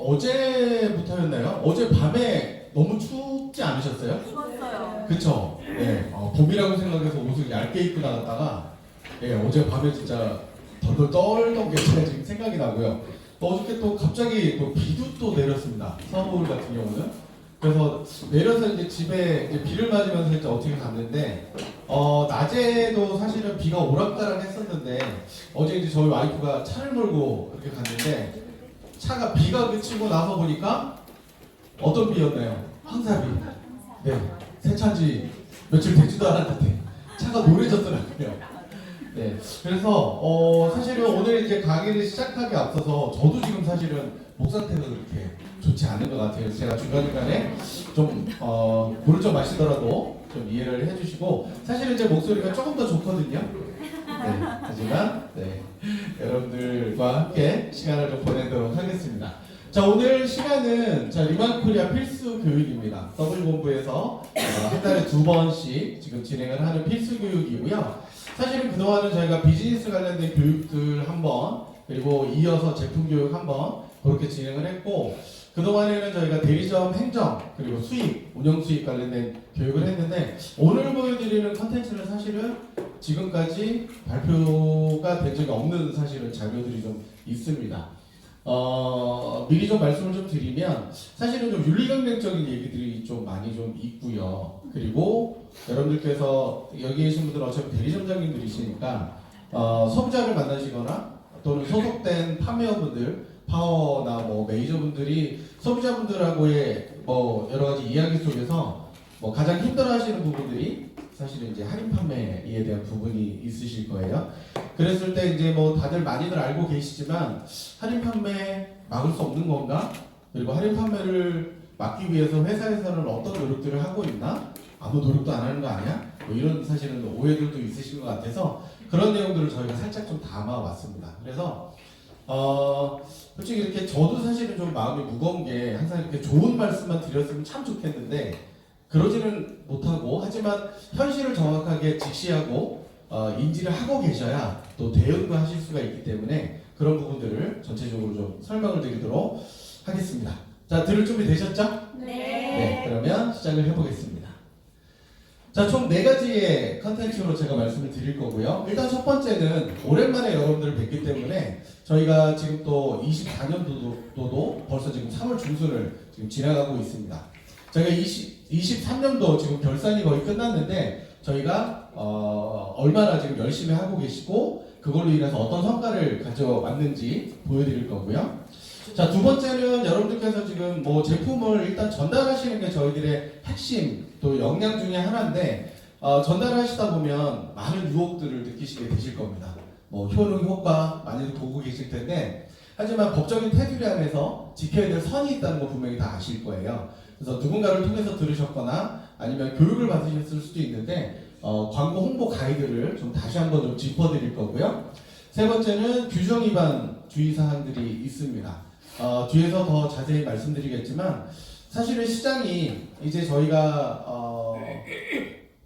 어제부터였나요? 어제 밤에 너무 춥지 않으셨어요? 추웠어요. 그쵸? 네. 봄이라고 생각해서 옷을 얇게 입고 나갔다가 어제 밤에 진짜 덜덜 떨던 게 제가 지금 생각이 나고요. 또 어저께 또 갑자기 또 비도 또 내렸습니다. 서울 같은 경우는. 그래서 내려서 이제 집에 이제 비를 맞으면서 이제 어떻게 갔는데 낮에도 사실은 비가 오락가락 했었는데 어제 이제 저희 와이프가 차를 몰고 이렇게 갔는데 차가 비가 그치고 나서 보니까 어떤 비였나요? 황사비. 네. 세차지 며칠 되지도 않았는데 차가 노래졌더라고요. 네. 그래서 사실은 오늘 이제 강의를 시작하기 앞서서 저도 지금 사실은 목 상태가 그렇게 좋지 않은 것 같아요. 제가 중간중간에 좀 물을 좀 마시더라도 좀 이해를 해주시고 사실은 제 목소리가 조금 더 좋거든요. 네. 하지만 여러분들과 함께 시간을 좀 보내도록 하겠습니다. 자, 오늘 시간은 리만코리아 필수 교육입니다. W본부에서 한 달에 2번씩 지금 진행을 하는 필수 교육이고요. 사실은 그동안은 저희가 비즈니스 관련된 교육들 한번 그리고 이어서 제품 교육 한번 그렇게 진행을 했고 그동안에는 저희가 대리점 행정 그리고 수익, 운영 수익 관련된 교육을 했는데 오늘 보여드리는 컨텐츠는 사실은 지금까지 발표가 된 적이 없는 사실은 자료들이 좀 있습니다. 미리 좀 말씀을 좀 드리면 사실은 좀 윤리경쟁적인 얘기들이 좀 많이 좀 있고요. 그리고 여러분들께서 여기 계신 분들은 어차피 대리점장님들이시니까 소비자를 만나시거나 또는 소속된 판매원분들, 파워나 뭐 메이저분들이 소비자분들하고의 뭐 여러 가지 이야기 속에서 뭐 가장 힘들어하시는 부분들이 사실은 이제 할인 판매에 대한 부분이 있으실 거예요. 그랬을 때 이제 뭐 다들 많이들 알고 계시지만 할인 판매 막을 수 없는 건가? 그리고 할인 판매를 막기 위해서 회사에서는 어떤 노력들을 하고 있나? 아무 노력도 안 하는 거 아니야? 뭐 이런 사실은 오해들도 있으신 것 같아서 그런 내용들을 저희가 살짝 좀 담아왔습니다. 그래서 솔직히 이렇게 저도 사실은 좀 마음이 무거운 게 항상 이렇게 좋은 말씀만 드렸으면 참 좋겠는데 그러지는 못하고 하지만 현실을 정확하게 직시하고 인지를 하고 계셔야 또 대응도 하실 수가 있기 때문에 그런 부분들을 전체적으로 좀 설명을 드리도록 하겠습니다. 자, 들을 준비 되셨죠? 네, 그러면 시작을 해보겠습니다. 자, 총 4가지의 컨텐츠로 제가 말씀을 드릴 거고요. 일단 첫 번째는 오랜만에 여러분들을 뵙기 때문에 저희가 지금 또 24년도도 벌써 지금 3월 중순을 지금 지나가고 있습니다. 저희가 23년도 지금 결산이 거의 끝났는데 저희가 얼마나 지금 열심히 하고 계시고 그걸로 인해서 어떤 성과를 가져왔는지 보여드릴 거고요. 자, 두 번째는 여러분들께서 지금 뭐 제품을 일단 전달하시는 게 저희들의 핵심 또 역량 중에 하나인데 전달하시다 보면 많은 유혹들을 느끼시게 되실 겁니다. 뭐 효능, 효과 많이들 보고 계실 텐데 하지만 법적인 테두리 안에서 지켜야 될 선이 있다는 거 분명히 다 아실 거예요. 그래서 누군가를 통해서 들으셨거나 아니면 교육을 받으셨을 수도 있는데 광고 홍보 가이드를 좀 다시 한번 좀 짚어드릴 거고요. 세 번째는 규정 위반 주의사항들이 있습니다. 뒤에서 더 자세히 말씀드리겠지만 사실은 시장이 이제 저희가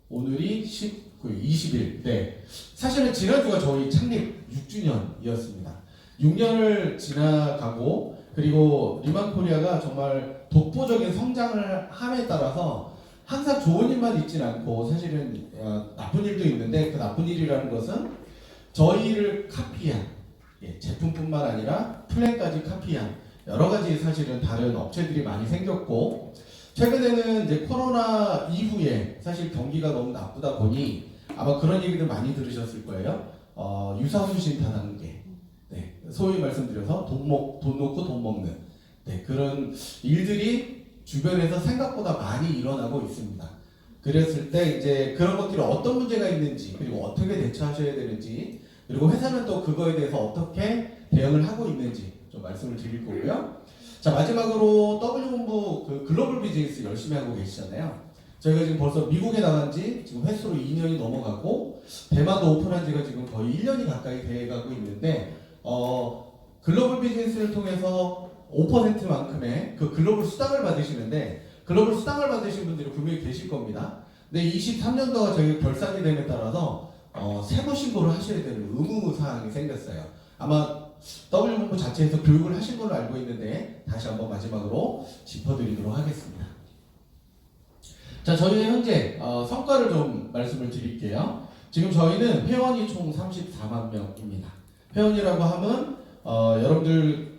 오늘이 20일 네. 사실은 지난주가 저희 창립 6주년이었습니다. 6년을 지나가고 그리고 리만코리아가 정말 독보적인 성장을 함에 따라서 항상 좋은 일만 있진 않고 사실은 나쁜 일도 있는데 그 나쁜 일이라는 것은 저희를 카피한 제품뿐만 아니라 플랜까지 카피한 여러 가지 사실은 다른 업체들이 많이 생겼고 최근에는 이제 코로나 이후에 사실 경기가 너무 나쁘다 보니 아마 그런 얘기들 많이 들으셨을 거예요. 유사수신 다단계, 소위 말씀드려서 돈 놓고 돈 먹는 그런 일들이 주변에서 생각보다 많이 일어나고 있습니다. 그랬을 때 이제 그런 것들이 어떤 문제가 있는지 그리고 어떻게 대처하셔야 되는지 그리고 회사는 또 그거에 대해서 어떻게 대응을 하고 있는지 좀 말씀을 드릴 거고요. 자, 마지막으로 W본부 그 글로벌 비즈니스 열심히 하고 계시잖아요. 저희가 지금 벌써 미국에 나간 지 지금 횟수로 2년이 넘어가고 대만도 오픈한 지가 지금 거의 1년이 가까이 돼가고 있는데 글로벌 비즈니스를 통해서 5%만큼의 그 글로벌 수당을 받으시는데 글로벌 수당을 받으신 분들이 분명히 계실 겁니다. 근데 23년도가 저희가 결산이 됨에 따라서 세무 신고를 하셔야 되는 의무 사항이 생겼어요. 아마 W본부 자체에서 교육을 하신 걸로 알고 있는데 다시 한번 마지막으로 짚어드리도록 하겠습니다. 자, 저희의 현재 성과를 좀 말씀을 드릴게요. 지금 저희는 회원이 총 34만 명입니다. 회원이라고 하면 여러분들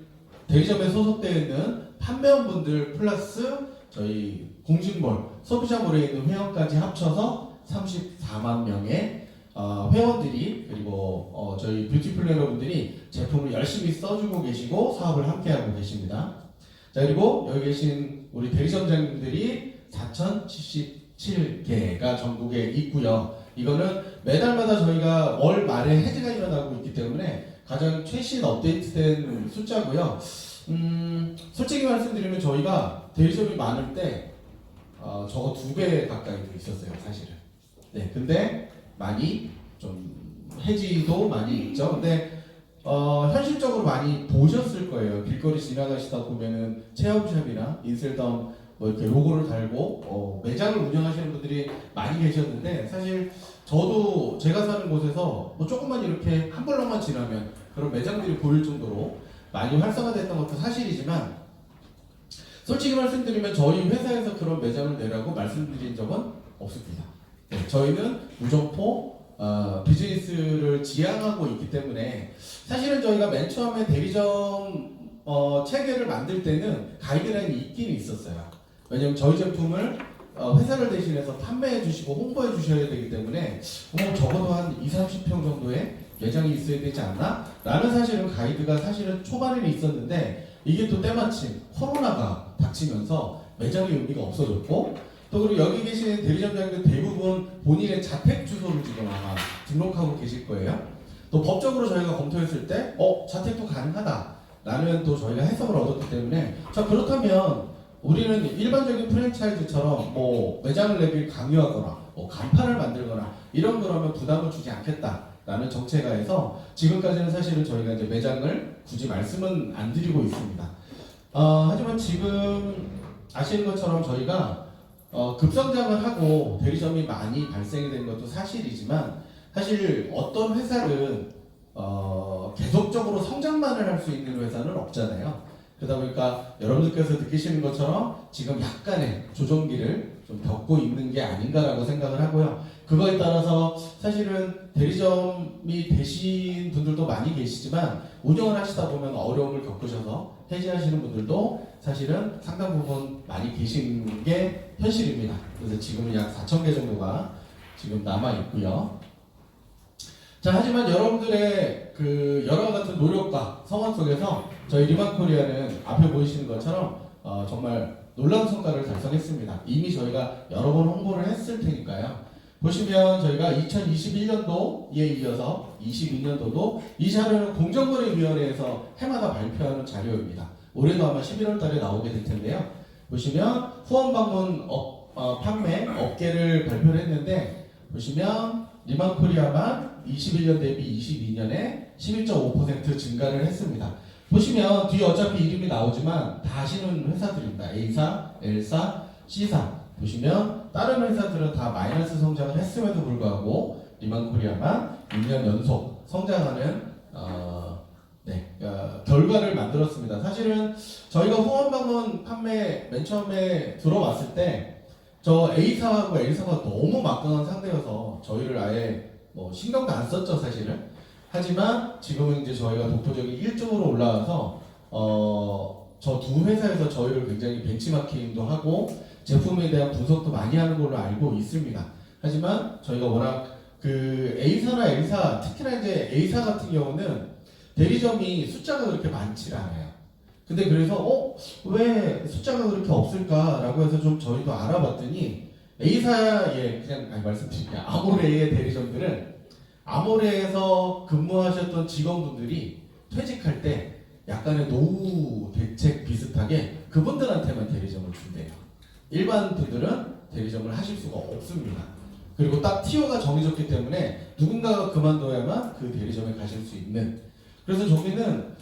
대리점에 소속되어 있는 판매원분들 플러스 저희 공식몰, 소비자몰에 있는 회원까지 합쳐서 34만 명의 회원들이 그리고 저희 뷰티 플래너분들이 제품을 열심히 써주고 계시고 사업을 함께하고 계십니다. 자, 그리고 여기 계신 우리 대리점장님들이 4,077개가 전국에 있고요. 이거는 매달마다 저희가 월 말에 해지가 일어나고 있기 때문에 가장 최신 업데이트된 숫자고요. 솔직히 말씀드리면 저희가 대리점이 많을 때 저거 2배 가까이도 있었어요, 사실은. 네, 근데 많이 좀 해지도 많이 있죠. 근데 현실적으로 많이 보셨을 거예요. 길거리 지나가시다 보면은 체험샵이나 인셀덤 뭐 이렇게 로고를 달고 매장을 운영하시는 분들이 많이 계셨는데, 사실 저도 제가 사는 곳에서 뭐 조금만 이렇게 한 블럭만 지나면 그런 매장들이 보일 정도로 많이 활성화됐던 것도 사실이지만, 솔직히 말씀드리면 저희 회사에서 그런 매장을 내라고 말씀드린 적은 없습니다. 네, 저희는 무점포 비즈니스를 지향하고 있기 때문에 사실은 저희가 맨 처음에 대리점 체계를 만들 때는 가이드라인이 있긴 있었어요. 왜냐면 저희 제품을 회사를 대신해서 판매해 주시고 홍보해 주셔야 되기 때문에 적어도 한 20, 30평 정도의 매장이 있어야 되지 않나? 라는 사실은 가이드가 사실은 초반에는 있었는데, 이게 또 때마침 코로나가 닥치면서 매장의 의미가 없어졌고, 또 그리고 여기 계시는 대리점장님들 대부분 본인의 자택 주소를 지금 아마 등록하고 계실 거예요. 또 법적으로 저희가 검토했을 때 자택도 가능하다 라는 또 저희가 해석을 얻었기 때문에, 자, 그렇다면 우리는 일반적인 프랜차이즈처럼 뭐 매장을 내길 강요하거나 간판을 만들거나 이런 거라면 부담을 주지 않겠다라는 정체가해서 지금까지는 사실은 저희가 이제 매장을 굳이 말씀은 안 드리고 있습니다. 하지만 지금 아시는 것처럼 저희가 급성장을 하고 대리점이 많이 발생이 된 것도 사실이지만, 사실 어떤 회사는 계속적으로 성장만을 할 수 있는 회사는 없잖아요. 그러다 보니까 여러분들께서 느끼시는 것처럼 지금 약간의 조정기를 좀 겪고 있는 게 아닌가라고 생각을 하고요. 그거에 따라서 사실은 대리점이 되신 분들도 많이 계시지만, 운영을 하시다 보면 어려움을 겪으셔서 해지하시는 분들도 사실은 상당 부분 많이 계신 게 현실입니다. 그래서 지금은 약 4,000개 정도가 지금 남아 있고요. 자, 하지만 여러분들의 그 여러 같은 노력과 성원 속에서 저희 리만코리아는 앞에 보이시는 것처럼 정말 놀라운 성과를 달성했습니다. 이미 저희가 여러 번 홍보를 했을 테니까요. 보시면 저희가 2021년도에 이어서 22년도도 이 자료는 공정거래위원회에서 해마다 발표하는 자료입니다. 올해도 아마 11월 달에 나오게 될 텐데요. 보시면 후원 방문 판매 업계를 발표를 했는데, 보시면 리만코리아만 21년 대비 22년에 11.5% 증가를 했습니다. 보시면 뒤에 어차피 이름이 나오지만 다 아시는 회사들입니다. A사, L사, C사. 보시면 다른 회사들은 다 마이너스 성장을 했음에도 불구하고 리만코리아만 6년 연속 성장하는 결과를 만들었습니다. 사실은 저희가 후원방문 판매 맨 처음에 들어왔을 때 저 A사하고 L사가 너무 막강한 상대여서 저희를 아예 신경도 안 썼죠, 사실은. 하지만 지금은 이제 저희가 독보적인 1등으로 올라와서 저 두 회사에서 저희를 굉장히 벤치마킹도 하고 제품에 대한 분석도 많이 하는 걸로 알고 있습니다. 하지만 저희가 워낙 그 A사나 L사, 특히나 이제 A사 같은 경우는 대리점이 숫자가 그렇게 많지 않아요. 근데 그래서 왜 숫자가 그렇게 없을까라고 해서 좀 저희도 알아봤더니, A사의 그냥 말씀드릴게요. 아모레의 대리점들은 아모레에서 근무하셨던 직원분들이 퇴직할 때 약간의 노후 대책 비슷하게 그분들한테만 대리점을 준대요. 일반 분들은 대리점을 하실 수가 없습니다. 그리고 딱 티어가 정해졌기 때문에 누군가가 그만둬야만 그 대리점에 가실 수 있는. 그래서 저기는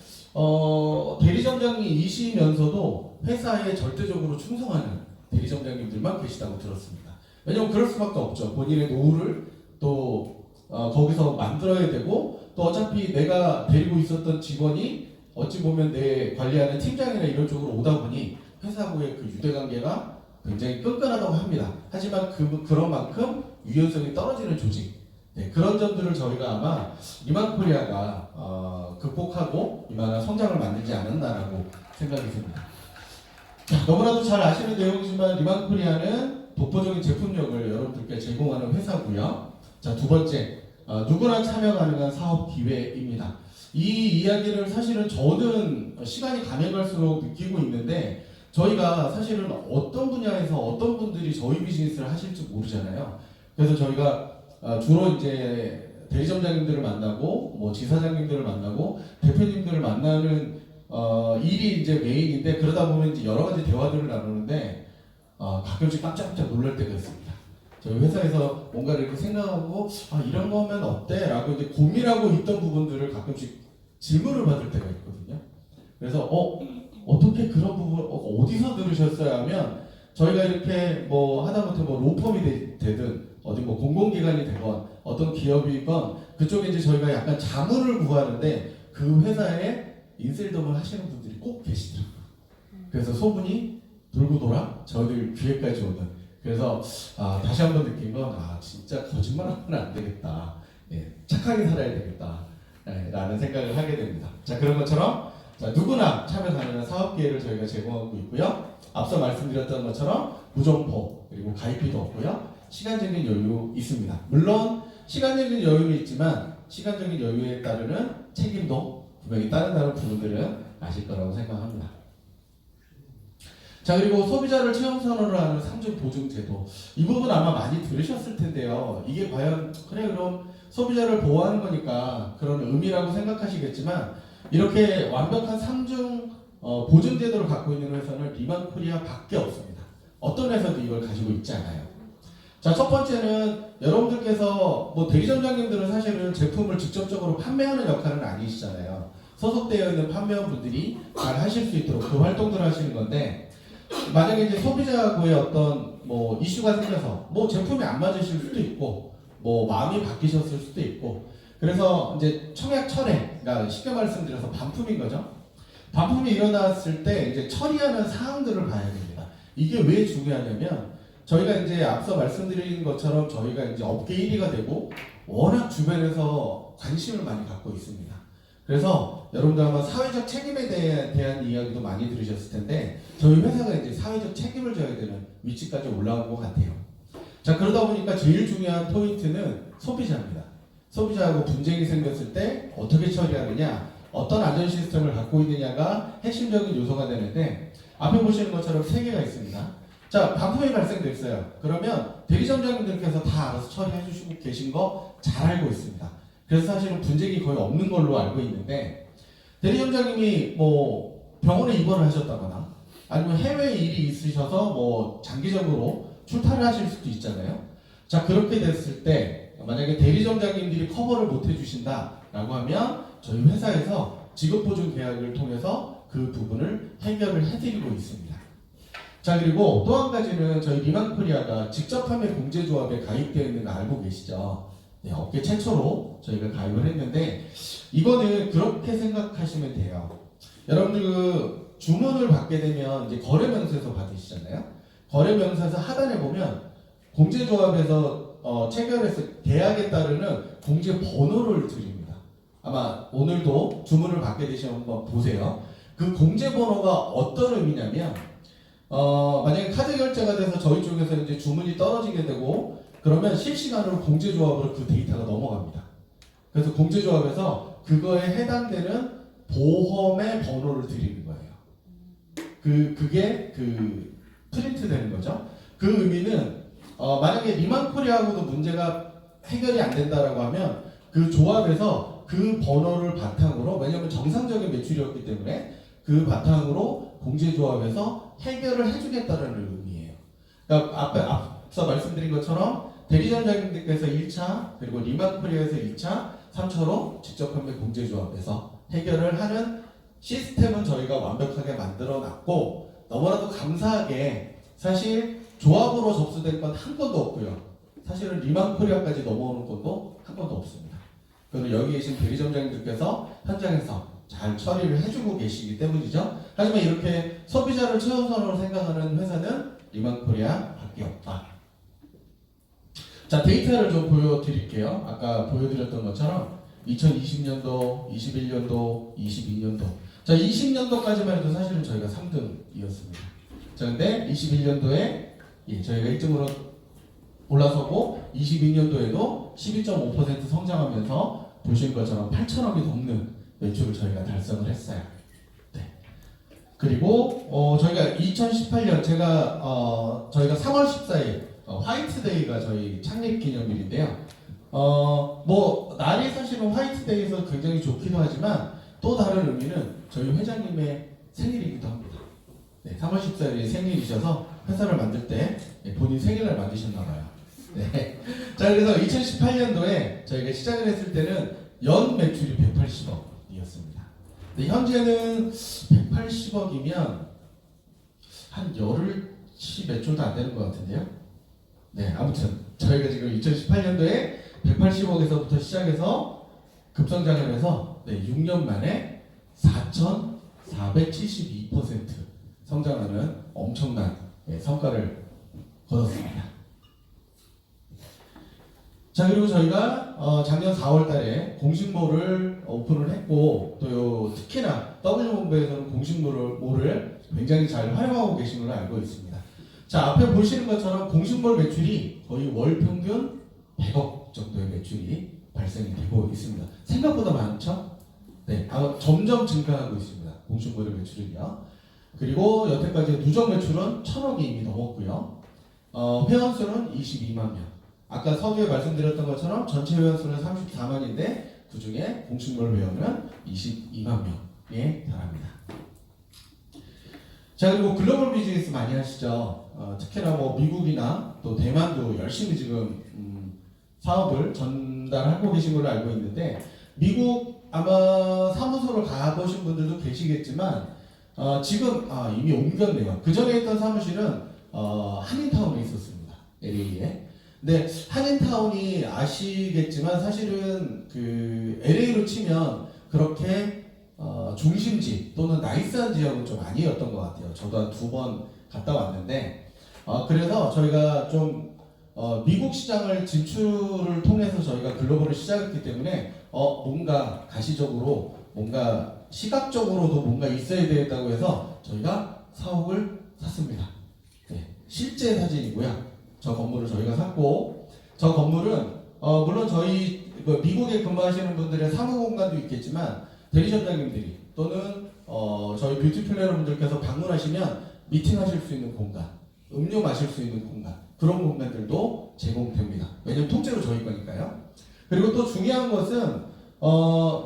대리점장이시면서도 회사에 절대적으로 충성하는 대리점장님들만 계시다고 들었습니다. 왜냐면 그럴 수밖에 없죠. 본인의 노후를 또 거기서 만들어야 되고, 또 또 어차피 내가 데리고 있었던 직원이 어찌 보면 내 관리하는 팀장이나 이런 쪽으로 오다 보니 회사하고의 그 유대관계가 굉장히 끈끈하다고 합니다. 하지만 그런 만큼 유연성이 떨어지는 조직, 네, 그런 점들을 저희가 아마 리만코리아가 극복하고 이만한 성장을 만들지 않았나라고 생각이 듭니다. 자, 너무나도 잘 아시는 내용이지만 리만코리아는 독보적인 제품력을 여러분들께 제공하는 회사고요. 자, 두 번째, 누구나 참여 가능한 사업 기회입니다. 이 이야기를 사실은 저는 시간이 가면 갈수록 느끼고 있는데, 저희가 사실은 어떤 분야에서 어떤 분들이 저희 비즈니스를 하실지 모르잖아요. 그래서 저희가 주로 이제 대리점장님들을 만나고 뭐 지사장님들을 만나고 대표님들을 만나는 일이 이제 메인인데, 그러다 보면 이제 여러 가지 대화들을 나누는데 가끔씩 깜짝깜짝 놀랄 때가 있습니다. 저희 회사에서 뭔가를 이렇게 생각하고 이런 거 하면 어때? 라고 이제 고민하고 있던 부분들을 가끔씩 질문을 받을 때가 있거든요. 그래서 어떻게 그런 부분 어디서 들으셨어요? 하면 저희가 이렇게 뭐 하다못해 뭐 로펌이 되든 어디 뭐 공공기관이 되건 어떤 기업이건 그쪽에 이제 저희가 약간 자문을 구하는데 그 회사에 인셀덤을 하시는 분들이 꼭 계시더라고요. 그래서 소문이 돌고 돌아 저희들 귀에까지 오는. 그래서 다시 한번 느낀 건 진짜 거짓말하면 안 되겠다. 예, 착하게 살아야 되겠다. 라는 생각을 하게 됩니다. 자, 그런 것처럼 누구나 참여 가능한 사업 기회를 저희가 제공하고 있고요. 앞서 말씀드렸던 것처럼 무점포 그리고 가입비도 없고요. 시간적인 여유 있습니다. 물론 시간적인 여유는 있지만 시간적인 여유에 따르는 책임도 분명히 따른다는 부분들은 아실 거라고 생각합니다. 자, 그리고 소비자를 체험 선언을 하는 3중 보증 제도, 이 부분 아마 많이 들으셨을 텐데요. 이게 과연 그럼 소비자를 보호하는 거니까 그런 의미라고 생각하시겠지만, 이렇게 완벽한 3중 보증 제도를 갖고 있는 회사는 리만코리아 밖에 없습니다. 어떤 회사도 이걸 가지고 있지 않아요. 자, 첫 번째는 여러분들께서 뭐 대리점장님들은 사실은 제품을 직접적으로 판매하는 역할은 아니시잖아요. 소속되어 있는 판매원분들이 잘 하실 수 있도록 그 활동들을 하시는 건데, 만약에 이제 소비자하고의 어떤 뭐 이슈가 생겨서 뭐 제품이 안 맞으실 수도 있고 뭐 마음이 바뀌셨을 수도 있고, 그래서 이제 청약 철회, 그러니까 쉽게 말씀드려서 반품인 거죠. 반품이 일어났을 때 이제 처리하는 사항들을 봐야 됩니다. 이게 왜 중요하냐면, 저희가 이제 앞서 말씀드린 것처럼 저희가 이제 업계 1위가 되고 워낙 주변에서 관심을 많이 갖고 있습니다. 그래서 여러분들 아마 사회적 책임에 대한 이야기도 많이 들으셨을 텐데, 저희 회사가 이제 사회적 책임을 져야 되는 위치까지 올라온 것 같아요. 자, 그러다 보니까 제일 중요한 포인트는 소비자입니다. 소비자하고 분쟁이 생겼을 때 어떻게 처리하느냐, 어떤 안전 시스템을 갖고 있느냐가 핵심적인 요소가 되는데, 앞에 보시는 것처럼 3개가 있습니다. 자, 반품이 발생됐어요. 그러면 대리점장님들께서 다 알아서 처리해 주시고 계신 거 잘 알고 있습니다. 그래서 사실은 분쟁이 거의 없는 걸로 알고 있는데, 대리점장님이 뭐 병원에 입원을 하셨다거나 아니면 해외에 일이 있으셔서 뭐 장기적으로 출타를 하실 수도 있잖아요. 자, 그렇게 됐을 때 만약에 대리점장님들이 커버를 못 해주신다라고 하면 저희 회사에서 직업보증 계약을 통해서 그 부분을 해결을 해드리고 있습니다. 자, 그리고 또 한 가지는 저희 리만코리아가 직접 판매 공제조합에 가입되어 있는 거 알고 계시죠? 네, 업계 최초로 저희가 가입을 했는데, 이거는 그렇게 생각하시면 돼요. 여러분들 그 주문을 받게 되면 이제 거래명세서 받으시잖아요. 거래명세서 하단에 보면 공제조합에서 체결해서 계약에 따르는 공제 번호를 드립니다. 아마 오늘도 주문을 받게 되시면 한번 보세요. 그 공제 번호가 어떤 의미냐면, 만약에 카드 결제가 돼서 저희 쪽에서 이제 주문이 떨어지게 되고, 그러면 실시간으로 공제조합으로 그 데이터가 넘어갑니다. 그래서 공제조합에서 그거에 해당되는 보험의 번호를 드리는 거예요. 그게 프린트 되는 거죠. 그 의미는 만약에 리만코리아하고도 문제가 해결이 안 된다라고 하면 그 조합에서 그 번호를 바탕으로, 왜냐하면 정상적인 매출이었기 때문에 그 바탕으로 공제조합에서 해결을 해주겠다는 의미예요. 그러니까 앞서 말씀드린 것처럼 대리점장님들께서 1차, 그리고 리만코리아에서 2차, 3차로 직접 판매 공제조합에서 해결을 하는 시스템은 저희가 완벽하게 만들어 놨고, 너무나도 감사하게 사실 조합으로 접수된 건 한 건도 없고요. 사실은 리만코리아까지 넘어오는 건도 한 건도 없습니다. 그리고 여기 계신 대리점장님들께서 현장에서 잘 처리를 해주고 계시기 때문이죠. 하지만 이렇게 소비자를 최우선으로 생각하는 회사는 리만코리아밖에 없다. 자, 데이터를 좀 보여드릴게요. 아까 보여드렸던 것처럼 2020년도, 21년도, 22년도. 자, 20년도까지만 해도 사실은 저희가 3등이었습니다. 자, 근데 21년도에 저희가 1등으로 올라서고 22년도에도 12.5% 성장하면서 보신 것처럼 8천억이 넘는 매출을 저희가 달성을 했어요. 네. 그리고 저희가 2018년 저희가 3월 14일 화이트데이가 저희 창립 기념일인데요. 뭐 날이 사실은 화이트데이에서 굉장히 좋기도 하지만 또 다른 의미는 저희 회장님의 생일이기도 합니다. 네, 3월 14일이 생일이셔서 회사를 만들 때 본인 생일날 만드셨나 봐요. 네. 자, 그래서 2018년도에 저희가 시작을 했을 때는 연 매출이 180억이었습니다. 근데 현재는 180억이면 한 열흘치 매출도 안 되는 것 같은데요. 네, 아무튼 저희가 지금 2018년도에 180억에서부터 시작해서 급성장을 해서 6년 만에 4,472% 성장하는 엄청난 성과를 거뒀습니다. 자, 그리고 저희가 작년 4월달에 공식몰을 오픈을 했고 또 특히나 W본부에서는 공식몰을 굉장히 잘 활용하고 계신 걸로 알고 있습니다. 자, 앞에 보시는 것처럼 공식몰 매출이 거의 월 평균 100억 정도의 매출이 발생이 되고 있습니다. 생각보다 많죠? 네, 점점 증가하고 있습니다. 공식몰의 매출은요. 그리고 여태까지 누적 매출은 1,000억이 이미 넘었고요. 회원수는 22만 명. 아까 서두에 말씀드렸던 것처럼 전체 회원수는 34만인데 그 중에 공식몰 회원은 22만 명에 달합니다. 자, 그리고 글로벌 비즈니스 많이 하시죠. 특히나 뭐 미국이나 또 대만도 열심히 지금 사업을 전달하고 계신 걸로 알고 있는데 미국 아마 사무소를 가보신 분들도 계시겠지만 지금 이미 옮겼네요. 그 전에 있던 사무실은 한인타운에 있었습니다. LA에. 근데 한인타운이 아시겠지만 사실은 그 LA로 치면 그렇게 중심지 또는 나이스한 지역은 좀 아니었던 것 같아요. 저도 한 2번 갔다 왔는데 그래서 저희가 좀 미국 시장을 진출을 통해서 저희가 글로벌을 시작했기 때문에 뭔가 가시적으로 뭔가 시각적으로도 뭔가 있어야 되겠다고 해서 저희가 사옥을 샀습니다. 네, 실제 사진이고요. 저 건물을 저희가 샀고 저 건물은 물론 저희 미국에 근무하시는 분들의 사무 공간도 있겠지만 대리점장님들이 또는 저희 뷰티 플래너분들께서 방문하시면 미팅하실 수 있는 공간, 음료 마실 수 있는 공간 그런 공간들도 제공됩니다. 왜냐면 통째로 저희 거니까요. 그리고 또 중요한 것은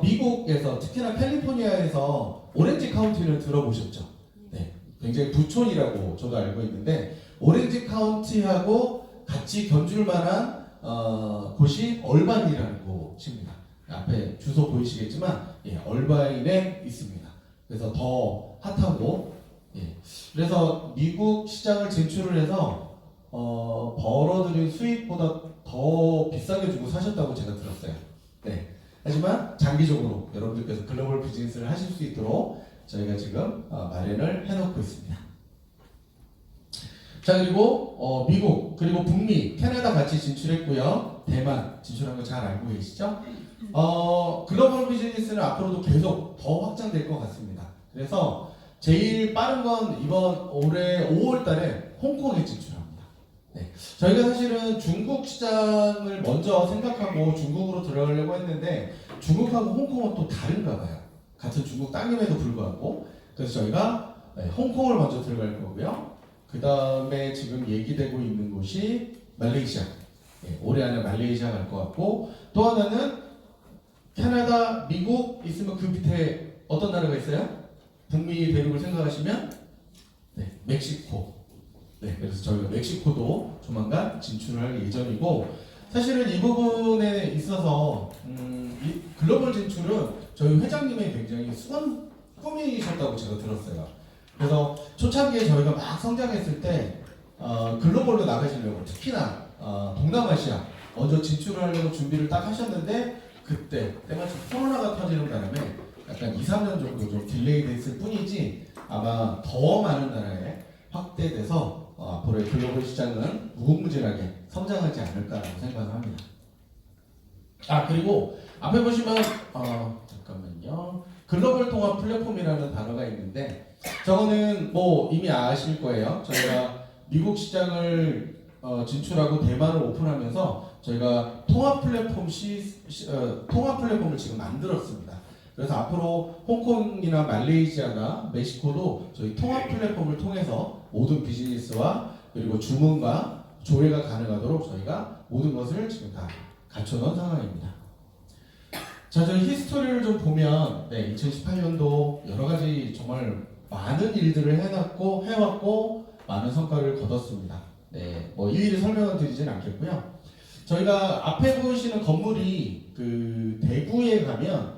미국에서 특히나 캘리포니아에서 오렌지 카운티를 들어보셨죠? 네, 굉장히 부촌이라고 저도 알고 있는데 오렌지 카운티하고 같이 견줄 만한 곳이 얼바인이라는 곳입니다. 앞에 주소 보이시겠지만 얼바인에 있습니다. 그래서 더 핫하고 그래서 미국 시장을 진출을 해서 벌어들인 수익보다 더 비싸게 주고 사셨다고 제가 들었어요. 네. 하지만 장기적으로 여러분들께서 글로벌 비즈니스를 하실 수 있도록 저희가 지금 마련을 해놓고 있습니다. 자, 그리고 미국 그리고 북미 캐나다 같이 진출했고요. 대만 진출한 거 잘 알고 계시죠? 글로벌 비즈니스는 앞으로도 계속 더 확장될 것 같습니다. 그래서 제일 빠른 건 이번 올해 5월달에 홍콩에 진출합니다. 네. 저희가 사실은 중국 시장을 먼저 생각하고 중국으로 들어가려고 했는데 중국하고 홍콩은 또 다른가 봐요. 같은 중국 땅임에도 불구하고 그래서 저희가 홍콩을 먼저 들어갈 거고요. 그 다음에 지금 얘기되고 있는 곳이 말레이시아. 올해 안에 말레이시아 갈 것 같고 또 하나는 캐나다, 미국 있으면 그 밑에 어떤 나라가 있어요? 북미 대륙을 생각하시면 멕시코. 네, 그래서 저희가 멕시코도 조만간 진출을 할 예정이고 사실은 이 부분에 있어서 이 글로벌 진출은 저희 회장님의 굉장히 수건 꿈이셨다고 제가 들었어요. 그래서 초창기에 저희가 막 성장했을 때 글로벌로 나가시려고 특히나 동남아시아 먼저 진출을 하려고 준비를 딱 하셨는데 그때 때마침 코로나가 터지는 바람에 약간 2, 3년 정도 좀 딜레이 됐을 뿐이지 아마 더 많은 나라에 확대돼서 앞으로의 글로벌 시장은 무궁무진하게 성장하지 않을까라고 생각합니다. 그리고 앞에 보시면 잠깐만요. 글로벌 통합 플랫폼이라는 단어가 있는데 저거는 뭐 이미 아실 거예요. 저희가 미국 시장을 진출하고 대만을 오픈하면서 저희가 통합 플랫폼을 지금 만들었습니다. 그래서 앞으로 홍콩이나 말레이시아나 멕시코도 저희 통합 플랫폼을 통해서 모든 비즈니스와 그리고 주문과 조회가 가능하도록 저희가 모든 것을 지금 다 갖춰놓은 상황입니다. 자, 저희 히스토리를 좀 보면 2018년도 여러 가지 정말 많은 일들을 해왔고 많은 성과를 거뒀습니다. 뭐 일일이 설명을 드리진 않겠고요. 저희가 앞에 보시는 건물이 그 대구에 가면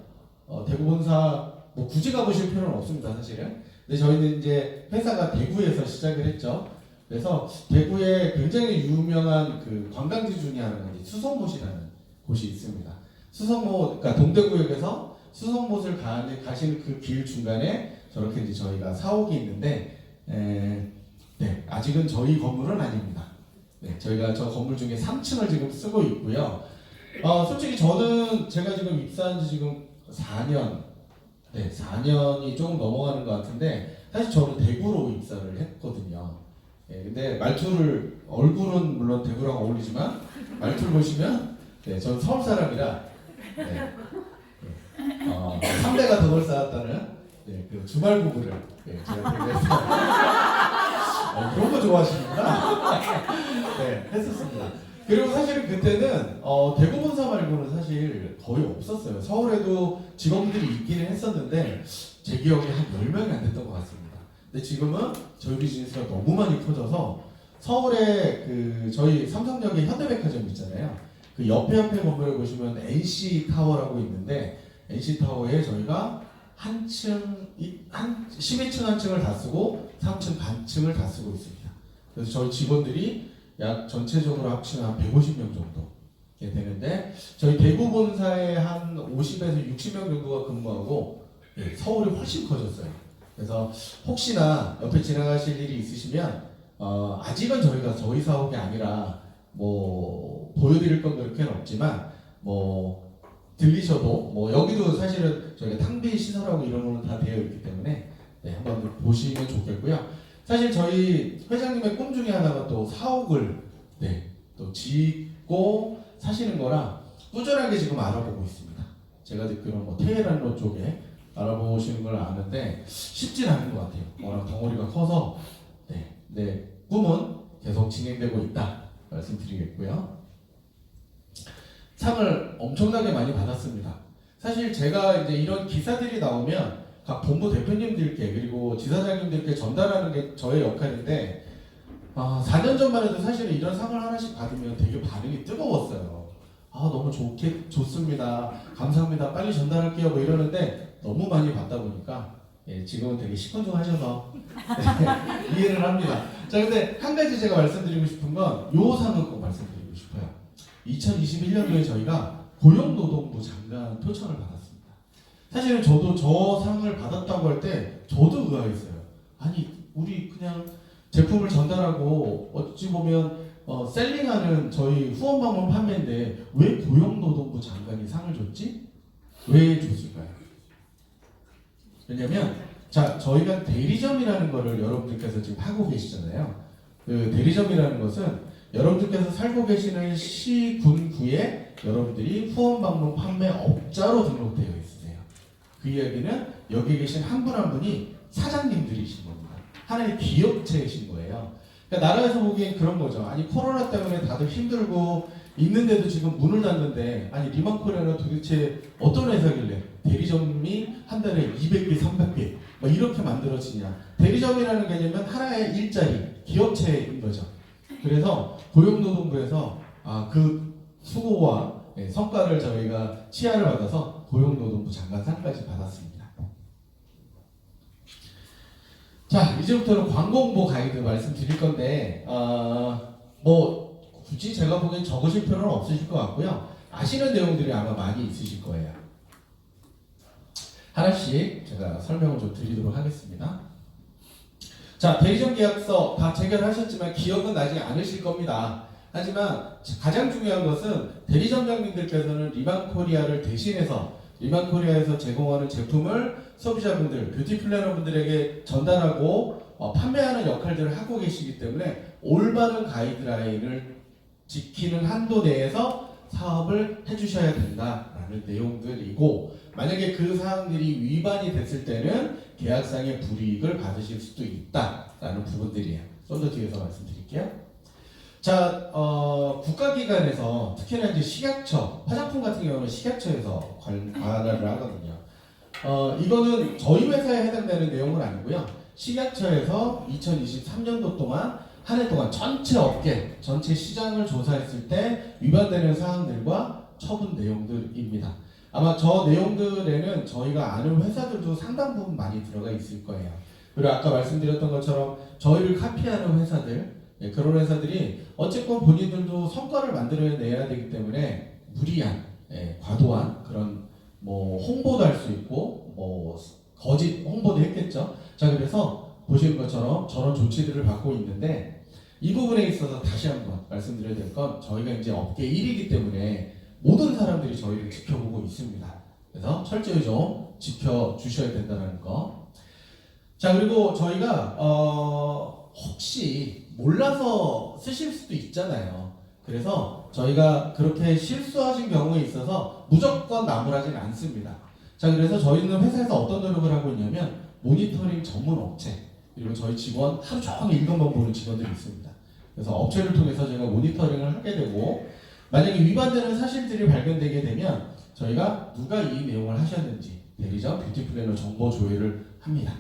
대구 본사 뭐 굳이 가보실 필요는 없습니다, 사실은. 근데 저희는 이제 회사가 대구에서 시작을 했죠. 그래서 대구에 굉장히 유명한 그 관광지 중에 하나가 수성못이라는 곳이 있습니다. 수성못, 그러니까 동대구역에서 수성못을 가시는 그 길 중간에 저렇게 이제 저희가 사옥이 있는데, 아직은 저희 건물은 아닙니다. 저희가 저 건물 중에 3층을 지금 쓰고 있고요. 솔직히 저는 제가 지금 입사한 지 지금 4년이 조금 넘어가는 것 같은데, 사실 저는 대구로 입사를 했거든요. 근데 얼굴은 물론 제구랑 어울리지만, 말투를 보시면, 저는 서울 사람이라, 3대가 덕을 쌓았다는 그 주말 부부를 제가 대구에서 그런 거 좋아하시는구나. 했었습니다. 그리고 사실은 그때는 대구 본사 말고는 사실 거의 없었어요. 서울에도 직원들이 있기는 했었는데 제 기억에 한 10명이 안 됐던 것 같습니다. 근데 지금은 저희 비즈니스가 너무 많이 커져서 서울에 그 저희 삼성역에 현대백화점 있잖아요. 그 옆에 건물에 보시면 NC타워라고 있는데 NC타워에 저희가 12층 한 층을 다 쓰고 3층 반층을 다 쓰고 있습니다. 그래서 저희 직원들이 약 전체적으로 합치면 한 150명 정도 되는데 저희 대구 본사에 한 50에서 60명 정도가 근무하고 서울이 훨씬 커졌어요. 그래서 혹시나 옆에 지나가실 일이 있으시면 아직은 저희가 저희 사옥이 아니라 뭐 보여드릴 건 그렇게는 없지만 뭐 들리셔도 뭐 여기도 사실은 저희가 탕비 시설하고 이런 거는 다 되어 있기 때문에 한번 보시면 좋겠고요. 사실 저희 회장님의 꿈 중에 하나가 또 사옥을 또 짓고 사시는 거라 꾸준하게 지금 알아보고 있습니다. 제가 듣기로는 뭐 테헤란로 쪽에 알아보시는 걸 아는데 쉽진 않은 것 같아요. 워낙 덩어리가 커서 꿈은 계속 진행되고 있다 말씀드리겠고요. 상을 엄청나게 많이 받았습니다. 사실 제가 이제 이런 기사들이 나오면 각 본부 대표님들께 그리고 지사장님들께 전달하는 게 저의 역할인데 4년 전만 해도 사실은 이런 상을 하나씩 받으면 되게 반응이 뜨거웠어요. 너무 좋습니다. 감사합니다. 빨리 전달할게요. 뭐 이러는데 너무 많이 받다 보니까 지금은 되게 시큰둥하셔서 이해를 합니다. 자, 근데 한 가지 제가 말씀드리고 싶은 건 요 상은 꼭 말씀드리고 싶어요. 2021년도에 저희가 고용노동부 장관 표창을 받았습니다. 사실은 저도 저 상을 받았다고 할 때 저도 의아했어요. 아니 우리 그냥 제품을 전달하고 어찌 보면 셀링하는 저희 후원 방문 판매인데 왜 고용노동부 장관이 상을 줬지? 왜 줬을까요? 왜냐면 저희가 대리점이라는 거를 여러분들께서 지금 하고 계시잖아요. 그 대리점이라는 것은 여러분들께서 살고 계시는 시, 군, 구에 여러분들이 후원 방문 판매업자로 등록되어 있으세요. 그 이야기는 여기 계신 한 분 한 분이 사장님들이신 겁니다. 하나의 기업체이신 거예요. 그러니까 나라에서 보기엔 그런 거죠. 아니 코로나 때문에 다들 힘들고 있는데도 지금 문을 닫는데 아니 리만코리아는 도대체 어떤 회사길래 대리점이 한 달에 200개, 300개 막 이렇게 만들어지냐. 대리점이라는 개념은 하나의 일자리, 기업체인 거죠. 그래서 고용노동부에서 그 수고와 성과를 저희가 치하를 받아서 고용노동부 장관상까지 받았습니다. 자, 이제부터는 광고 홍보 가이드 말씀드릴 건데 뭐 굳이 제가 보기엔 적으실 필요는 없으실 것 같고요. 아시는 내용들이 아마 많이 있으실 거예요. 하나씩 제가 설명을 좀 드리도록 하겠습니다. 자, 대리점 계약서 다 체결하셨지만 기억은 나지 않으실 겁니다. 하지만 가장 중요한 것은 대리점장님들께서는 리만코리아를 대신해서 리만코리아에서 제공하는 제품을 소비자분들, 뷰티 플래너분들에게 전달하고 판매하는 역할들을 하고 계시기 때문에 올바른 가이드라인을 지키는 한도 내에서 사업을 해주셔야 된다라는 내용들이고, 만약에 그 사항들이 위반이 됐을 때는 계약상의 불이익을 받으실 수도 있다라는 부분들이에요. 좀 더 뒤에서 말씀드릴게요. 자, 국가기관에서 특히나 이제 식약처, 화장품 같은 경우는 식약처에서 관할을 하거든요. 이거는 저희 회사에 해당되는 내용은 아니고요. 식약처에서 2023년도 동안 한 해 동안 전체 업계, 전체 시장을 조사했을 때 위반되는 사항들과 처분 내용들입니다. 아마 저 내용들에는 저희가 아는 회사들도 상당 부분 많이 들어가 있을 거예요. 그리고 아까 말씀드렸던 것처럼 저희를 카피하는 회사들, 그런 회사들이 어쨌건 본인들도 성과를 만들어내야 되기 때문에 무리한, 과도한 그런 뭐 홍보도 할 수 있고 뭐 거짓 홍보도 했겠죠. 자, 그래서 보시는 것처럼 저런 조치들을 받고 있는데, 이 부분에 있어서 다시 한번 말씀드려야 될 건 저희가 이제 업계 1위이기 때문에 모든 사람들이 저희를 지켜보고 있습니다. 그래서 철저히 좀 지켜주셔야 된다는 거. 자, 그리고 저희가 혹시 몰라서 쓰실 수도 있잖아요. 그래서 저희가 그렇게 실수하신 경우에 있어서 무조건 나무라지는 않습니다. 자, 그래서 저희는 회사에서 어떤 노력을 하고 있냐면 모니터링 전문 업체, 그리고 저희 직원 하루 종일 이것만 보는 직원들이 있습니다. 그래서 업체를 통해서 제가 모니터링을 하게 되고, 만약에 위반되는 사실들이 발견되게 되면 저희가 누가 이 내용을 하셨는지 대리점 뷰티 플래너 정보 조회를 합니다.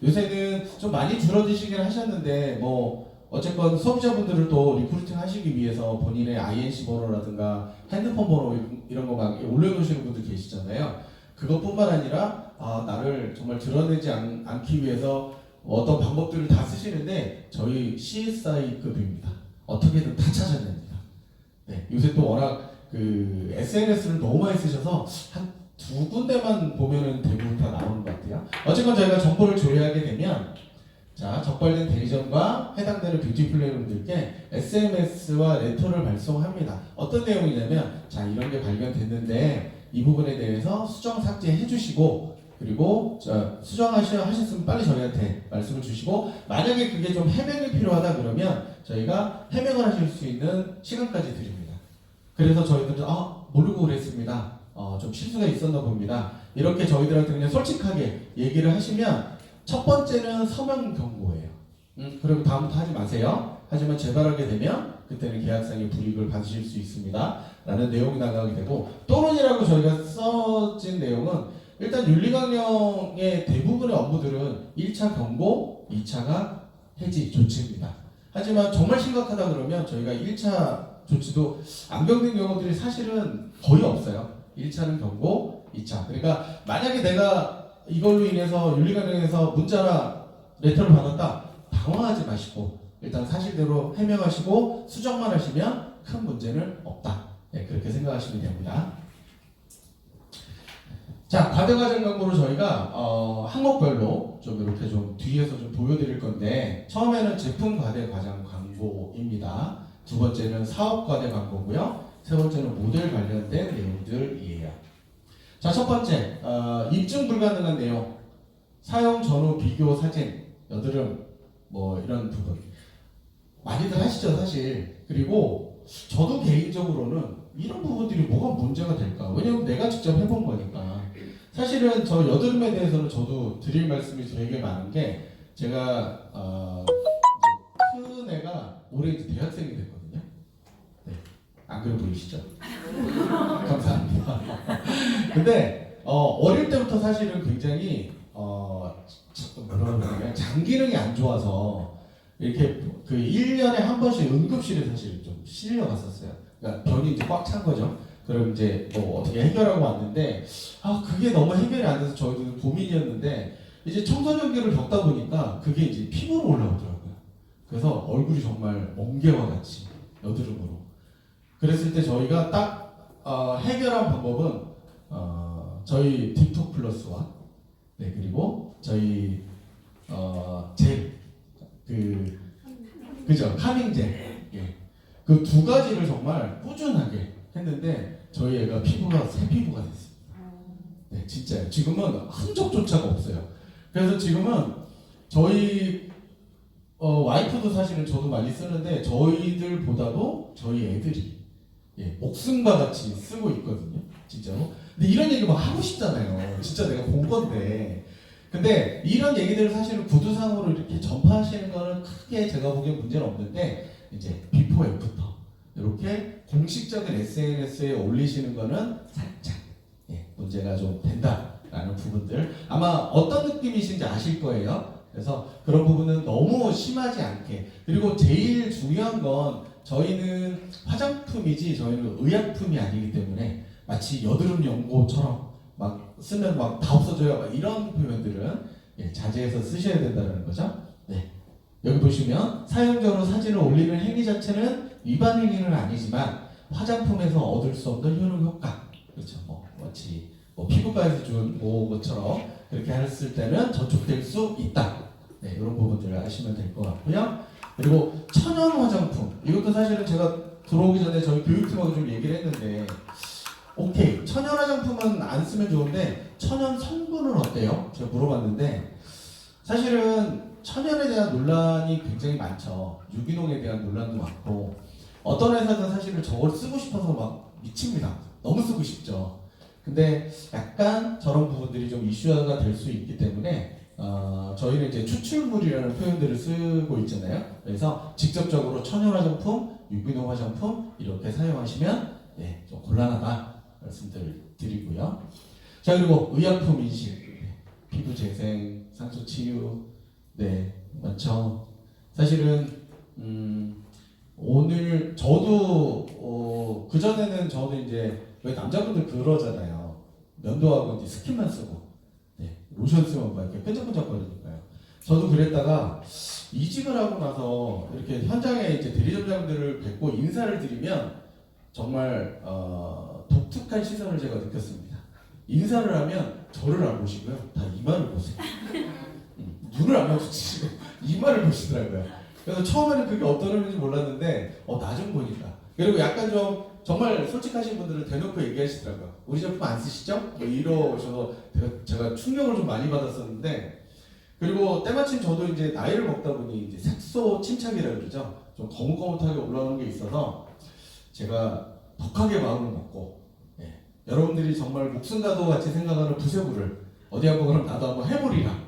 요새는 좀 많이 줄어드시긴 하셨는데 뭐 어쨌건 소비자분들을 또 리크루팅 하시기 위해서 본인의 INC 번호라든가 핸드폰 번호 이런 거 막 올려놓으시는 분들 계시잖아요. 그것뿐만 아니라 나를 정말 드러내지 않기 위해서 어떤 방법들을 다 쓰시는데 저희 CSI급입니다. 어떻게든 다 찾아냅니다. 네, 요새 또 워낙 그 SNS를 너무 많이 쓰셔서 한 두 군데만 보면은 대부분 다 나오는 것 같아요. 어쨌건 저희가 정보를 조회하게 되면, 자, 적발된 대리점과 해당되는 뷰티 플래너분들께 SMS와 레터를 발송합니다. 어떤 내용이냐면, 자, 이런 게 발견됐는데 이 부분에 대해서 수정 삭제해 주시고, 그리고 수정하셨으면 빨리 저희한테 말씀을 주시고, 만약에 그게 좀 해명이 필요하다 그러면 저희가 해명을 하실 수 있는 시간까지 드립니다. 그래서 저희들은 모르고 그랬습니다. 좀 실수가 있었나 봅니다. 이렇게 저희들한테 그냥 솔직하게 얘기를 하시면, 첫 번째는 서명 경고예요. 그리고 다음부터 하지 마세요. 하지만 재발하게 되면 그때는 계약상의 불이익을 받으실 수 있습니다. 라는 내용이 나가게 되고, 토론이라고 저희가 써진 내용은 일단 윤리강령의 대부분의 업무들은 1차 경고, 2차가 해지 조치입니다. 하지만 정말 심각하다 그러면 저희가 1차 조치도 안 겪는 경우들이 사실은 거의 없어요. 1차는 경고, 2차. 그러니까 만약에 내가 이걸로 인해서 윤리강령에서 문자나 레터를 받았다, 당황하지 마시고 일단 사실대로 해명하시고 수정만 하시면 큰 문제는 없다. 네, 그렇게 생각하시면 됩니다. 자, 과대과정 광고로 저희가 항목별로 좀 이렇게 좀 뒤에서 좀 보여드릴 건데, 처음에는 제품 과대과정 광고입니다. 두 번째는 사업 과대 광고고요. 세 번째는 모델 관련된 내용들이에요. 자, 첫 번째, 입증 불가능한 내용, 사용 전후 비교 사진, 여드름, 뭐 이런 부분 많이들 하시죠, 사실. 그리고 저도 개인적으로는 이런 부분들이 뭐가 문제가 될까? 왜냐면 내가 직접 해본 거니까. 사실은 저 여드름에 대해서는 저도 드릴 말씀이 되게 많은 게, 제가 큰 애가 올해 이제 대학생이 됐거든요. 네, 안 그래 보이시죠? 감사합니다. 근데 어릴 때부터 사실은 굉장히 뭐라 그러냐, 장기능이 안 좋아서 이렇게 그 1년에 한 번씩 응급실에 사실 좀 실려갔었어요. 그러니까 병이 이제 꽉 찬 거죠. 그럼 이제 뭐 어떻게 해결하고 왔는데, 그게 너무 해결이 안 돼서 저희도 고민이었는데, 이제 청소년기를 겪다 보니까 그게 이제 피부로 올라오더라고요. 그래서 얼굴이 정말 멍게와 같이 여드름으로. 그랬을 때 저희가 딱 해결한 방법은 저희 딥톡 플러스와 그리고 저희 젤 그죠 카밍젤 그 두 가지를 정말 꾸준하게 했는데 저희 애가 피부가 새 피부가 됐습니다. 네, 진짜요. 지금은 흔적조차가 없어요. 그래서 지금은 저희 와이프도 사실은 저도 많이 쓰는데 저희들보다도 저희 애들이 목숨과 같이 쓰고 있거든요. 진짜로. 근데 이런 얘기 막 하고 싶잖아요. 진짜 내가 본 건데. 근데 이런 얘기들을 사실은 구두상으로 이렇게 전파하시는 거는 크게 제가 보기엔 문제는 없는데 이제 비포 애프터 이렇게 공식적인 SNS에 올리시는 거는 살짝 문제가 좀 된다라는 부분들 아마 어떤 느낌이신지 아실 거예요. 그래서 그런 부분은 너무 심하지 않게 그리고 제일 중요한 건 저희는 화장품이지 저희는 의약품이 아니기 때문에 마치 여드름 연고처럼 막 쓰면 막 다 없어져요 막 이런 표현들은 자제해서 쓰셔야 된다는 거죠. 네. 여기 보시면 사용자로 사진을 올리는 행위 자체는 위반 행위는 아니지만 화장품에서 얻을 수 없는 효능 효과 그렇죠. 마치 피부과에서 준 것처럼 그렇게 했을 때는 저촉될 수 있다. 네, 이런 부분들을 아시면 될 것 같고요. 그리고 천연 화장품 이것도 사실은 제가 들어오기 전에 저희 교육팀하고 좀 얘기를 했는데 오케이 천연 화장품은 안 쓰면 좋은데 천연 성분은 어때요? 제가 물어봤는데 사실은 천연에 대한 논란이 굉장히 많죠. 유기농에 대한 논란도 많고 어떤 회사는 사실은 저걸 쓰고 싶어서 막 미칩니다. 너무 쓰고 싶죠. 근데 약간 저런 부분들이 좀 이슈화가 될 수 있기 때문에 저희는 이제 추출물이라는 표현들을 쓰고 있잖아요. 그래서 직접적으로 천연 화장품, 유기농 화장품 이렇게 사용하시면 좀 곤란하다 말씀들 드리고요. 자 그리고 의약품 인식, 피부 재생, 상처 치유, 많죠. 사실은 오늘 저도 그 전에는 저는 이제 왜 남자분들 그러잖아요. 면도하고 이제 스킨만 쓰고 로션 쓰면 막 이렇게 끈적끈적거리니까요. 저도 그랬다가 이직을 하고 나서 이렇게 현장에 이제 대리점장들을 뵙고 인사를 드리면 정말 독특한 시선을 제가 느꼈습니다. 인사를 하면 저를 안 보시고요. 다 이마를 보세요. 눈을 안 마주치시고 이마를 보시더라고요. 그래서 처음에는 그게 어떤 의미인지 몰랐는데 나 좀 보니까 그리고 약간 좀 정말 솔직하신 분들은 대놓고 얘기하시더라고요. 우리 제품 안 쓰시죠? 이러셔서 제가 충격을 좀 많이 받았었는데 그리고 때마침 저도 이제 나이를 먹다 보니 이제 색소 침착이라고 그러죠. 좀 거뭇거뭇하게 올라오는 게 있어서 제가 독하게 마음을 먹고 여러분들이 정말 목숨과도 같이 생각하는 부세부를 어디 한번 그럼 나도 한번 해보리라.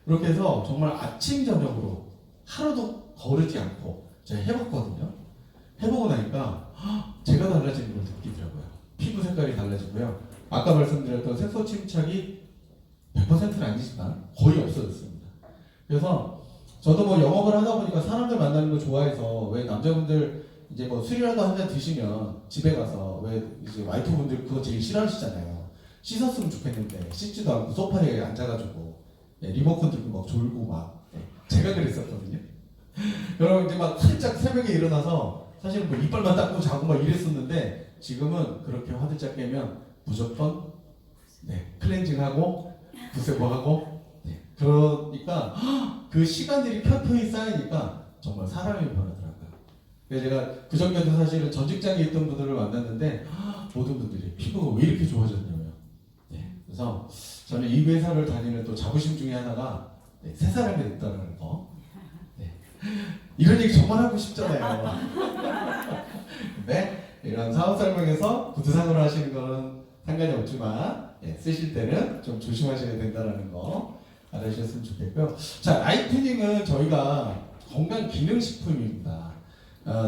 그렇게 해서 정말 아침 저녁으로 하루도 거르지 않고 제가 해봤거든요. 해보고 나니까 제가 달라지는 걸 느끼더라고요. 피부 색깔이 달라지고요. 아까 말씀드렸던 색소 침착이 100%는 아니지만 거의 없어졌습니다. 그래서 저도 영업을 하다 보니까 사람들 만나는 거 좋아해서 왜 남자분들 이제 술이라도 한 잔 드시면 집에 가서 왜 이제 와이프분들 그거 되게 싫어하시잖아요. 씻었으면 좋겠는데 씻지도 않고 소파에 앉아가지고 리모컨 들고 막 졸고 막 제가 그랬었거든요. 여러분 이제 막 활짝 새벽에 일어나서 사실은 이빨만 닦고 자고 막 이랬었는데 지금은 그렇게 화들짝 깨면 무조건 클렌징하고 부세보하고 그러니까 그 시간들이 편편히 쌓이니까 정말 사람이 변하더라고요. 그래서 제가 그전에도 사실은 전 직장에 있던 분들을 만났는데 모든 분들이 피부가 왜 이렇게 좋아졌냐고요. 그래서 저는 이 회사를 다니는 또 자부심 중에 하나가 새 사람이 됐다는 거. 이런 얘기 정말 하고 싶잖아요. 근데 이런 사업 설명에서 구두상으로 하시는 거는 상관이 없지만 쓰실 때는 좀 조심하셔야 된다는 거 알아주셨으면 좋겠고요. 자, 라이트닝은 저희가 건강 기능 식품입니다.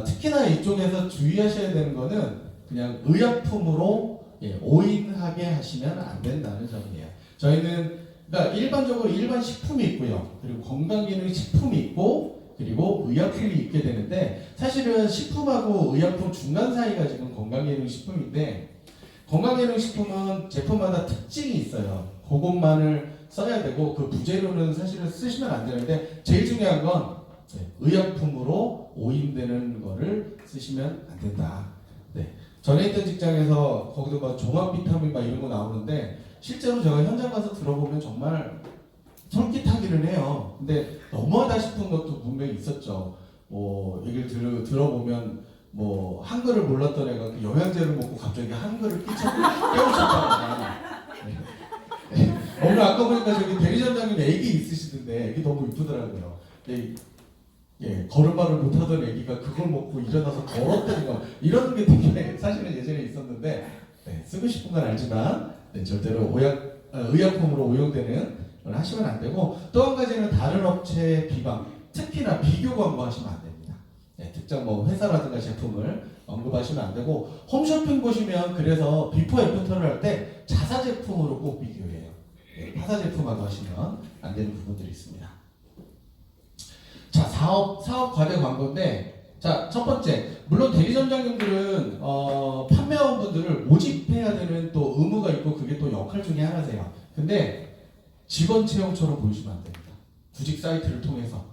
특히나 이쪽에서 주의하셔야 되는 거는 그냥 의약품으로 오인하게 하시면 안 된다는 점이에요. 저희는 그러니까 일반적으로 일반 식품이 있고요. 그리고 건강기능 식품이 있고 그리고 의약품이 있게 되는데 사실은 식품하고 의약품 중간 사이가 지금 건강기능 식품인데 건강기능 식품은 제품마다 특징이 있어요. 그것만을 써야 되고 그 부재료는 사실은 쓰시면 안 되는데 제일 중요한 건 의약품으로 오인되는 거를 쓰시면 안 된다. 전에 있던 직장에서 거기도 막 종합 비타민 막 이런 거 나오는데 실제로 제가 현장 가서 들어보면 정말 솔깃하기는 해요. 근데 너무하다 싶은 것도 분명히 있었죠. 뭐 얘기를 들어보면 뭐 한글을 몰랐던 애가 그 영양제를 먹고 갑자기 한글을 깨우쳤다거나. 오늘 아까 보니까 저기 대리점장님 애기 있으시던데 애기 너무 이쁘더라고요. 근데 걸음마를 못하던 애기가 그걸 먹고 일어나서 걸었다는 거 이런 게 되게 사실은 예전에 있었는데 쓰고 싶은 건 알지만 절대로 의약품으로 오용되는 걸 하시면 안 되고 또 한 가지는 다른 업체 비방 특히나 비교 광고하시면 안 됩니다. 특정 뭐 회사라든가 제품을 언급하시면 안 되고 홈쇼핑 보시면 그래서 비포 애프터를 할 때 자사 제품으로 꼭 비교해요. 타사 제품하고 하시면 안 되는 부분들이 있습니다. 자, 사업 과대 광고인데, 자, 첫 번째, 물론 대리점장님들은 판매원분들을 모집해야 되는 또 의무가 있고 그게 또 역할 중에 하나세요. 근데 직원 채용처럼 보이시면 안 됩니다. 구직 사이트를 통해서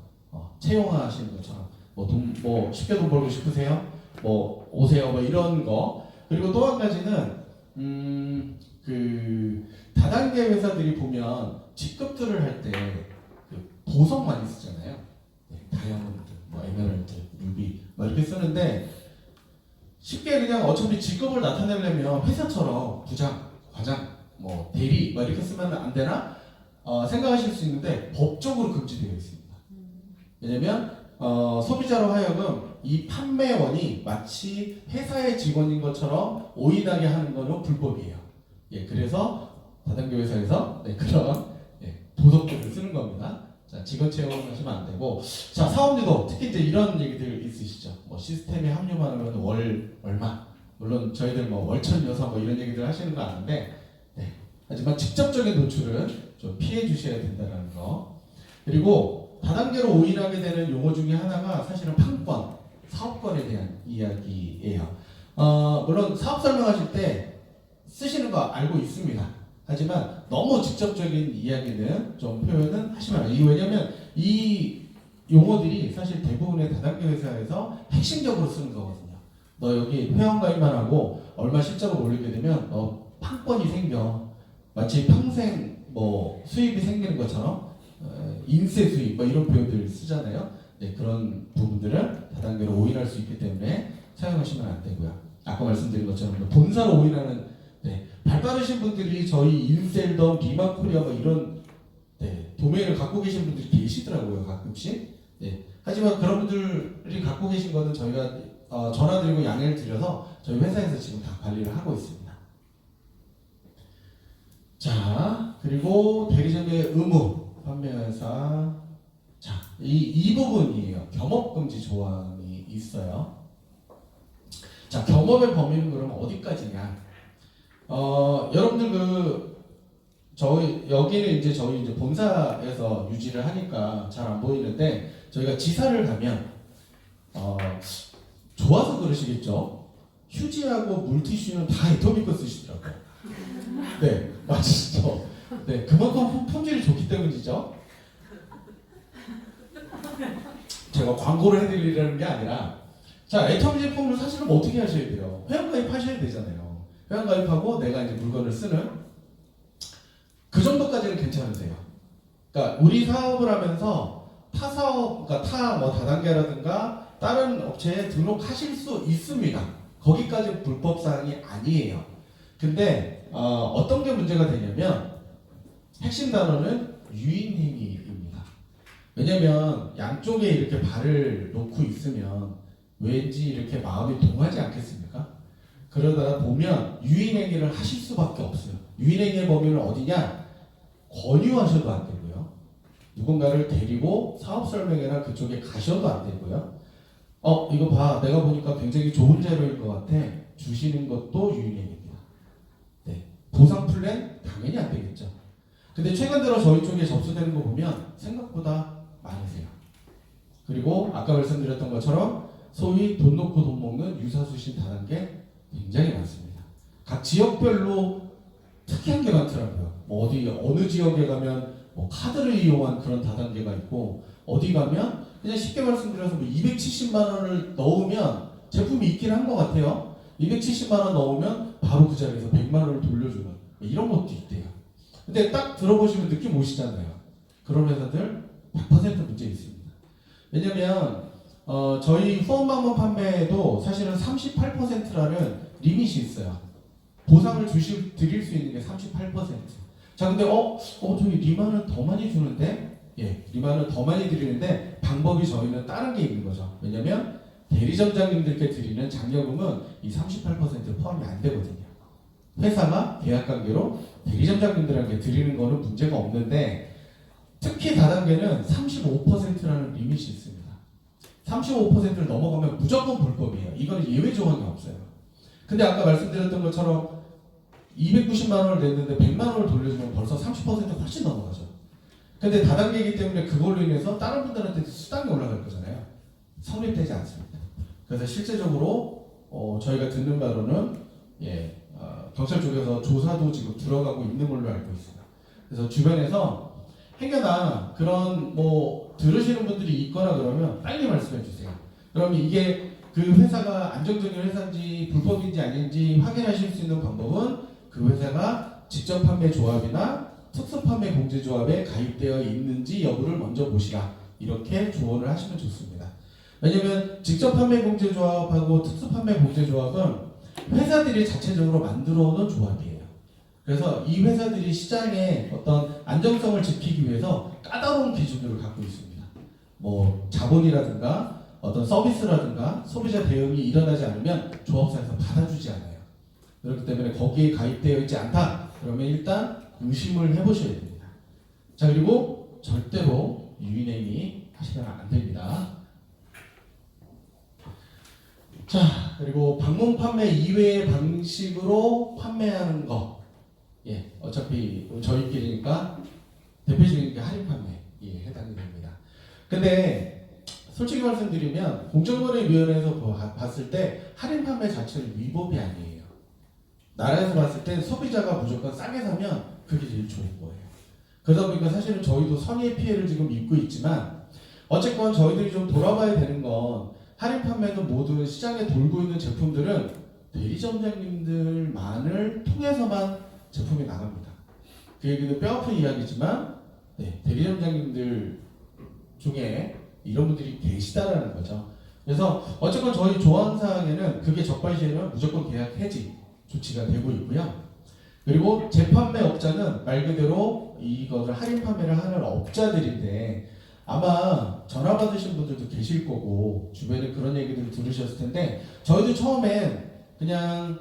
채용하시는 것처럼 뭐 쉽게 돈 벌고 싶으세요? 뭐 오세요, 뭐 이런 거. 그리고 또 한 가지는 그 다단계 회사들이 보면 직급들을 할 때 그 보석 많이 쓰잖아요. 다이아몬드, 뭐 에메랄드, 루비 뭐 이렇게 쓰는데 쉽게 그냥 어차피 직급을 나타내려면 회사처럼 부장, 과장, 뭐 대리 뭐 이렇게 쓰면 안 되나 생각하실 수 있는데 법적으로 금지되어 있습니다. 왜냐면 소비자로 하여금 이 판매원이 마치 회사의 직원인 것처럼 오인하게 하는 거는 불법이에요. 그래서 다단계 회사에서 그런 보석들을 쓰는 겁니다. 자, 직원 채용하시면 안 되고, 자, 사업주도 특히 이제 이런 얘기들 있으시죠. 뭐 시스템에 합류만 하면 월 얼마. 물론 저희들 뭐 월천 여사 뭐 이런 얘기들 하시는 거 아는데, 하지만 직접적인 노출은 좀 피해 주셔야 된다는 거. 그리고 다단계로 오인하게 되는 용어 중에 하나가 사실은 판권, 사업권에 대한 이야기예요. 물론 사업 설명하실 때 쓰시는 거 알고 있습니다. 하지만 너무 직접적인 이야기는 좀 표현은 하시면 안 돼요. 왜냐면 이 용어들이 사실 대부분의 다단계 회사에서 핵심적으로 쓰는 거거든요. 너 여기 회원가입만 하고 얼마 실적을 올리게 되면 너 판권이 생겨. 마치 평생 뭐 수입이 생기는 것처럼 인세 수입 뭐 이런 표현들을 쓰잖아요. 그런 부분들은 다단계로 오인할 수 있기 때문에 사용하시면 안 되고요. 아까 말씀드린 것처럼 본사로 오인하는 발 빠르신 분들이 저희 인셀덤, 비만코리아 뭐 이런 도메인을 갖고 계신 분들이 계시더라고요, 가끔씩. 하지만 그런 분들이 갖고 계신 거는 저희가 전화드리고 양해를 드려서 저희 회사에서 지금 다 관리를 하고 있습니다. 자, 그리고 대리점의 의무, 판매회사. 자, 이 부분이에요. 겸업금지 조항이 있어요. 자, 겸업의 범위는 그럼 어디까지냐? 여러분들 여기는 이제 저희 이제 본사에서 유지를 하니까 잘 안 보이는데 저희가 지사를 가면 좋아서 그러시겠죠. 휴지하고 물티슈는 다 에토미코 쓰시더라고요. 맞으시죠? 그만큼 품질이 좋기 때문이죠. 제가 광고를 해드리려는 게 아니라 자, 애터미 제품을 사실은 어떻게 하셔야 돼요? 회원가입 하셔야 되잖아요. 회원가입하고 내가 이제 물건을 쓰는 그 정도까지는 괜찮으세요. 그러니까 우리 사업을 하면서 타 사업, 그러니까 타 뭐 다단계라든가 다른 업체에 등록하실 수 있습니다. 거기까지 불법 사항이 아니에요. 근데 어떤 게 문제가 되냐면 핵심 단어는 유인행위입니다. 왜냐면 양쪽에 이렇게 발을 놓고 있으면 왠지 이렇게 마음이 동하지 않겠습니까? 그러다가 보면 유인행위를 하실 수밖에 없어요. 유인행위의 범위는 어디냐? 권유하셔도 안 되고요. 누군가를 데리고 사업 설명회나 그쪽에 가셔도 안 되고요. 이거 봐. 내가 보니까 굉장히 좋은 자료일 것 같아. 주시는 것도 유인행위입니다. 보상 플랜? 당연히 안 되겠죠. 근데 최근 들어 저희 쪽에 접수되는 거 보면 생각보다 많으세요. 그리고 아까 말씀드렸던 것처럼 소위 돈 놓고 돈 먹는 유사수신 다단계 굉장히 많습니다. 각 지역별로 특이한 게 많더라고요. 뭐 어느 지역에 가면 뭐 카드를 이용한 그런 다단계가 있고 어디 가면 그냥 쉽게 말씀드려서 뭐 270만 원을 넣으면 제품이 있긴 한 것 같아요. 270만 원 넣으면 바로 그 자리에서 100만 원을 돌려주는 이런 것도 있대요. 근데 딱 들어보시면 느낌 오시잖아요. 그런 회사들 100% 문제 있습니다. 왜냐면 저희 후원 방문 판매에도 사실은 38%라는 리밋이 있어요. 보상을 드릴 수 있는 게 38%. 자, 근데 저희 리만을 더 많이 주는데, 리만을 더 많이 드리는데 방법이 저희는 다른 게 있는 거죠. 왜냐면 대리점장님들께 드리는 장려금은 이 38% 포함이 안 되거든요. 회사가 계약 관계로 대리점장님들에게 드리는 거는 문제가 없는데, 특히 다단계는 35%라는 리밋이 있습니다. 35%를 넘어가면 무조건 불법이에요. 이거는 예외 조항이 없어요. 근데 아까 말씀드렸던 것처럼 290만 원을 냈는데 100만 원을 돌려주면 벌써 30% 훨씬 넘어가죠. 근데 다단계이기 때문에 그걸로 인해서 다른 분들한테 수당이 올라갈 거잖아요. 성립되지 않습니다. 그래서 실제적으로 저희가 듣는 바로는 경찰 쪽에서 조사도 지금 들어가고 있는 걸로 알고 있어요. 그래서 주변에서 행여나 그런 들으시는 분들이 있거나 그러면 빨리 말씀해 주세요. 그러면 이게 그 회사가 안정적인 회사인지 불법인지 아닌지 확인하실 수 있는 방법은 그 회사가 직접 판매 조합이나 특수 판매 공제조합에 가입되어 있는지 여부를 먼저 보시라. 이렇게 조언을 하시면 좋습니다. 왜냐면 직접 판매 공제조합하고 특수 판매 공제조합은 회사들이 자체적으로 만들어 오는 조합이에요. 그래서 이 회사들이 시장의 어떤 안정성을 지키기 위해서 까다로운 기준들을 갖고 있습니다. 자본이라든가 어떤 서비스라든가 소비자 대응이 일어나지 않으면 조합사에서 받아주지 않아요. 그렇기 때문에 거기에 가입되어 있지 않다. 그러면 일단 의심을 해보셔야 됩니다. 자, 그리고 절대로 유인행위 하시면 안 됩니다. 자, 그리고 방문 판매 이외의 방식으로 판매하는 거. 어차피 저희끼리니까 대표적인 게 할인 판매에 해당이 됩니다. 근데 솔직히 말씀드리면 공정거래위원회에서 봤을 때 할인 판매 자체는 위법이 아니에요. 나라에서 봤을 때 소비자가 무조건 싸게 사면 그게 제일 좋은 거예요. 그러다 보니까 사실은 저희도 선의의 피해를 지금 입고 있지만 어쨌건 저희들이 좀 돌아봐야 되는 건 할인 판매는 모든 시장에 돌고 있는 제품들은 대리점장님들만을 통해서만 제품이 나갑니다. 그 얘기는 뼈아픈 이야기지만 대리점장님들 중에 이런 분들이 계시다라는 거죠. 그래서 어쨌건 저희 조항사항에는 그게 적발시에는 무조건 계약 해지 조치가 되고 있고요. 그리고 재판매 업자는 말 그대로 이것을 할인 판매를 하는 업자들인데 아마 전화 받으신 분들도 계실 거고 주변에 그런 얘기들을 들으셨을 텐데 저희도 처음엔 그냥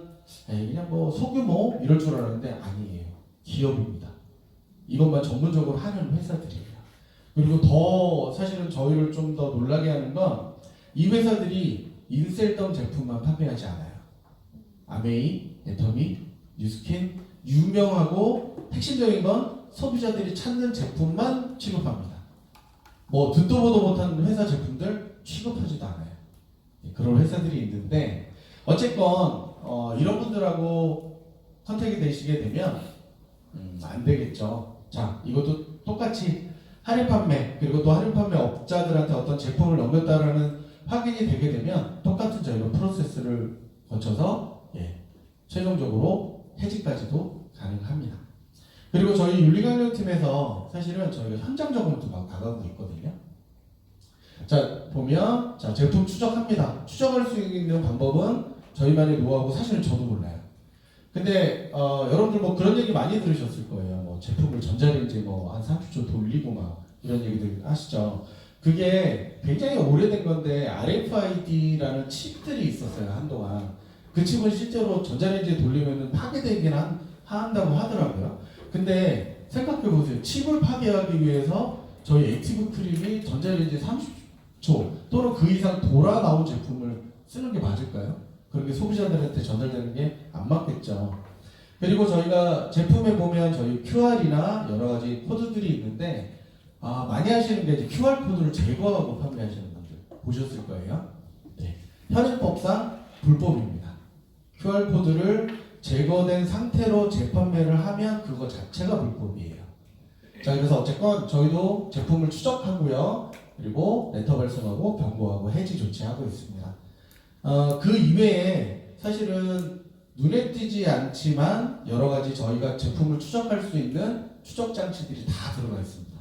소규모 이럴 줄 알았는데 아니에요. 기업입니다. 이것만 전문적으로 하는 회사들이에요. 그리고 더 사실은 저희를 좀 더 놀라게 하는 건 이 회사들이 인셀덤 제품만 판매하지 않아요. 아메이, 애터미, 뉴스킨 유명하고 핵심적인 건 소비자들이 찾는 제품만 취급합니다. 듣도 보도 못한 회사 제품들 취급하지도 않아요. 그런 회사들이 있는데 어쨌건 이런 분들하고 컨택이 되시게 되면 안 되겠죠. 자, 이것도 똑같이 할인 판매 그리고 또 할인 판매 업자들한테 어떤 제품을 넘겼다라는 확인이 되게 되면 똑같은 저희가 프로세스를 거쳐서 최종적으로 해지까지도 가능합니다. 그리고 저희 윤리강령팀에서 사실은 저희가 현장 점검도 막 나가고 있거든요. 자, 보면 제품 추적합니다. 추적할 수 있는 방법은 저희만의 노하우고 사실은 저도 몰라요. 근데 여러분들 그런 얘기 많이 들으셨을 거예요. 제품을 전자레인지에 한 30초 돌리고 막 이런 얘기들 하시죠. 그게 굉장히 오래된 건데 RFID라는 칩들이 있었어요 한동안. 그 칩은 실제로 전자레인지에 돌리면 파괴되긴 한다고 하더라고요. 근데 생각해보세요. 칩을 파괴하기 위해서 저희 액티브 크림이 전자레인지에 30초 또는 그 이상 돌아 나온 제품을 쓰는 게 맞을까요? 그런 게 소비자들한테 전달되는 게 안 맞겠죠. 그리고 저희가 제품에 보면 저희 QR이나 여러 가지 코드들이 있는데 많이 하시는 게 이제 QR 코드를 제거하고 판매하시는 분들 보셨을 거예요. 현행법상 불법입니다. QR 코드를 제거된 상태로 재판매를 하면 그거 자체가 불법이에요. 자, 그래서 어쨌건 저희도 제품을 추적하고요. 그리고 레터 발송하고 경고하고 해지 조치하고 있습니다. 그 이외에 사실은 눈에 띄지 않지만 여러 가지 저희가 제품을 추적할 수 있는 추적 장치들이 다 들어가 있습니다.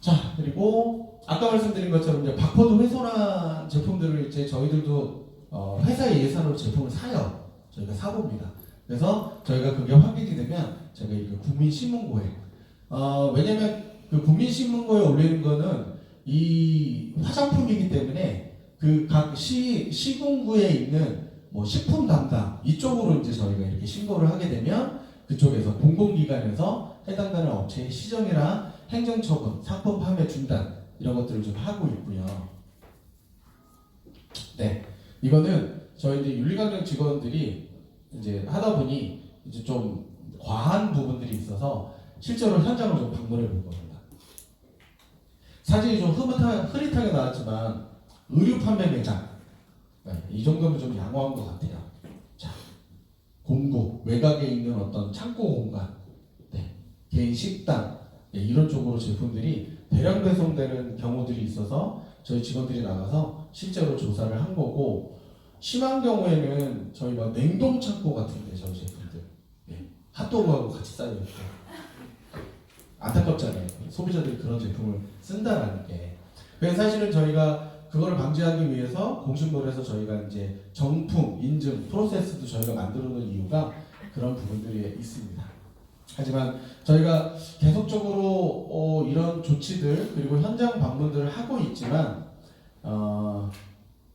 자, 그리고 아까 말씀드린 것처럼 이제 바코드 훼손한 제품들을 이제 저희들도 회사의 예산으로 제품을 사요. 저희가 사봅니다. 그래서 저희가 그게 확인이 되면 저희가 이거 국민신문고에 왜냐면 그 국민신문고에 올리는 거는 이 화장품이기 때문에 그 각 시군구에 있는 뭐 식품 담당 이쪽으로 이제 저희가 이렇게 신고를 하게 되면 그쪽에서 공공기관에서 해당되는 업체의 시정이나 행정처분, 상품 판매 중단 이런 것들을 좀 하고 있고요. 네, 이거는 저희 이제 윤리강령 직원들이 이제 하다 보니 이제 좀 과한 부분들이 있어서 실제로 현장을 좀 방문해 볼 겁니다. 사진이 좀 흐릿하게 나왔지만 의류 판매 매장 이 정도면 좀 양호한 것 같아요. 자, 공구 외곽에 있는 어떤 창고 공간, 네, 개인 식당 이런 쪽으로 제품들이 대량 배송되는 경우들이 있어서 저희 직원들이 나가서 실제로 조사를 한 거고 심한 경우에는 저희 막 냉동 창고 같은데 저희 제품들 핫도그하고 같이 쌓여 있고 안타깝잖아요. 소비자들이 그런 제품을 쓴다라는 게. 그래서 사실은 저희가 그걸 방지하기 위해서 공신물에서 저희가 이제 정품, 인증, 프로세스도 저희가 만들어 놓은 이유가 그런 부분들이 있습니다. 하지만 저희가 계속적으로 이런 조치들 그리고 현장 방문들을 하고 있지만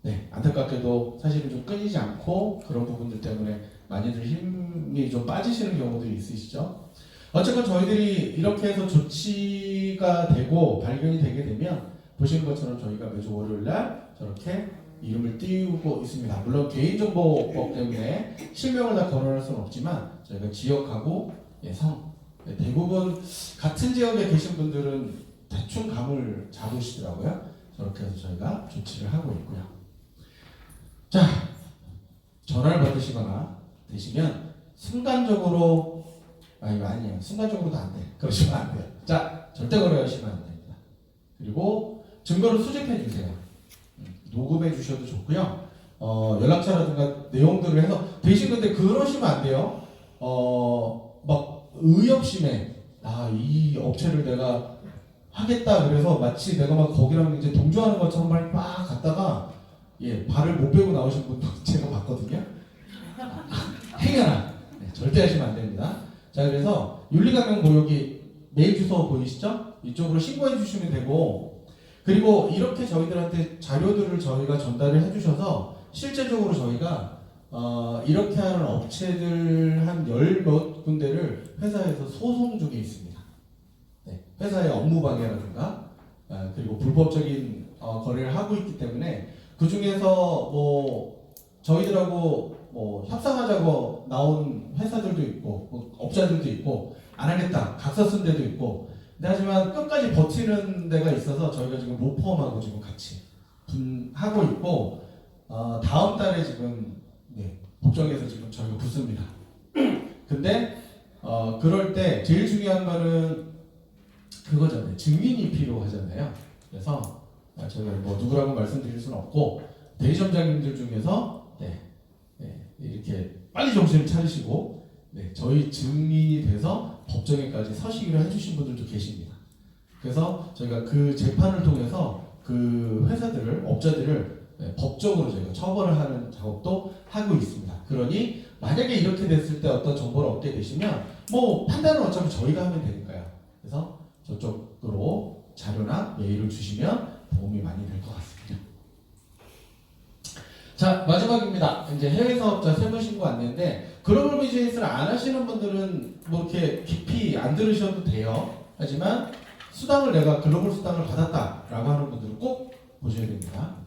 네, 안타깝게도 사실은 좀 끊이지 않고 그런 부분들 때문에 많이들 힘이 좀 빠지시는 경우들이 있으시죠. 어쨌건 저희들이 이렇게 해서 조치가 되고 발견이 되게 되면 보시는 것처럼 저희가 매주 월요일날 저렇게 이름을 띄우고 있습니다. 물론 개인정보법 때문에 실명을 다 거론할 수는 없지만 저희가 지역하고 성 대부분 같은 지역에 계신 분들은 대충 감을 잡으시더라고요. 저렇게 해서 저희가 조치를 하고 있고요. 자, 전화를 받으시거나 되시면 순간적으로 이거 아니에요. 순간적으로도 안 돼. 그러시면 안 돼요. 자, 절대 거래하시면 안 됩니다. 그리고 증거를 수집해 주세요. 녹음해 주셔도 좋고요. 연락처라든가 내용들을 해서 대신 근데 그러시면 안 돼요. 막 의협심에 이 업체를 내가 하겠다 그래서 마치 내가 막 거기랑 이제 동조하는 것처럼 막 갔다가 발을 못 빼고 나오신 분도 제가 봤거든요. 행여나 절대 하시면 안 됩니다. 자, 그래서 윤리강령 여기 메일 주소 보이시죠? 이쪽으로 신고해 주시면 되고, 그리고 이렇게 저희들한테 자료들을 저희가 전달을 해주셔서 실제적으로 저희가 이렇게 하는 업체들 한 10몇 군데를 회사에서 소송 중에 있습니다. 네, 회사의 업무 방해라든가 그리고 불법적인 거래를 하고 있기 때문에 그 중에서 뭐 저희들하고 뭐 협상하자고 나온 회사들도 있고 업자들도 있고 안 하겠다 각서 쓴 데도 있고 근데 하지만 끝까지 버티는 데가 있어서 저희가 지금 로펌하고 지금 같이 하고 있고 다음 달에 지금 법정에서 지금 저희가 붙습니다. 근데 그럴 때 제일 중요한 거는 그거잖아요. 증인이 필요하잖아요. 그래서 저희가 뭐 누구라고 말씀드릴 수는 없고 대리점장님들 중에서 이렇게 빨리 정신을 차리시고 저희 증인이 돼서 법정에까지 서시기로 해주신 분들도 계십니다. 그래서 저희가 그 재판을 통해서 그 회사들을 업자들을 법적으로 저희가 처벌을 하는 작업도 하고 있습니다. 그러니 만약에 이렇게 됐을 때 어떤 정보를 얻게 되시면 뭐 판단은 어차피 저희가 하면 되니까요. 그래서 저쪽으로 자료나 메일을 주시면 도움이 많이 될 것 같습니다. 자, 마지막입니다. 이제 해외 사업자 세무 신고 안내인데 글로벌 비즈니스를 안 하시는 분들은 뭐 이렇게 깊이 안 들으셔도 돼요. 하지만 수당을 내가 글로벌 수당을 받았다라고 하는 분들은 꼭 보셔야 됩니다.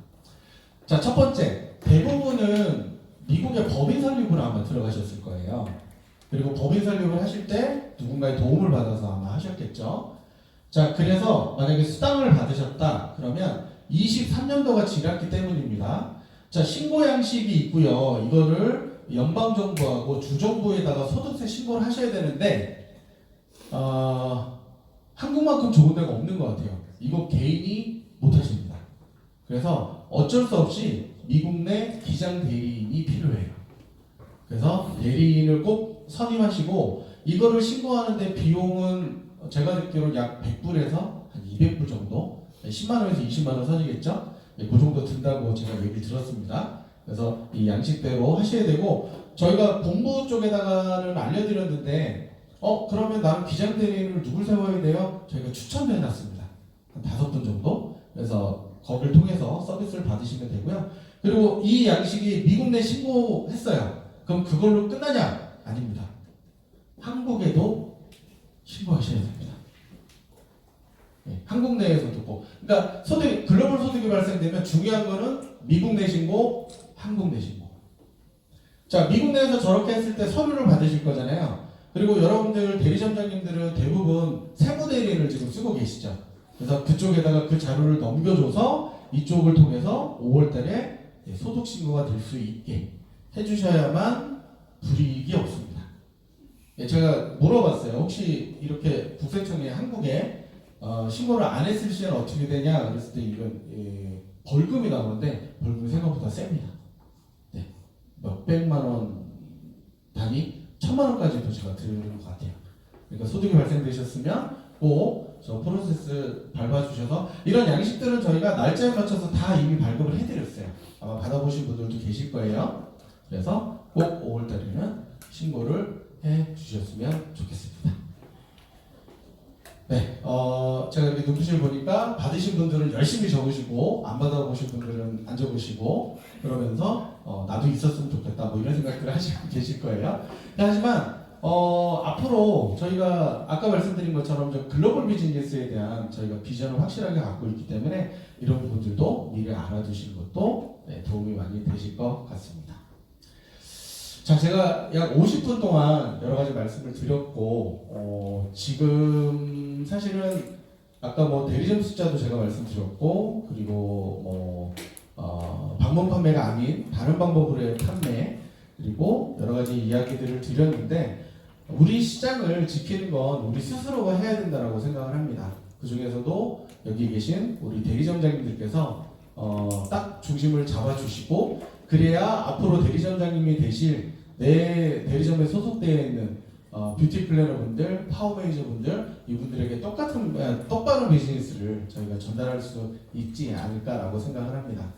자, 첫 번째, 대부분은 미국의 법인 설립을 아마 들어가셨을 거예요. 그리고 법인 설립을 하실 때 누군가의 도움을 받아서 아마 하셨겠죠. 자, 그래서 만약에 수당을 받으셨다 그러면 23년도가 지났기 때문입니다. 자, 신고 양식이 있고요. 이거를 연방정부하고 주정부에다가 소득세 신고를 하셔야 되는데 한국만큼 좋은 데가 없는 것 같아요. 이거 개인이 못 하십니다. 그래서 어쩔 수 없이 미국 내 기장 대리인이 필요해요. 그래서 대리인을 꼭 선임하시고 이거를 신고하는데 비용은 제가 듣기로 약 100불에서 한 200불 정도, 10만 원에서 20만 원 선이겠죠? 그 정도 든다고 제가 얘기 들었습니다. 그래서 이 양식대로 하셔야 되고 저희가 본부 쪽에다가는 알려드렸는데 그러면 나는 기장 대리인을 누굴 세워야 돼요? 저희가 추천도 해놨습니다. 한 5분 정도. 그래서 거기를 통해서 서비스를 받으시면 되고요. 그리고 이 양식이 미국 내 신고했어요. 그럼 그걸로 끝나냐? 아닙니다. 한국에도 신고하셔야 됩니다. 네, 한국 내에서도 꼭. 그러니까 글로벌 소득이 발생되면 중요한 거는 미국 내 신고, 한국 내 신고. 자, 미국 내에서 저렇게 했을 때 서류를 받으실 거잖아요. 그리고 여러분들 대리점장님들은 대부분 세무대리인을 지금 쓰고 계시죠. 그래서 그쪽에다가 그 자료를 넘겨줘서 이쪽을 통해서 5월달에 소득신고가 될 수 있게 해주셔야만 불이익이 없습니다. 제가 물어봤어요. 혹시 이렇게 국세청에 한국에 신고를 안 했을 시에는 어떻게 되냐 그랬을 때 이건 벌금이 나오는데 벌금이 생각보다 셉니다. 네. 몇백만 원 단위, 1000만 원까지도 제가 들은 것 같아요. 그러니까 소득이 발생되셨으면 꼭 저 프로세스 밟아주셔서 이런 양식들은 저희가 날짜에 맞춰서 다 이미 발급을 해드렸어요. 아마 받아보신 분들도 계실 거예요. 그래서 꼭 5월달에는 신고를 해주셨으면 좋겠습니다. 네, 제가 이렇게 눈빛을 보니까 받으신 분들은 열심히 적으시고 안 받아보신 분들은 안 적으시고 그러면서 나도 있었으면 좋겠다 뭐 이런 생각들을 하시고 계실 거예요. 하지만 앞으로 저희가 아까 말씀드린 것처럼 글로벌 비즈니스에 대한 저희가 비전을 확실하게 갖고 있기 때문에 이런 부분들도 미리 알아두시는 것도 도움이 많이 되실 것 같습니다. 자, 제가 약 50분 동안 여러 가지 말씀을 드렸고 지금 사실은 아까 뭐 대리점 숫자도 제가 말씀드렸고 그리고 방문 판매가 아닌 다른 방법으로의 판매 그리고 여러 가지 이야기들을 드렸는데 우리 시장을 지키는 건 우리 스스로가 해야 된다고 생각을 합니다. 그 중에서도 여기 계신 우리 대리점장님들께서 딱 중심을 잡아주시고 그래야 앞으로 대리점장님이 되실 내 대리점에 소속되어 있는 뷰티 플래너분들, 파워 매니저분들 이분들에게 똑바른 비즈니스를 저희가 전달할 수 있지 않을까라고 생각을 합니다.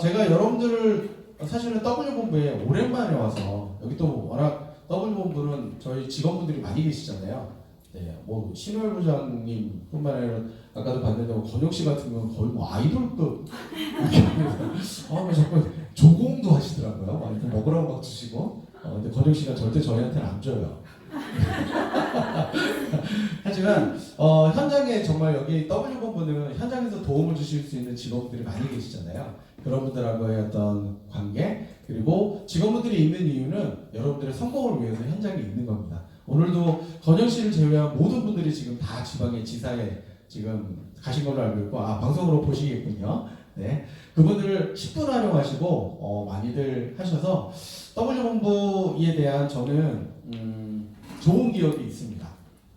제가 여러분들을 사실은 W본부에 오랜만에 와서 여기 또 워낙 W본부는 저희 직원분들이 많이 계시잖아요. 네, 뭐 신월 부장님 뿐만 아니라 아까도 봤는데 권혁 씨 같은 경우는 거의 뭐 아이돌급 자꾸 조공도 하시더라고요. 막 먹으라고 막 주시고 근데 권혁 씨가 절대 저희한테는 안 줘요. 하지만 현장에 정말 여기 W본부는 현장에서 도움을 주실 수 있는 직원분들이 많이 계시잖아요. 그런 분들하고의 어떤 관계 그리고 직원분들이 있는 이유는 여러분들의 성공을 위해서 현장에 있는 겁니다. 오늘도 권영 씨를 제외한 모든 분들이 지금 다 지방의 지사에 지금 가신 걸로 알고 있고 방송으로 보시겠군요. 네, 그분들을 10분 활용하시고 많이들 하셔서 W본부에 대한 저는 좋은 기억이 있습니다.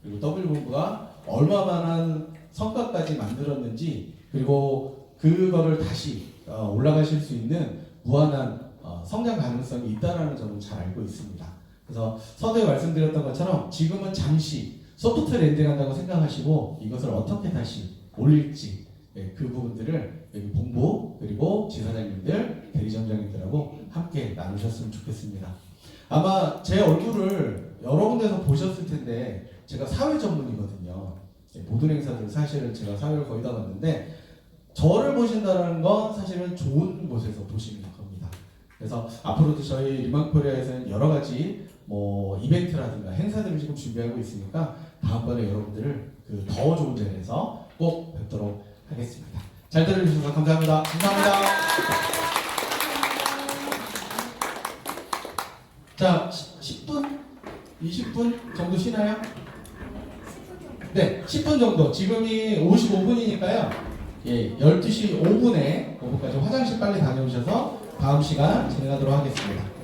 그리고 W본부가 얼마만한 성과까지 만들었는지 그리고 그거를 다시 올라가실 수 있는 무한한 성장 가능성이 있다는 점을 잘 알고 있습니다. 그래서 서두에 말씀드렸던 것처럼 지금은 잠시 소프트 랜딩 한다고 생각하시고 이것을 어떻게 다시 올릴지 그 부분들을 여기 본부 그리고 지사장님들, 대리점장님들하고 함께 나누셨으면 좋겠습니다. 아마 제 얼굴을 여러 군데서 보셨을 텐데 제가 사회 전문이거든요. 모든 행사들 사실은 제가 사회를 거의 다 봤는데 저를 보신다는 건 사실은 좋은 곳에서 보시는 겁니다. 그래서 앞으로도 저희 리망코리아에서는 여러 가지 뭐 이벤트라든가 행사들을 지금 준비하고 있으니까 다음번에 여러분들을 그 더 좋은 자리에서 꼭 뵙도록 하겠습니다. 잘 들어주셔서 감사합니다. 감사합니다. 자, 10분? 20분 정도 쉬나요? 네, 10분 정도. 지금이 55분이니까요. 예, 12시 5분까지 화장실 빨리 다녀오셔서 다음 시간 진행하도록 하겠습니다.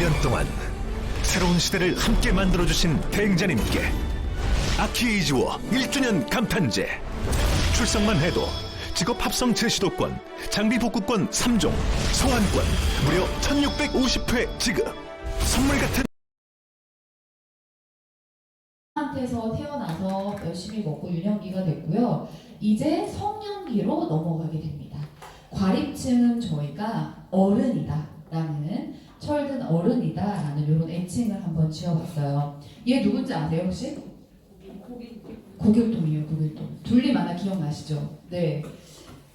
1년 동안 새로운 시대를 함께 만들어주신 대행자님께 아키에이즈워 1주년 감탄제. 출석만 해도 직업 합성 제시도권, 장비 복구권 3종, 소환권 무려 1650회 지급. 선물 같은 한테서 태어나서 열심히 먹고 유년기가 됐고요. 이제 성년기로 넘어가게 됩니다. 과립증은 저희가 어른이다라는, 철든 어른이다라는 이런 애칭을 한번 지어봤어요. 얘 누군지 아세요 혹시? 고길동이에요. 고길동. 둘리 만화 기억나시죠? 네.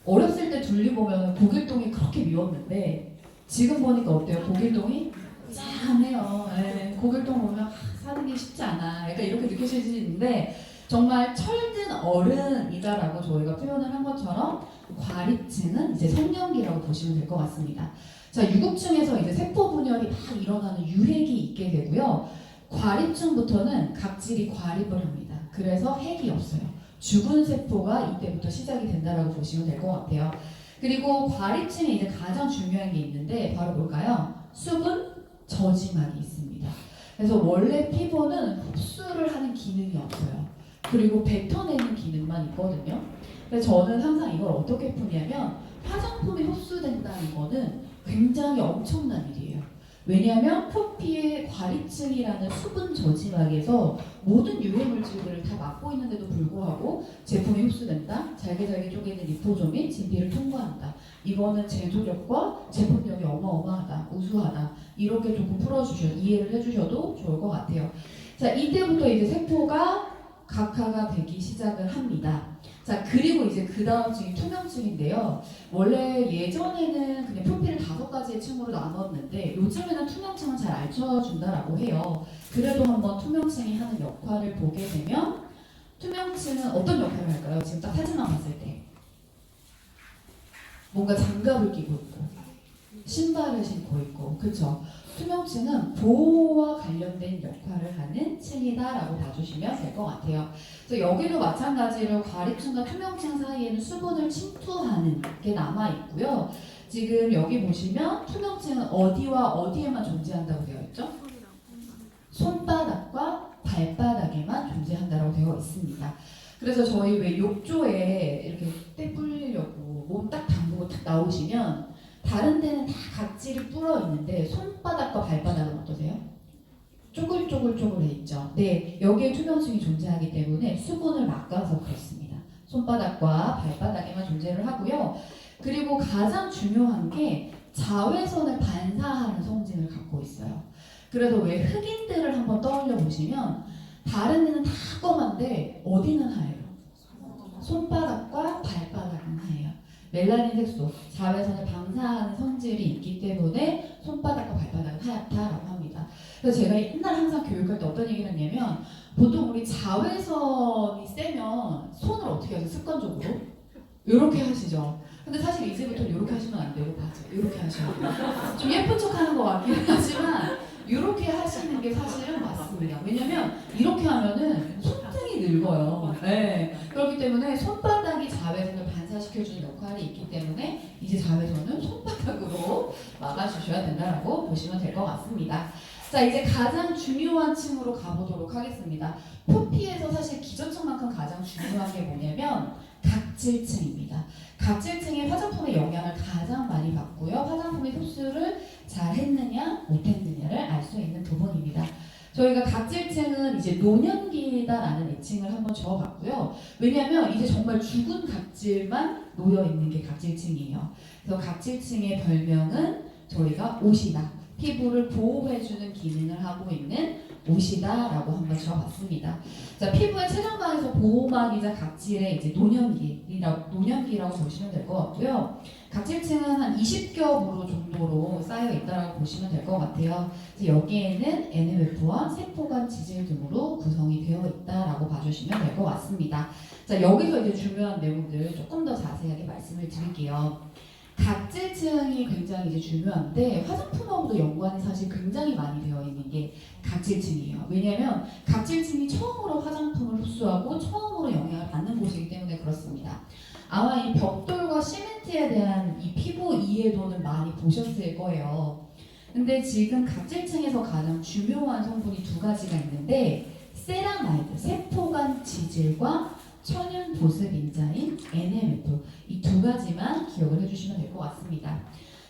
어렸을 때 둘리 보면 고길동이 그렇게 미웠는데 지금 보니까 어때요? 고길동이 짠해요. 네. 고길동 보면 사는 게 쉽지 않아. 약간 이렇게 느끼실 수 있는데 정말 철든 어른이다라고 저희가 표현을 한 것처럼 과립증은 이제 성년기라고 보시면 될 것 같습니다. 자, 유급증에서 이제 세포 분열이 막 일어나는 유핵이 있게 되고요. 과립증부터는 각질이 과립을 합니다. 그래서 핵이 없어요. 죽은 세포가 이때부터 시작이 된다라고 보시면 될 것 같아요. 그리고 과립증에 이제 가장 중요한 게 있는데 바로 뭘까요? 수분 저지막이 있습니다. 그래서 원래 피부는 흡수를 하는 기능이 없어요. 그리고 뱉어내는 기능만 있거든요. 그래서 저는 항상 이걸 어떻게 푸냐면 화장품이 흡수된다는 거는 굉장히 엄청난 일이에요. 왜냐하면 표피의 과립증이라는 수분 저지막에서 모든 유해 물질들을 다 막고 있는데도 불구하고 제품이 흡수된다. 잘게 쪼개진 리포조민 진피를 통과한다. 이거는 제조력과 제품력이 어마어마하다, 우수하다. 이렇게 조금 이해를 해주셔도 좋을 것 같아요. 자, 이때부터 이제 세포가 각화가 되기 시작을 합니다. 자, 그리고 이제 그 다음 층이 투명층인데요. 원래 예전에는 그냥 표피를 5가지의 층으로 나눴는데 요즘에는 투명층은 잘 알려준다라고 해요. 그래도 한번 투명층이 하는 역할을 보게 되면 투명층은 어떤 역할을 할까요? 지금 딱 사진만 봤을 때 뭔가 장갑을 끼고 있고 신발을 신고 있고, 그쵸? 투명층은 보호와 관련된 역할을 하는 층이다라고 봐주시면 될 것 같아요. 그래서 여기도 마찬가지로 과립층과 투명층 사이에는 수분을 침투하는 게 남아있고요. 지금 여기 보시면 투명층은 어디와 어디에만 존재한다고 되어 있죠? 손바닥과 발바닥에만 존재한다고 되어 있습니다. 그래서 저희 왜 욕조에 이렇게 때 뿌리려고 몸 딱 담그고 딱 나오시면 다른 데는 다 각질이 불어 있는데 손바닥과 발바닥은 어떠세요? 쪼글쪼글쪼글해 있죠. 네, 여기에 투명층이 존재하기 때문에 수분을 막아서 그렇습니다. 손바닥과 발바닥에만 존재를 하고요. 그리고 가장 중요한 게 자외선을 반사하는 성질을 갖고 있어요. 그래서 왜 흑인들을 한번 떠올려 보시면 다른 데는 다 검은데 어디는 하얘요? 손바닥과 발바닥은 하얘요. 멜라닌 색소, 자외선을 방사하는 성질이 있기 때문에 손바닥과 발바닥은 하얗다라고 합니다. 그래서 제가 옛날 항상 교육할 때 어떤 얘기를 했냐면 보통 우리 자외선이 세면 손을 어떻게 하죠? 습관적으로? 이렇게 하시죠. 근데 사실 이제부터는 이렇게 하시면 안 되고 맞아. 이렇게 하셔야 돼요. 좀 예쁜 척 하는 것 같긴 하지만 이렇게 하시는 게 사실은 맞습니다. 왜냐면 이렇게 하면은 손등이 늙어요. 네. 그렇기 때문에 손바닥이 자외선을 반사시켜주는 역할이 있기 때문에 이제 자외선은 손바닥으로 막아주셔야 된다고 보시면 될 것 같습니다. 자, 이제 가장 중요한 층으로 가보도록 하겠습니다. 표피에서 사실 기저층만큼 가장 중요한 게 뭐냐면 각질층입니다. 각질층이 화장품의 영향을 가장 많이 받고요. 화장품의 흡수를 잘 했느냐 못했느냐를 알 수 있는 부분입니다. 저희가 각질층은 이제 노년기다라는 애칭을 한번 지어봤고요. 왜냐하면 이제 정말 죽은 각질만 놓여 있는 게 각질층이에요. 그래서 각질층의 별명은 저희가 옷이다. 피부를 보호해주는 기능을 하고 있는 옷이다라고 한번 지어봤습니다. 자, 피부의 최전방에서 보호막이자 각질의 이제 노년기라고 보시면 될 것 같고요. 각질층은 한 20겹으로 정도로 쌓여 있다라고 보시면 될 것 같아요. 여기에는 NMF와 세포간 지질 등으로 구성이 되어 있다라고 봐주시면 될 것 같습니다. 자, 여기서 이제 중요한 내용들 조금 더 자세하게 말씀을 드릴게요. 각질층이 굉장히 이제 중요한데 화장품하고도 연관이 사실 굉장히 많이 되어 있는 게 각질층이에요. 왜냐하면 각질층이 처음으로 화장품을 흡수하고 처음으로 영향을 받는 곳이기 때문에 그렇습니다. 아마 이 벽돌과 시멘트에 대한 이 피부 이해도는 많이 보셨을 거예요. 근데 지금 각질층에서 가장 중요한 성분이 두 가지가 있는데 세라마이드, 세포간 지질과 천연 보습 인자인 NMF 이 두 가지만 기억을 해주시면 될 것 같습니다.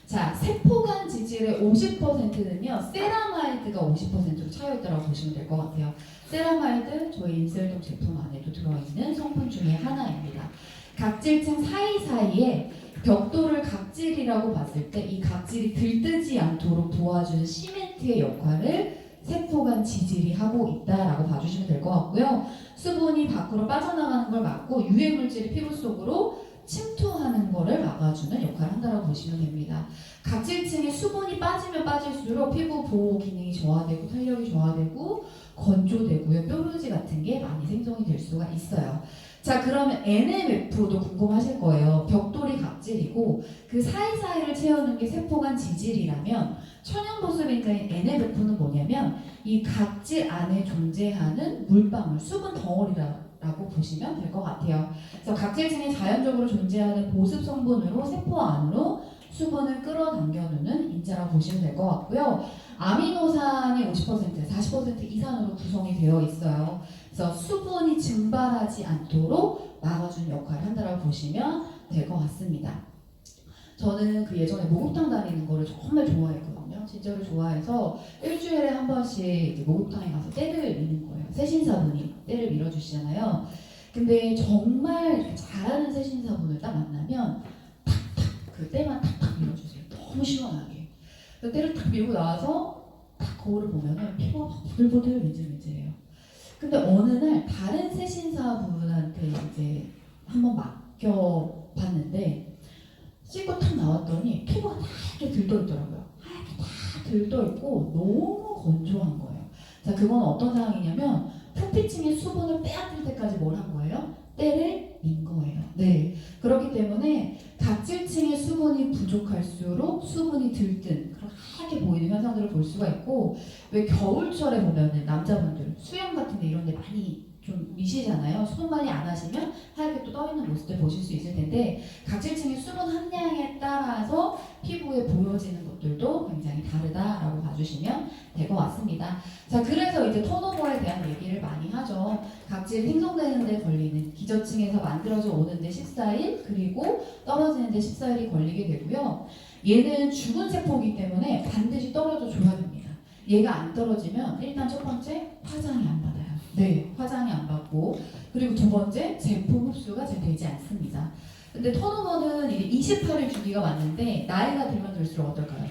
자, 세포간 지질의 50%는요 세라마이드가 50%로 차여있다고 보시면 될 것 같아요. 세라마이드 저희 인셀동 제품 안에도 들어있는 성분 중에 하나입니다. 각질층 사이사이에 벽돌을 각질이라고 봤을 때 이 각질이 들뜨지 않도록 도와주는 시멘트의 역할을 세포간 지질이 하고 있다라고 봐주시면 될 것 같고요. 수분이 밖으로 빠져나가는 걸 막고 유해물질이 피부 속으로 침투하는 거를 막아주는 역할을 한다고 보시면 됩니다. 각질층에 수분이 빠지면 빠질수록 피부 보호 기능이 저하되고 탄력이 저하되고 건조되고요. 뾰루지 같은 게 많이 생성이 될 수가 있어요. 자, 그러면 NMF도 궁금하실 거예요. 벽돌이 각질이고 그 사이사이를 채우는 게 세포간 지질이라면 천연보습인자인 NMF는 뭐냐면 이 각질 안에 존재하는 물방울, 수분 덩어리라고 보시면 될 것 같아요. 그래서 각질층에 자연적으로 존재하는 보습 성분으로 세포 안으로 수분을 끌어당겨주는 인자라고 보시면 될 것 같고요. 아미노산이 50%, 40% 이상으로 구성이 되어 있어요. 그래서 수분이 증발하지 않도록 막아주는 역할을 한다고 보시면 될 것 같습니다. 저는 그 예전에 목욕탕 다니는 거를 정말 좋아했거든요. 진짜로 좋아해서 일주일에 한 번씩 이제 목욕탕에 가서 때를 미는 거예요. 세신사분이 때를 밀어주시잖아요. 근데 정말 이렇게 잘하는 세신사분을 딱 만나면 탁탁 그 때만 탁탁 밀어주세요. 너무 시원하게. 그 때를 탁 밀고 나와서 딱 거울을 보면은 피부가 막 부들부들 민질민질해요. 근데 어느 날 다른 세신사분한테 이제 한번 맡겨봤는데 씻고 탁 나왔더니 피부가 다 이렇게 들떠있더라고요. 하얗게 다 들떠있고 너무 건조한 거예요. 자, 그건 어떤 상황이냐면 표피층의 수분을 빼앗을 때까지 뭘 한 거예요? 때를 민 거예요. 네. 그렇기 때문에 각질층의 수분이 부족할수록 수분이 들뜬 그런 하얗게 보이는 현상들을 볼 수가 있고 왜 겨울철에 보면은 남자분들 수영 같은 데 이런 데 많이 좀 미시잖아요. 수분 관리 안 하시면 하얗게 또 떠있는 모습들 보실 수 있을 텐데 각질층의 수분 함량에 따라서 피부에 보여지는 것들도 굉장히 다르다라고 봐주시면 될 것 같습니다. 자, 그래서 이제 턴오버에 대한 얘기를 많이 하죠. 각질이 생성되는 데 걸리는 기저층에서 만들어져 오는데 14일 그리고 떨어지는 데 14일이 걸리게 되고요. 얘는 죽은 세포이기 때문에 반드시 떨어져 줘야 됩니다. 얘가 안 떨어지면 일단 첫 번째 화장이 안 받아요. 네, 화장이 안 받고 그리고 두 번째 제품 흡수가 잘 되지 않습니다. 근데 턴오버는 이게 28일 주기가 맞는데 나이가 들면 들수록 어떨까요?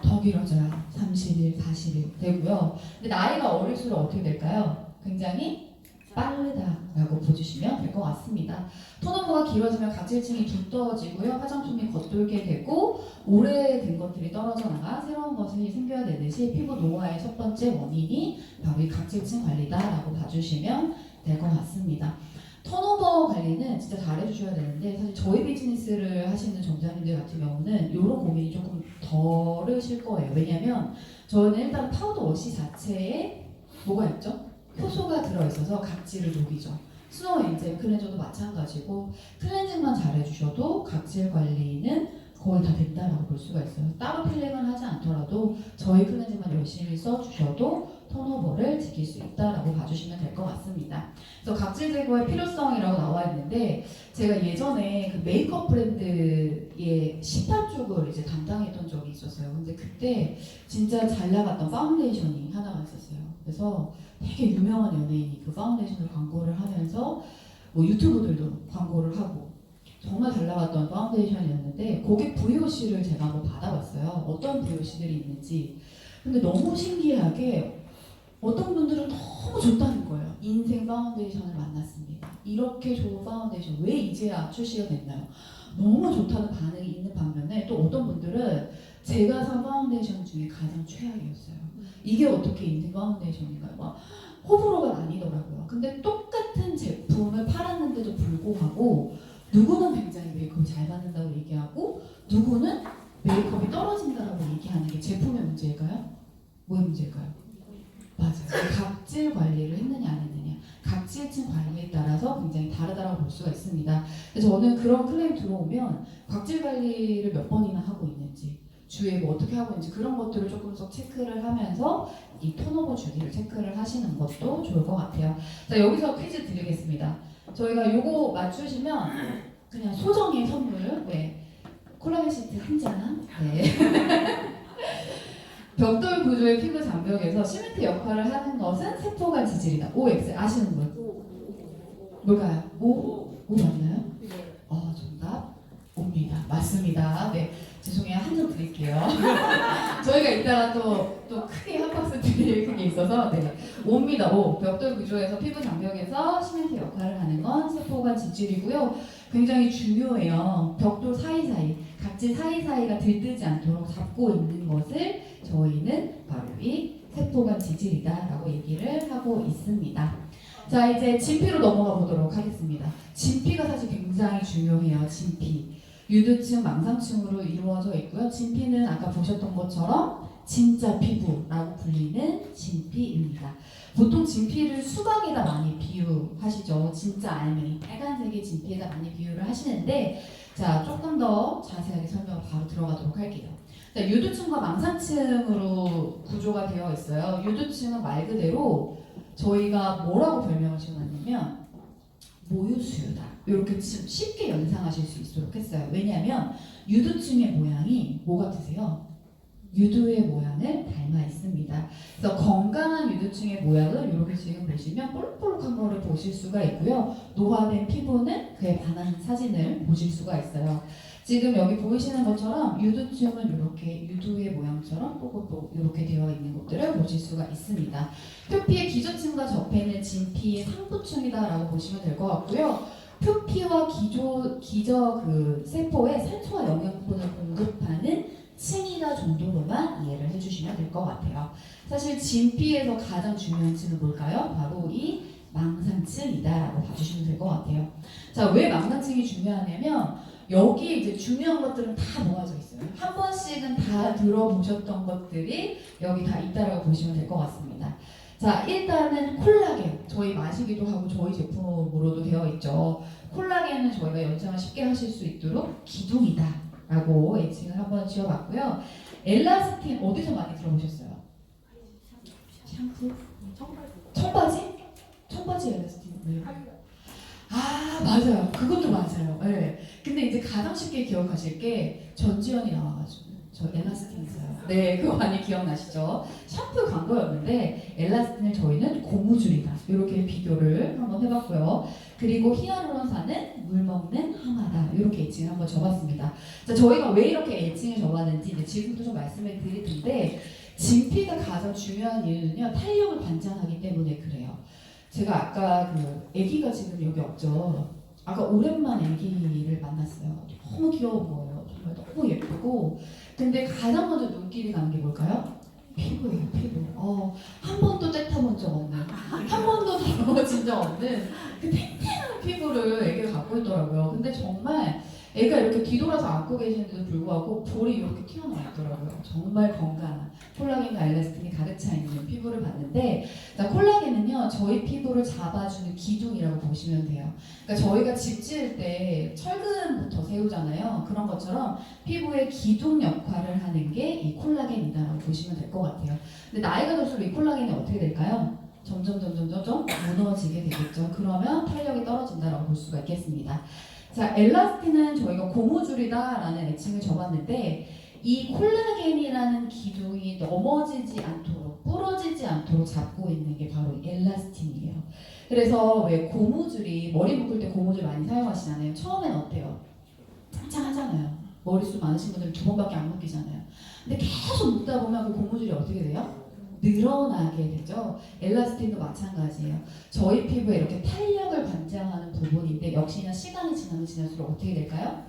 더 길어져요. 30일, 40일 되고요. 근데 나이가 어릴수록 어떻게 될까요? 굉장히 빠르다라고 보주시면 될 것 같습니다. 턴오버가 길어지면 각질층이 두꺼워지고요. 화장품이 겉돌게 되고 오래된 것들이 떨어져 나가 새로운 것이 생겨야 되듯이 피부 노화의 첫 번째 원인이 바로 이 각질층 관리다라고 봐주시면 될 것 같습니다. 턴오버 관리는 진짜 잘해주셔야 되는데 사실 저희 비즈니스를 하시는 점장님들 같은 경우는 이런 고민이 조금 덜으실 거예요. 왜냐면 저는 일단 파우더 워시 자체에 뭐가 있죠? 효소가 들어있어서 각질을 녹이죠. 스노우 엔젤 클렌저도 마찬가지고 클렌징만 잘해주셔도 각질 관리는 거의 다 된다라고 볼 수가 있어요. 따로 필링을 하지 않더라도 저희 클렌징만 열심히 써주셔도 턴오버를 지킬 수 있다라고 봐주시면 될 것 같습니다. 그래서 각질 제거의 필요성이라고 나와 있는데 제가 예전에 그 메이크업 브랜드의 시판 쪽을 이제 담당했던 적이 있었어요. 근데 그때 진짜 잘 나갔던 파운데이션이 하나가 있었어요. 그래서 되게 유명한 연예인이 그 파운데이션을 광고를 하면서 뭐 유튜브들도 광고를 하고 정말 잘 나갔던 파운데이션이었는데 거기 VOC를 제가 한번 받아봤어요. 어떤 VOC들이 있는지. 근데 너무 신기하게 어떤 분들은 너무 좋다는 거예요. 인생 파운데이션을 만났습니다. 이렇게 좋은 파운데이션 왜 이제야 출시가 됐나요? 너무 좋다는 반응이 있는 반면에 또 어떤 분들은 제가 산 파운데이션 중에 가장 최악이었어요. 이게 어떻게 인생 파운데이션인가요? 막 호불호가 나뉘더라고요. 근데 똑같은 제품을 팔았는데도 불구하고 누구는 굉장히 메이크업이 잘 받는다고 얘기하고 누구는 메이크업이 떨어진다라고 얘기하는 게 제품의 문제일까요? 뭐의 문제일까요? 맞아요. 각질 관리를 했느냐 안 했느냐. 각질층 관리에 따라서 굉장히 다르다라고 볼 수가 있습니다. 그래서 저는 그런 클레임 들어오면 각질 관리를 몇 번이나 하고 있는지 주에 뭐 어떻게 하고 있는지 그런 것들을 조금 더 체크를 하면서 이 턴오버 주기를 체크를 하시는 것도 좋을 것 같아요. 자, 여기서 퀴즈 드리겠습니다. 저희가 요거 맞추시면 그냥 소정의 선물, 네, 콜라겐 시트 한 잔, 네. 벽돌 구조의 피부 장벽에서 시멘트 역할을 하는 것은 세포간 지질이다. OX 아시는 분? 뭘까요? 오 맞나요? 정답 옵니다. 맞습니다. 네, 죄송해요. 한 점 드릴게요. 저희가 이따가 또 크게 한 박스 드릴 게 있어서 네, 옵니다. 오 벽돌 구조에서 피부 장벽에서 시멘트 역할을 하는 건 세포간 지질이고요. 굉장히 중요해요. 벽돌 사이사이, 각질 사이사이가 들뜨지 않도록 잡고 있는 것을 저희는 바로 이 세포간 지질이다라고 얘기를 하고 있습니다. 자, 이제 진피로 넘어가 보도록 하겠습니다. 진피가 사실 굉장히 중요해요. 진피. 유두층, 망상층으로 이루어져 있고요. 진피는 아까 보셨던 것처럼 진짜 피부라고 불리는 진피입니다. 보통 진피를 수박에다 많이 비유하시죠. 진짜 알맹이, 빨간색의 진피에다 많이 비유를 하시는데 자, 조금 더 자세하게 설명을 바로 들어가도록 할게요. 자, 유두층과 망상층으로 구조가 되어 있어요. 유두층은 말 그대로 저희가 뭐라고 별명을 지어놨냐면 모유수유다. 이렇게 쉽게 연상하실 수 있도록 했어요. 왜냐하면 유두층의 모양이 뭐 같으세요? 유두의 모양을 닮아 있습니다. 그래서 건강한 유두층의 모양을 이렇게 지금 보시면 볼록볼록한 거를 보실 수가 있고요. 노화된 피부는 그에 반한 사진을 보실 수가 있어요. 지금 여기 보이시는 것처럼 유두층은 이렇게 유두의 모양처럼 뽀글뽀글 이렇게 되어 있는 것들을 보실 수가 있습니다. 표피의 기저층과 접해있는 진피의 상부층이다라고 보시면 될 것 같고요. 표피와 기저 그 세포에 산소와 영양분을 공급하는 층이다 정도로만 이해를 해주시면 될 것 같아요. 사실 진피에서 가장 중요한 층은 뭘까요? 바로 이 망상층이다라고 봐주시면 될 것 같아요. 자, 왜 망상층이 중요하냐면 여기에 이제 중요한 것들은 다 모아져 있어요. 한 번씩은 다 들어보셨던 것들이 여기 다 있다라고 보시면 될 것 같습니다. 자, 일단은 콜라겐. 저희 마시기도 하고 저희 제품으로도 되어 있죠. 콜라겐은 저희가 연상을 쉽게 하실 수 있도록 기둥이다 라고 애칭을 한번 지어봤고요. 엘라스틴 어디서 많이 들어보셨어요? 샴푸? 청바지? 청바지 엘라스틴. 네. 아, 맞아요. 그것도 맞아요. 네. 근데 이제 가장 쉽게 기억하실 게 전지현이 나와가지고 저 엘라스틴 있어요. 네, 그거 많이 기억나시죠? 샴푸 광고였는데 엘라스틴을 저희는 고무줄이다 이렇게 비교를 한번 해봤고요. 그리고 히알루론산은 물 먹는 항아다 이렇게 애칭을 한번 줘봤습니다. 자, 저희가 왜 이렇게 애칭을 줘봤는지 이제 지금도 좀 말씀을 드릴 텐데 진피가 가장 중요한 이유는요, 탄력을 관장하기 때문에 그래요. 제가 아까 그 아기가 지금 여기 없죠. 아까 오랜만에 아기를 만났어요. 너무 귀여운 거예요. 정말 너무 예쁘고. 근데 가장 먼저 눈길이 가는 게 뭘까요? 피부예요, 피부. 한 번도 떼타본 적 없는, 한 번도 더러워진 적 없는 그 탱탱한 피부를 애기가 갖고 있더라고요. 근데 정말 애가 이렇게 뒤돌아서 안고 계시는데도 불구하고 볼이 이렇게 튀어나와 있더라고요. 정말 건강한 콜라겐과 엘라스틴이 가득 차 있는 피부를 봤는데, 자, 콜라겐은요 저희 피부를 잡아주는 기둥이라고 보시면 돼요. 그러니까 저희가 집 지을 때 철근부터 세우잖아요. 그런 것처럼 피부의 기둥 역할을 하는 게 이 콜라겐이다라고 보시면 될 것 같아요. 근데 나이가 들수록 이 콜라겐이 어떻게 될까요? 점점 무너지게 되겠죠. 그러면 탄력이 떨어진다라고 볼 수가 있겠습니다. 자, 엘라스틴은 저희가 고무줄이다라는 애칭을 줘봤는데 이 콜라겐이라는 기둥이 넘어지지 않도록, 부러지지 않도록 잡고 있는 게 바로 엘라스틴이에요. 그래서 왜 고무줄이, 머리 묶을 때 고무줄 많이 사용하시잖아요. 처음엔 어때요? 짱짱하잖아요. 머리숱 많으신 분들은 2번밖에 안 묶이잖아요. 근데 계속 묶다 보면 그 고무줄이 어떻게 돼요? 늘어나게 되죠. 엘라스틴도 마찬가지예요. 저희 피부에 이렇게 탄력을 관장하는 부분인데 역시나 시간이 지나면 지날수록 어떻게 될까요?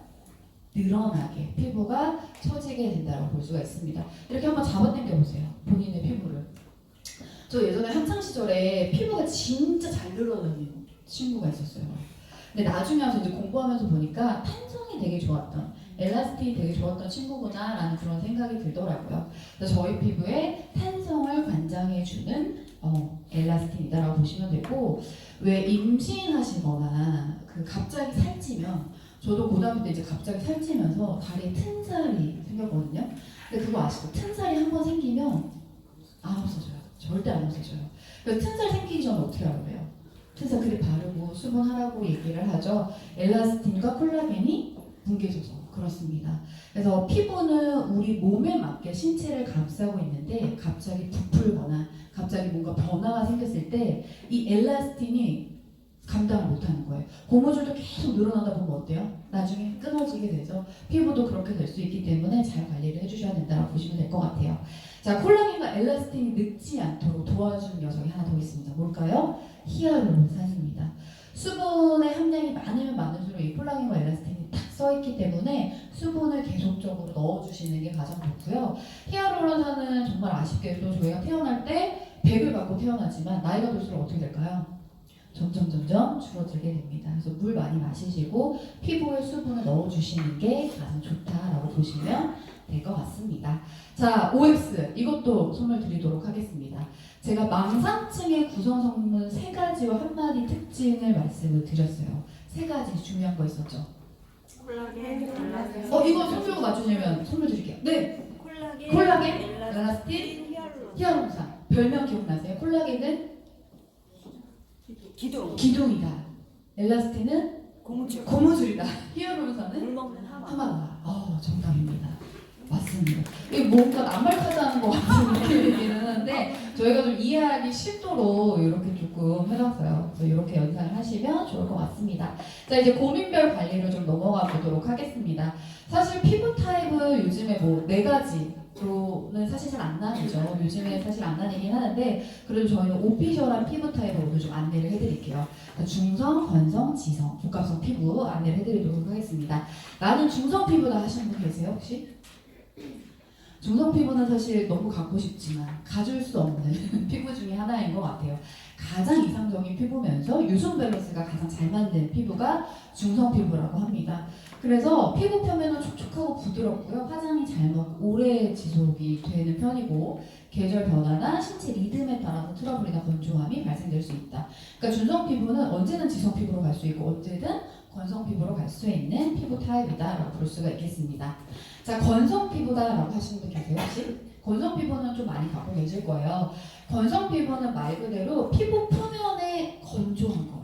늘어나게 피부가 처지게 된다고 볼 수가 있습니다. 이렇게 한번 잡아당겨 보세요. 본인의 피부를. 저 예전에 학창 시절에 피부가 진짜 잘 늘어나는 친구가 있었어요. 근데 나중에 와서 이제 공부하면서 보니까 탄성이 되게 좋았던, 엘라스틴이 되게 좋았던 친구구나라는 그런 생각이 들더라고요. 그래서 저희 피부에 탄성을 관장해주는 엘라스틴이다라고 보시면 되고, 왜 임신하시거나 그 갑자기 살찌면, 저도 고등학교 때 이제 갑자기 살찌면서 다리에 튼살이 생겼거든요. 근데 그거 아시죠? 튼살이 한 번 생기면 안 없어져요. 절대 안 없어져요. 그래서 튼살 생기기 전에 어떻게 하라고 해요? 튼살 크림 바르고 수분하라고 얘기를 하죠. 엘라스틴과 콜라겐이 뭉개져서 그렇습니다. 그래서 피부는 우리 몸에 맞게 신체를 감싸고 있는데 갑자기 부풀거나 갑자기 뭔가 변화가 생겼을 때 이 엘라스틴이 감당을 못하는 거예요. 고무줄도 계속 늘어나다 보면 어때요? 나중에 끊어지게 되죠. 피부도 그렇게 될 수 있기 때문에 잘 관리를 해주셔야 된다고 보시면 될 것 같아요. 자, 콜라겐과 엘라스틴이 늙지 않도록 도와주는 녀석이 하나 더 있습니다. 뭘까요? 히알루론산입니다. 수분의 함량이 많으면 많을수록 이 콜라겐과 엘라스틴이 딱 써있기 때문에 수분을 계속적으로 넣어주시는 게 가장 좋고요. 히알루론산은 정말 아쉽게도 저희가 태어날 때 100을 받고 태어나지만 나이가 들수록 어떻게 될까요? 점점 줄어들게 됩니다. 그래서 물 많이 마시시고 피부에 수분을 넣어주시는 게 가장 좋다라고 보시면 될 것 같습니다. 자, OX 이것도 선물 드리도록 하겠습니다. 제가 망상증의 구성 성분 3가지와 한 마디 특징을 말씀을 드렸어요. 3가지 중요한 거 있었죠. 콜라겐, 엘라스틴. 이거 선물로 맞추려면 선물 드릴게요. 네, 콜라겐, 엘라스틴, 히알루론산. 별명 기억나세요? 콜라겐은 기둥이다. 엘라스틴은 고무줄이다. 히알루론산은 물 먹는 하마가. 정답입니다. 맞습니다. 이게 뭔가 남발하자는 것 같은 느낌이기는 하는데 저희가 좀 이해하기 쉽도록 이렇게 조금 해놨어요. 그래서 이렇게 연상을 하시면 좋을 것 같습니다. 자, 이제 고민별 관리로 좀 넘어가 보도록 하겠습니다. 사실 피부 타입은 요즘에 뭐 4가지로는 사실 잘 안 나뉘죠. 요즘에 사실 안 나뉘긴 하는데 그래도 저희는 오피셜한 피부 타입을 오늘 좀 안내를 해드릴게요. 중성, 건성, 지성, 복합성 피부 안내를 해드리도록 하겠습니다. 나는 중성 피부다 하시는 분 계세요 혹시? 중성 피부는 사실 너무 갖고 싶지만 가질 수 없는 피부 중에 하나인 것 같아요. 가장 이상적인 피부면서 유순 밸런스가 가장 잘 맞는 피부가 중성 피부라고 합니다. 그래서 피부 표면은 촉촉하고 부드럽고요. 화장이 잘 먹고 오래 지속이 되는 편이고 계절 변화나 신체 리듬에 따라서 트러블이나 건조함이 발생될 수 있다. 그러니까 중성 피부는 언제든 지성 피부로 갈 수 있고 언제든 건성 피부로 갈 수 있는 피부 타입이다라고 볼 수가 있겠습니다. 자, 건성 피부다라고 하시는 분 계세요 혹시? 건성 피부는 좀 많이 갖고 계실 거예요. 건성 피부는 말 그대로 피부 표면에 건조한 거예요.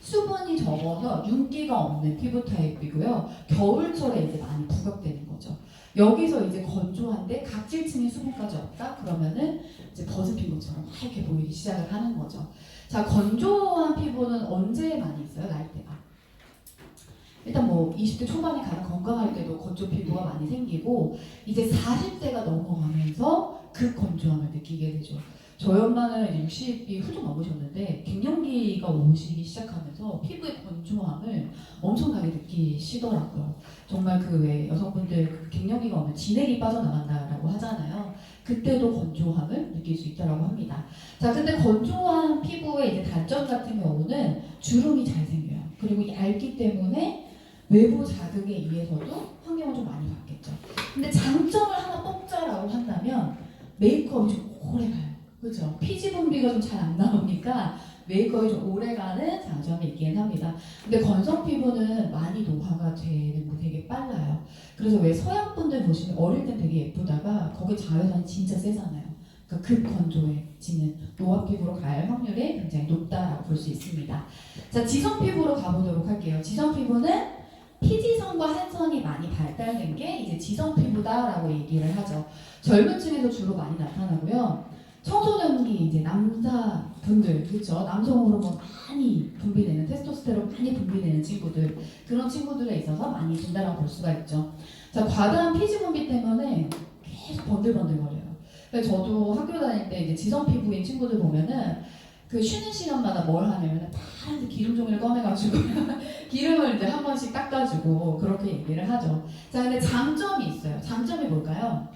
수분이 적어서 윤기가 없는 피부 타입이고요. 겨울철에 이제 많이 부각되는 거죠. 여기서 이제 건조한데 각질층에 수분까지 없다? 그러면은 이제 버섯핀 것처럼 하얗게 보이기 시작을 하는 거죠. 자, 건조한 피부는 언제 많이 있어요? 나이대가? 일단 뭐 20대 초반에 가장 건강할 때도 건조 피부가 많이 생기고 이제 40대가 넘어가면서 그 건조함을 느끼게 되죠. 저희 엄마는 이제 60이 훌쩍 넘으셨는데 갱년기가 오시기 시작하면서 피부의 건조함을 엄청나게 느끼시더라고요. 정말 그 왜 여성분들 그 갱년기가 오면 진액이 빠져나간다라고 하잖아요. 그때도 건조함을 느낄 수 있다고 합니다. 자, 근데 건조한 피부의 이제 단점 같은 경우는 주름이 잘 생겨요. 그리고 얇기 때문에 외부 자극에 의해서도 환경을 좀 많이 받겠죠. 근데 장점을 하나 뽑자라고 한다면 메이크업이 좀 오래 가요. 그렇죠? 피지 분비가 좀 잘 안 나오니까 메이크업이 좀 오래 가는 장점이 있긴 합니다. 근데 건성 피부는 많이 노화가 되는 게 되게 빨라요. 그래서 왜 서양 분들 보시면 어릴 땐 되게 예쁘다가 거기 자외선이 진짜 세잖아요. 그러니까 급건조해지는 노화 피부로 갈 확률이 굉장히 높다라고 볼 수 있습니다. 자, 지성 피부로 가보도록 할게요. 지성 피부는 피지선과 한선이 많이 발달된 게 이제 지성 피부다라고 얘기를 하죠. 젊은 층에서 주로 많이 나타나고요. 청소년기 이제 남자분들, 그렇죠? 남성 호르몬 많이 분비되는, 테스토스테론 많이 분비되는 친구들, 그런 친구들에 있어서 많이 된다라고 볼 수가 있죠. 자, 과다한 피지 분비 때문에 계속 번들번들거려요. 그래서 저도 학교 다닐 때 이제 지성 피부인 친구들 보면은 그 쉬는 시간마다 뭘 하냐면 파란색 기름 종이를 꺼내가지고 기름을 이제 한 번씩 닦아주고 그렇게 얘기를 하죠. 자, 근데 장점이 있어요. 장점이 뭘까요?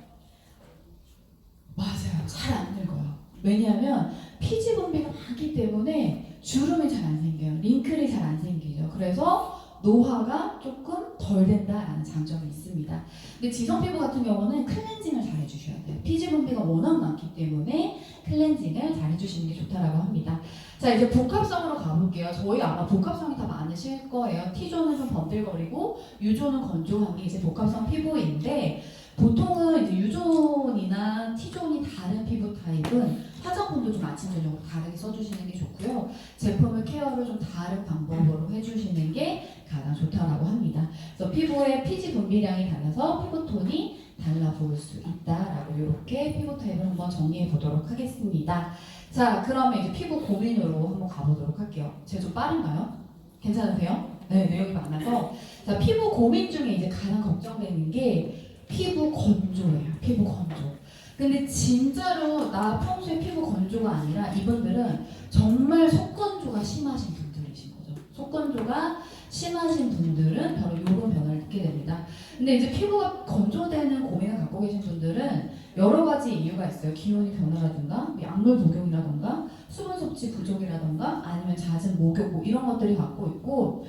맞아요. 잘 안 늙어요. 왜냐하면 피지 분비가 많기 때문에 주름이 잘 안 생겨요. 링클이 잘 안 생기죠. 그래서 노화가 조금 덜 된다라는 장점이 있습니다. 근데 지성 피부 같은 경우는 클렌징을 잘 해주셔야 돼요. 피지 분비가 워낙 많기 때문에 클렌징을 잘 해주시는 게 좋다라고 합니다. 자, 이제 복합성으로 가볼게요. 저희 아마 복합성이 다 많으실 거예요. T존은 좀 번들거리고 U존은 건조한 게 이제 복합성 피부인데, 보통은 이제 U존이나 T존이 다른 피부 타입은 화장품도 좀 아침 저녁으로 다르게 써주시는 게 좋고요. 제품을 케어를 좀 다른 방법으로 해주시는 게 가장 좋다라고 합니다. 그래서 피부의 피지 분비량이 달라서 피부톤이 달라 보일 수 있다라고 이렇게 피부 타입을 한번 정리해 보도록 하겠습니다. 자, 그러면 이제 피부 고민으로 한번 가보도록 할게요. 제가 좀 빠른가요? 괜찮으세요? 네, 내용이 많아서. 자, 피부 고민 중에 이제 가장 걱정되는 게 피부 건조예요. 피부 건조. 근데 진짜로 나 평소에 피부 건조가 아니라 이분들은 정말 속건조가 심하신 분들이신 거죠. 속건조가 심하신 분들은 바로 이런 변화를 느끼게 됩니다. 근데 이제 피부가 건조되는 고민을 갖고 계신 분들은 여러 가지 이유가 있어요. 기온이 변화라든가, 약물 복용이라든가, 수분 섭취 부족이라든가, 아니면 잦은 목욕 뭐 이런 것들이 갖고 있고,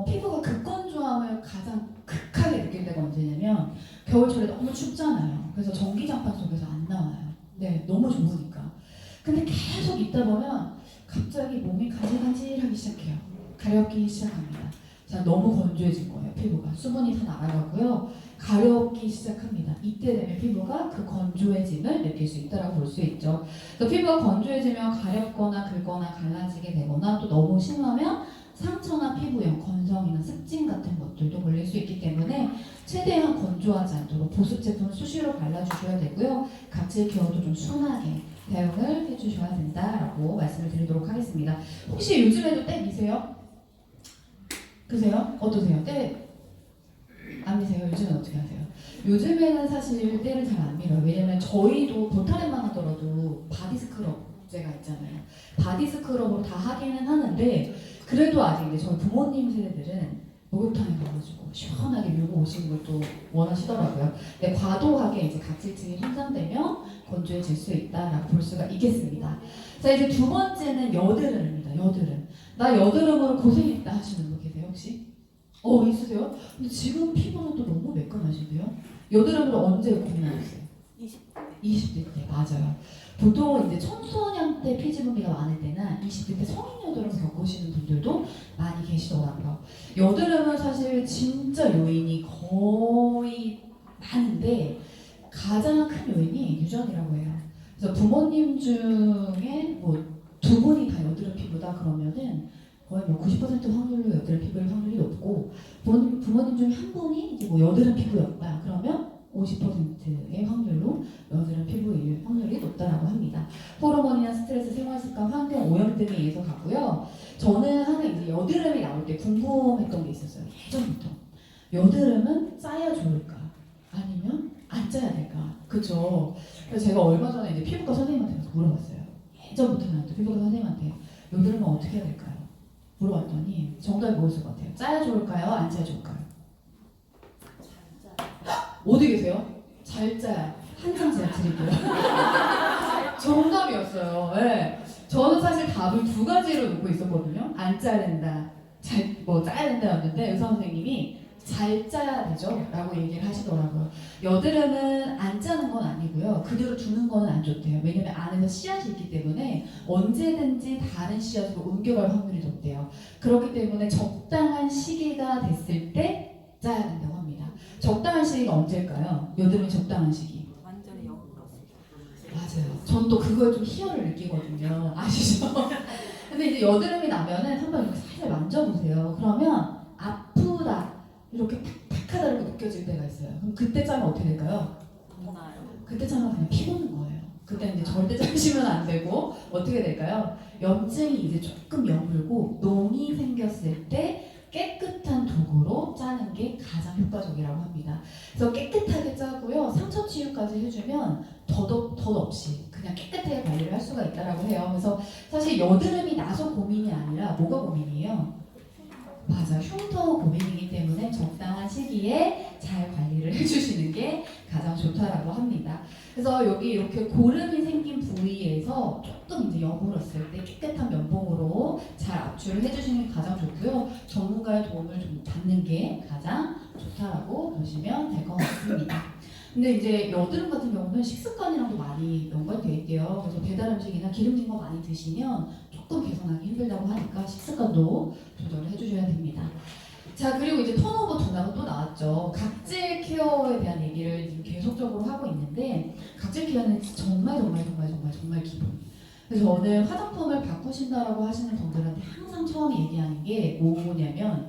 피부가 극건조함을 가장 극하게 느낄 때가 언제냐면 겨울철에 너무 춥잖아요. 그래서 전기장판 속에서 안 나와요. 네, 너무 좋으니까. 근데 계속 있다 보면 갑자기 몸이 간질간질하기 시작해요. 가렵기 시작합니다. 자, 너무 건조해진 거예요. 피부가 수분이 다 날아가고요. 가렵기 시작합니다. 이때 되면 피부가 그 건조해짐을 느낄 수 있다라고 볼 수 있죠. 그래서 피부가 건조해지면 가렵거나 긁거나 갈라지게 되거나 또 너무 심하면 상처나 피부염, 건성이나 습진 같은 것들도 걸릴 수 있기 때문에 최대한 건조하지 않도록 보습 제품을 수시로 발라주셔야 되고요. 각질 케어도 좀 순하게 사용을 해주셔야 된다라고 말씀을 드리도록 하겠습니다. 혹시 요즘에도 때 미세요? 그세요? 어떠세요? 때 안 미세요? 요즘엔 어떻게 하세요? 요즘에는 사실 때를 잘 안 밀어요. 왜냐면 저희도 보타랩만 하더라도 바디 스크럽제가 있잖아요. 바디 스크럽으로 다 하기는 하는데 그래도 아직 이제 저희 부모님 세대들은 목욕탕에 가가지고 시원하게 밀고 오시는 걸 또 원하시더라고요. 근데 과도하게 이제 각질층이 손상되면 건조해질 수 있다라고 볼 수가 있겠습니다. 자, 이제 두 번째는 여드름입니다. 여드름. 나 여드름으로 고생했다 하시는 분 계세요 혹시? 있으세요? 근데 지금 피부는 또 너무 매끈하신데요? 여드름으로 언제 고민하셨어요? 20대 때 맞아요. 보통 이제 청소년 때 피지 분비가 많을 때나 20대 때 성인 여드름 겪으시는 분들도 많이 계시더라고요. 여드름은 사실 진짜 요인이 거의 많은데 가장 큰 요인이 유전이라고 해요. 그래서 부모님 중에 뭐 두 분이 다 여드름 피부다 그러면은 거의 뭐 90% 확률로 여드름 피부일 확률이 높고 부모님 중에 한 분이 이제 뭐 여드름 피부였다 그러면 50%의 확률로 여드름 피부일 확률이 높다라고 합니다. 호르몬이나 스트레스, 생활습관, 환경, 오염 등에 의해서 가고요. 저는 하나 이제 여드름이 나올 때 궁금했던 게 있었어요. 예전부터 여드름은 짜야 좋을까? 아니면 안 짜야 될까? 그쵸? 그래서 제가 얼마 전에 이제 피부과 선생님한테 가서 물어봤어요. 예전부터 나한테 피부과 선생님한테 여드름은 어떻게 해야 될까요? 물어봤더니 정답이 뭐였을 것 같아요? 짜야 좋을까요? 안 짜야 좋을까요? 어디 계세요? 잘 짜야. 한 장 제가 드릴게요. 정답이었어요. 네. 저는 사실 답을 두 가지로 놓고 있었거든요. 안 짜야 된다, 짜야 된다였는데 의사 선생님이 잘 짜야 되죠? 라고 얘기를 하시더라고요. 여드름은 안 짜는 건 아니고요. 그대로 두는 건 안 좋대요. 왜냐면 안에서 씨앗이 있기 때문에 언제든지 다른 씨앗으로 옮겨갈 확률이 높대요. 그렇기 때문에 적당한 시기가 됐을 때 짜야 된다고 합니다. 적당한 시기가 언제일까요? 여드름이 적당한 시기. 완전히 역으로서. 맞아요. 전 또 그걸 좀 희열을 느끼거든요. 아시죠? 근데 이제 여드름이 나면은 한번 이렇게 살살 만져보세요. 그러면 아프다, 이렇게 탁탁하다고 느껴질 때가 있어요. 그럼 그때 짜면 어떻게 될까요? 나요. 그때 짜면 그냥 피고는 거예요. 그때 이제 절대 짜시면 안 되고 어떻게 될까요? 염증이 이제 조금 여물고 농이 생겼을 때 깨끗한 도구로 짜는 게 가장 효과적이라고 합니다. 그래서 깨끗하게 짜고요. 상처 치유까지 해주면 덧없이 그냥 깨끗하게 관리를 할 수가 있다고 해요. 그래서 사실 여드름이 나서 고민이 아니라 뭐가 고민이에요? 맞아, 흉터 고민이기 때문에 적당한 시기에 잘 관리를 해주시는 게 가장 좋다라고 합니다. 그래서 여기 이렇게 고름이 생긴 부위에서 조금 이제 여물었을 때 깨끗한 면봉으로 잘 압출을 해주시는 게 가장 좋고요. 전문가의 도움을 좀 받는 게 가장 좋다라고 보시면 될 것 같습니다. 근데 이제 여드름 같은 경우는 식습관이랑도 많이 연관되어 있대요. 그래서 배달 음식이나 기름진 거 많이 드시면 조금 개선하기 힘들다고 하니까 식습관도 조절을 해주셔야 됩니다. 자, 그리고 이제 턴오버 둔화가 또 나왔죠. 각질 케어에 대한 얘기를 지금 계속적으로 하고 있는데 각질 케어는 정말 기본. 그래서 저는 화장품을 바꾸신다라고 하시는 분들한테 항상 처음 얘기하는 게 뭐냐면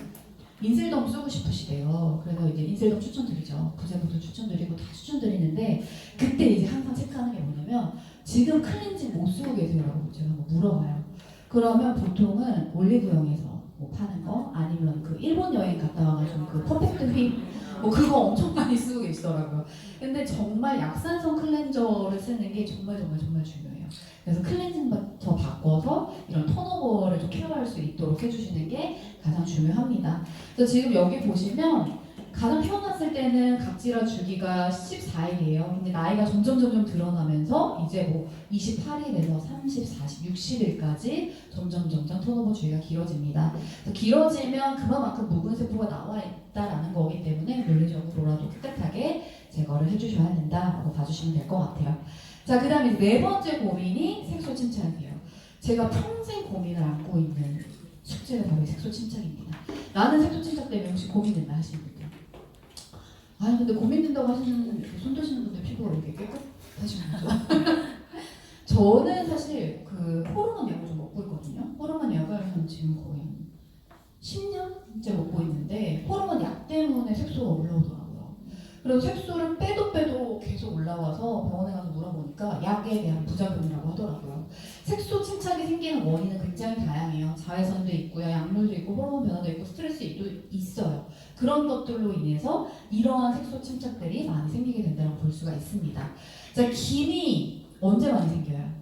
인셀덤 쓰고 싶으시대요. 그래서 이제 인셀덤 추천드리죠. 부제부도 추천드리고 다 추천드리는데 그때 이제 항상 체크하는 게 뭐냐면 지금 클렌징 못 쓰고 계세요라고 제가 한번 물어봐요. 그러면 보통은 올리브영에서 뭐 파는 거 아니면 그 일본 여행 갔다 와가지고 그 퍼펙트 휘 뭐 그거 엄청 많이 쓰고 계시더라고요. 근데 정말 약산성 클렌저를 쓰는 게 정말 중요해요. 그래서 클렌징부터 바꿔서 이런 턴오버를 좀 케어할 수 있도록 해주시는 게 가장 중요합니다. 그래서 지금 여기 보시면 가장 태어났을 때는 각질화 주기가 14일이에요. 근데 나이가 점점 드러나면서 이제 뭐 28일에서 30, 40, 60일까지 점점 턴오버 주기가 길어집니다. 길어지면 그만큼 묵은 세포가 나와 있다라는 거기 때문에 물리적으로라도 깨끗하게 제거를 해주셔야 된다라고 봐주시면 될 것 같아요. 자, 그 다음에 네 번째 고민이 색소 침착이에요. 제가 평생 고민을 안고 있는 숙제가 바로 색소 침착입니다. 나는 색소 침착 때문에 혹시 고민된다 하시는 분들? 아니 근데 고민된다고 하시는 손 드시는 분들 피부가 왜 이렇게 깨끗하신 거죠? 저는 사실 그 호르몬 약을 좀 먹고 있거든요. 호르몬 약을 한 지금 거의 10년째 먹고 있는데 호르몬 약 때문에 색소가 올라오더라고요. 그리고 색소를 빼도 계속 올라와서 병원에 가서 물어보니까 약에 대한 부작용이라고 하더라고요. 색소 침착이 생기는 원인은 굉장히 다양해요. 자외선도 있고요, 약물도 있고, 호르몬 변화도 있고, 스트레스도 있어요. 그런 것들로 인해서 이러한 색소 침착들이 많이 생기게 된다고 볼 수가 있습니다. 자, 김이 언제 많이 생겨요?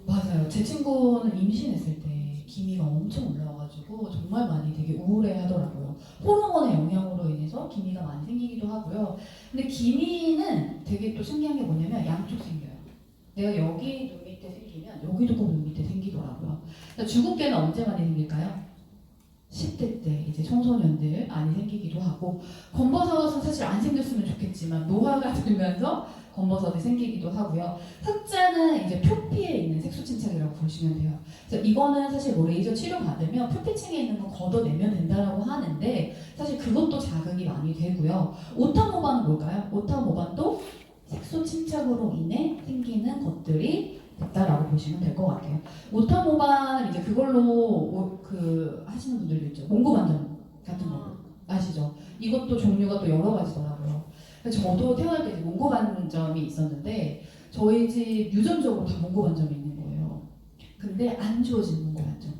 맞아요. 제 친구는 임신했을 때 기미가 엄청 올라와가지고 정말 많이 되게 우울해하더라고요. 호르몬의 영향으로 인해서 기미가 많이 생기기도 하고요. 근데 기미는 되게 또 신기한 게 뭐냐면 양쪽 생겨요. 내가 여기 눈 밑에 생기면 여기도 꼭 눈 밑에 생기더라고요. 그러니까 주근깨는 언제 많이 생길까요? 10대 때 이제 청소년들 많이 생기기도 하고 검버섯은 사실 안 생겼으면 좋겠지만 노화가 들면서 검버섯이 생기기도 하고요. 흑자는 이제 표피에 있는 색소 침착이라고 보시면 돼요. 그래서 이거는 사실 뭐 레이저 치료 받으면 표피층에 있는 거 걷어내면 된다라고 하는데 사실 그것도 자극이 많이 되고요. 오타모반은 뭘까요? 오타모반도 색소 침착으로 인해 생기는 것들이 됐다라고 보시면 될 것 같아요. 오타모반 이제 그걸로 그 하시는 분들도 있죠. 몽고 반점 같은 거 아시죠? 이것도 종류가 또 여러 가지더라고요. 저도 태어날 때 몽고 반점이 있었는데 저희 집 유전적으로 다 몽고 반점이 있는 거예요. 근데 안 좋아진 몽고 반점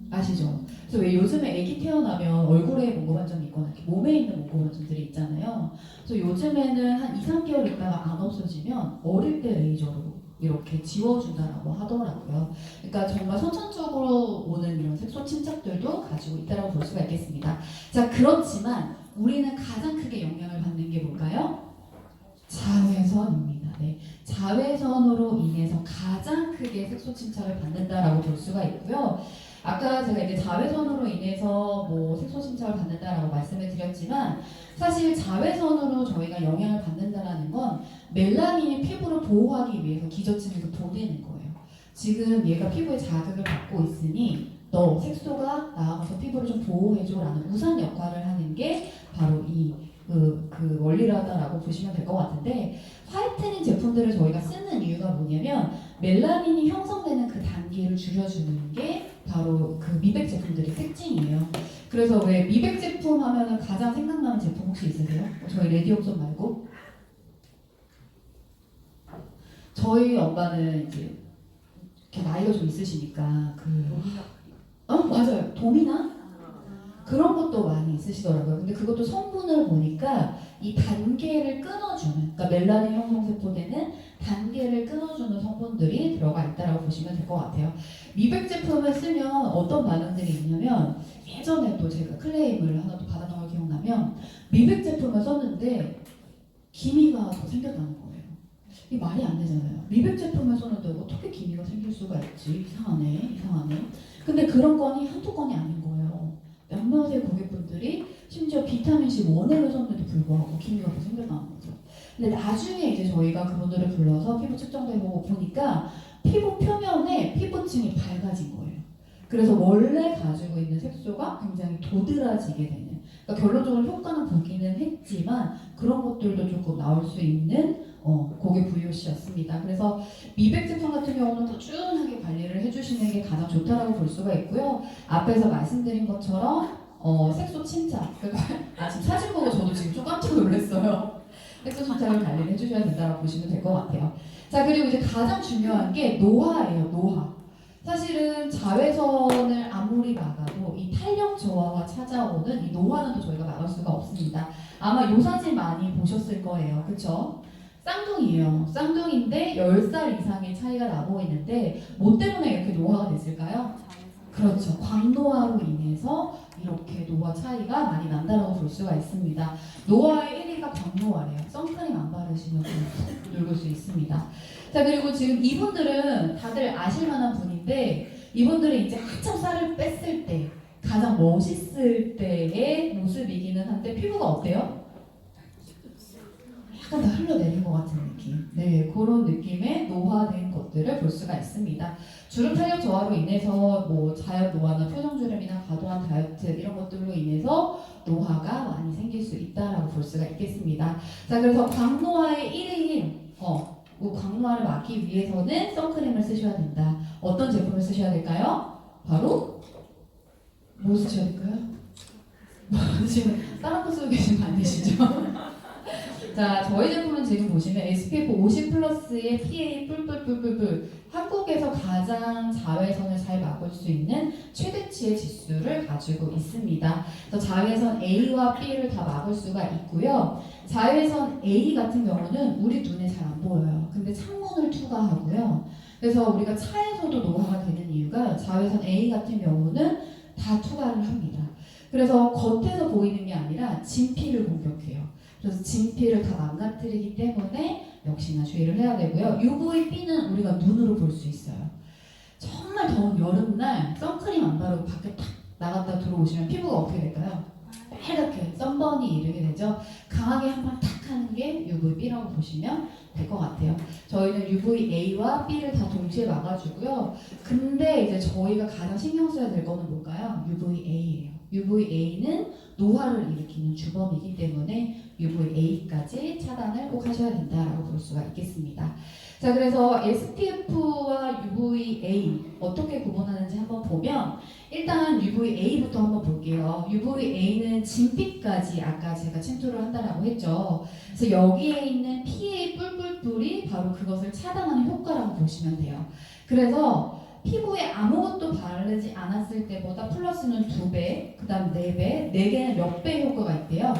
아시죠? 그래서 왜 요즘에 아기 태어나면 얼굴에 몽고 반점이 있거나 이렇게 몸에 있는 몽고 반점들이 있잖아요. 그래서 요즘에는 한 2, 3개월 있다가 안 없어지면 어릴 때 레이저로 이렇게 지워준다라고 하더라고요. 그러니까 정말 선천적으로 오는 이런 색소 침착들도 가지고 있다고 볼 수가 있겠습니다. 자, 그렇지만 우리는 가장 크게 영향을 받는 게 뭘까요? 자외선입니다. 네, 자외선으로 인해서 가장 크게 색소 침착을 받는다라고 볼 수가 있고요. 아까 제가 이제 자외선으로 인해서 뭐 색소 침착을 받는다라고 말씀을 드렸지만 사실 자외선으로 저희가 영향을 받는다라는 건 멜라닌이 피부를 보호하기 위해서 기저층에서 보내는 거예요. 지금 얘가 피부에 자극을 받고 있으니 너 색소가 나아가서 피부를 좀 보호해줘라는 우산 역할을 하는 게 바로 그 원리라고 보시면 될 것 같은데 화이트닝 제품들을 저희가 쓰는 이유가 뭐냐면 멜라닌이 형성되는 그 단계를 줄여주는 게 바로 그 미백 제품들의 특징이에요. 그래서 왜 미백 제품 하면은 가장 생각나는 제품 혹시 있으세요? 저희 레디옵션 말고? 저희 엄마는 이제 이렇게 나이가 좀 있으시니까 맞아요. 도미나? 그런 것도 많이 있으시더라고요. 근데 그것도 성분을 보니까 이 단계를 끊어주는, 그러니까 멜라닌 형성세포되는 단계를 끊어주는 성분들이 들어가 있다고 보시면 될 것 같아요. 미백 제품을 쓰면 어떤 반응들이 있냐면 예전에 또 제가 클레임을 하나 또 받았던 걸 기억나면 미백 제품을 썼는데 기미가 더 생겼다는 거예요. 이게 말이 안 되잖아요. 미백 제품을 썼는데 어떻게 기미가 생길 수가 있지? 이상하네. 근데 그런 건이 한두 건이 아닌 거예요. 몇몇의 고객분들이 심지어 비타민C 원액을 썼는데도 불구하고 기미가 더 생겨나는 거죠. 근데 나중에 이제 저희가 그분들을 불러서 피부 측정도 해보고 보니까 피부 표면에 피부층이 밝아진 거예요. 그래서 원래 가지고 있는 색소가 굉장히 도드라지게 되는, 그러니까 결론적으로 효과는 보기는 했지만 그런 것들도 조금 나올 수 있는 그게 VOC였습니다. 그래서 미백 제품 같은 경우는 꾸준하게 관리를 해주시는 게 가장 좋다라고 볼 수가 있고요. 앞에서 말씀드린 것처럼 색소 침착, 그러니까 지금 사진 보고 저도 지금 좀 깜짝 놀랐어요. 색소 침착을 관리를 해주셔야 된다고 보시면 될 것 같아요. 자, 그리고 이제 가장 중요한 게 노화예요. 노화. 사실은 자외선을 아무리 막아도 이 탄력 저하가 찾아오는 이 노화는 또 저희가 막을 수가 없습니다. 아마 요 사진 많이 보셨을 거예요. 그쵸? 쌍둥이에요. 쌍둥이인데 10살 이상의 차이가 나 보이는데 뭐 때문에 이렇게 노화가 됐을까요? 그렇죠. 광노화로 인해서 이렇게 노화 차이가 많이 난다고 볼 수가 있습니다. 노화의 1위가 광노화래요. 선크림 안 바르시면 늙을 수 있습니다. 자, 그리고 지금 이분들은 다들 아실 만한 분인데 이분들은 이제 한참 살을 뺐을 때 가장 멋있을 때의 모습이기는 한데 피부가 어때요? 약간 다 흘러내린 것 같은 느낌. 네, 그런 느낌의 노화된 것들을 볼 수가 있습니다. 주름 탄력 저하로 인해서 뭐 자연 노화나 표정주름이나 과도한 다이어트 이런 것들로 인해서 노화가 많이 생길 수 있다라고 볼 수가 있겠습니다. 자, 그래서 광노화의 1위인 광노화를 막기 위해서는 선크림을 쓰셔야 된다. 어떤 제품을 쓰셔야 될까요? 바로 뭐 쓰셔야 될까요? 지금 다른 거 쓰고 계신 거 아니시죠? 자, 저희 제품은 지금 보시면 SPF 50 플러스의 PA 뿔뿔뿔뿔뿔, 한국에서 가장 자외선을 잘 막을 수 있는 최대치의 지수를 가지고 있습니다. 그래서 자외선 A와 B를 다 막을 수가 있고요. 자외선 A 같은 경우는 우리 눈에 잘 안 보여요. 근데 창문을 투과하고요. 그래서 우리가 차에서도 노화가 되는 이유가 자외선 A 같은 경우는 다 투과를 합니다. 그래서 겉에서 보이는 게 아니라 진피를 공격해요. 그래서 진피를 다 망가뜨리기 때문에 역시나 주의를 해야 되고요. UVB는 우리가 눈으로 볼 수 있어요. 정말 더운 여름날 선크림 안 바르고 밖에 탁 나갔다 들어오시면 피부가 어떻게 될까요? 빨갛게 썬번이 이르게 되죠. 강하게 한 번 탁 하는 게 UVB라고 보시면 될 것 같아요. 저희는 UVA와 B를 다 동시에 막아주고요. 근데 이제 저희가 가장 신경 써야 될 거는 뭘까요? UVA예요. UVA는 노화를 일으키는 주범이기 때문에 UVA까지 차단을 꼭 하셔야 된다라고 볼 수가 있겠습니다. 자, 그래서 SPF와 UVA 어떻게 구분하는지 한번 보면 일단 UVA부터 한번 볼게요. UVA는 진피까지 아까 제가 침투를 한다라고 했죠. 그래서 여기에 있는 PA 뿔뿔뿔이 바로 그것을 차단하는 효과라고 보시면 돼요. 그래서 피부에 아무것도 바르지 않았을 때보다 플러스는 2배, 그 다음 4배, 4개는 몇 배의 효과가 있대요?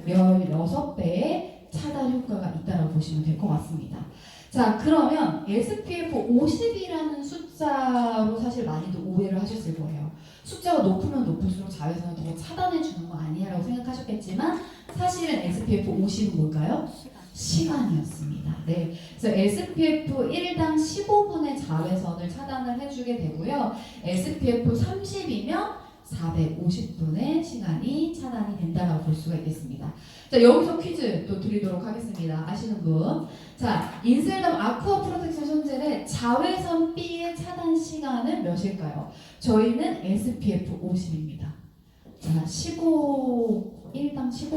16배의 차단 효과가 있다고 보시면 될 것 같습니다. 자, 그러면 SPF 50이라는 숫자로 사실 많이들 오해를 하셨을 거예요. 숫자가 높으면 높을수록 자외선을 더 차단해 주는 거 아니야라고 생각하셨겠지만 사실은 SPF 50은 뭘까요? 시간이었습니다. 네, 그래서 SPF 1당 15분의 자외선을 차단을 해주게 되고요. SPF 30이면 450분의 시간이 차단이 된다고 볼 수가 있겠습니다. 자, 여기서 퀴즈 또 드리도록 하겠습니다. 아시는 분? 자, 인셀덤 아쿠아 프로텍션 손젤의 자외선 B의 차단 시간은 몇일까요? 저희는 SPF 50입니다. 자, 1당 15분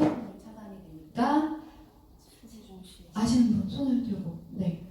차단이 되니까 아시는 분 손을 들고 네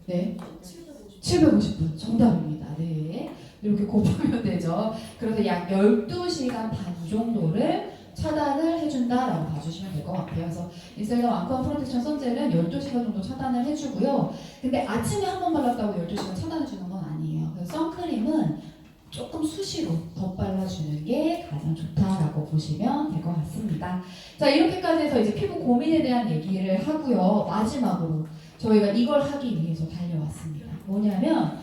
750분 정답입니다. 네, 이렇게 곱하면 되죠. 그래서 약 12시간 반 정도를 차단을 해준다라고 봐주시면 될 것 같아요. 그래서 인셀덤 아쿠아 프로텍션 선젤은 12시간 정도 차단을 해주고요. 근데 아침에 한 번 발랐다고 12시간 차단해주는 건 아니에요. 그래서 선크림은 조금 수시로 덧발라주는 게 가장 좋다라고 보시면 될 것 같습니다. 자, 이렇게까지 해서 이제 피부 고민에 대한 얘기를 하고요. 마지막으로 저희가 이걸 하기 위해서 달려왔습니다. 뭐냐면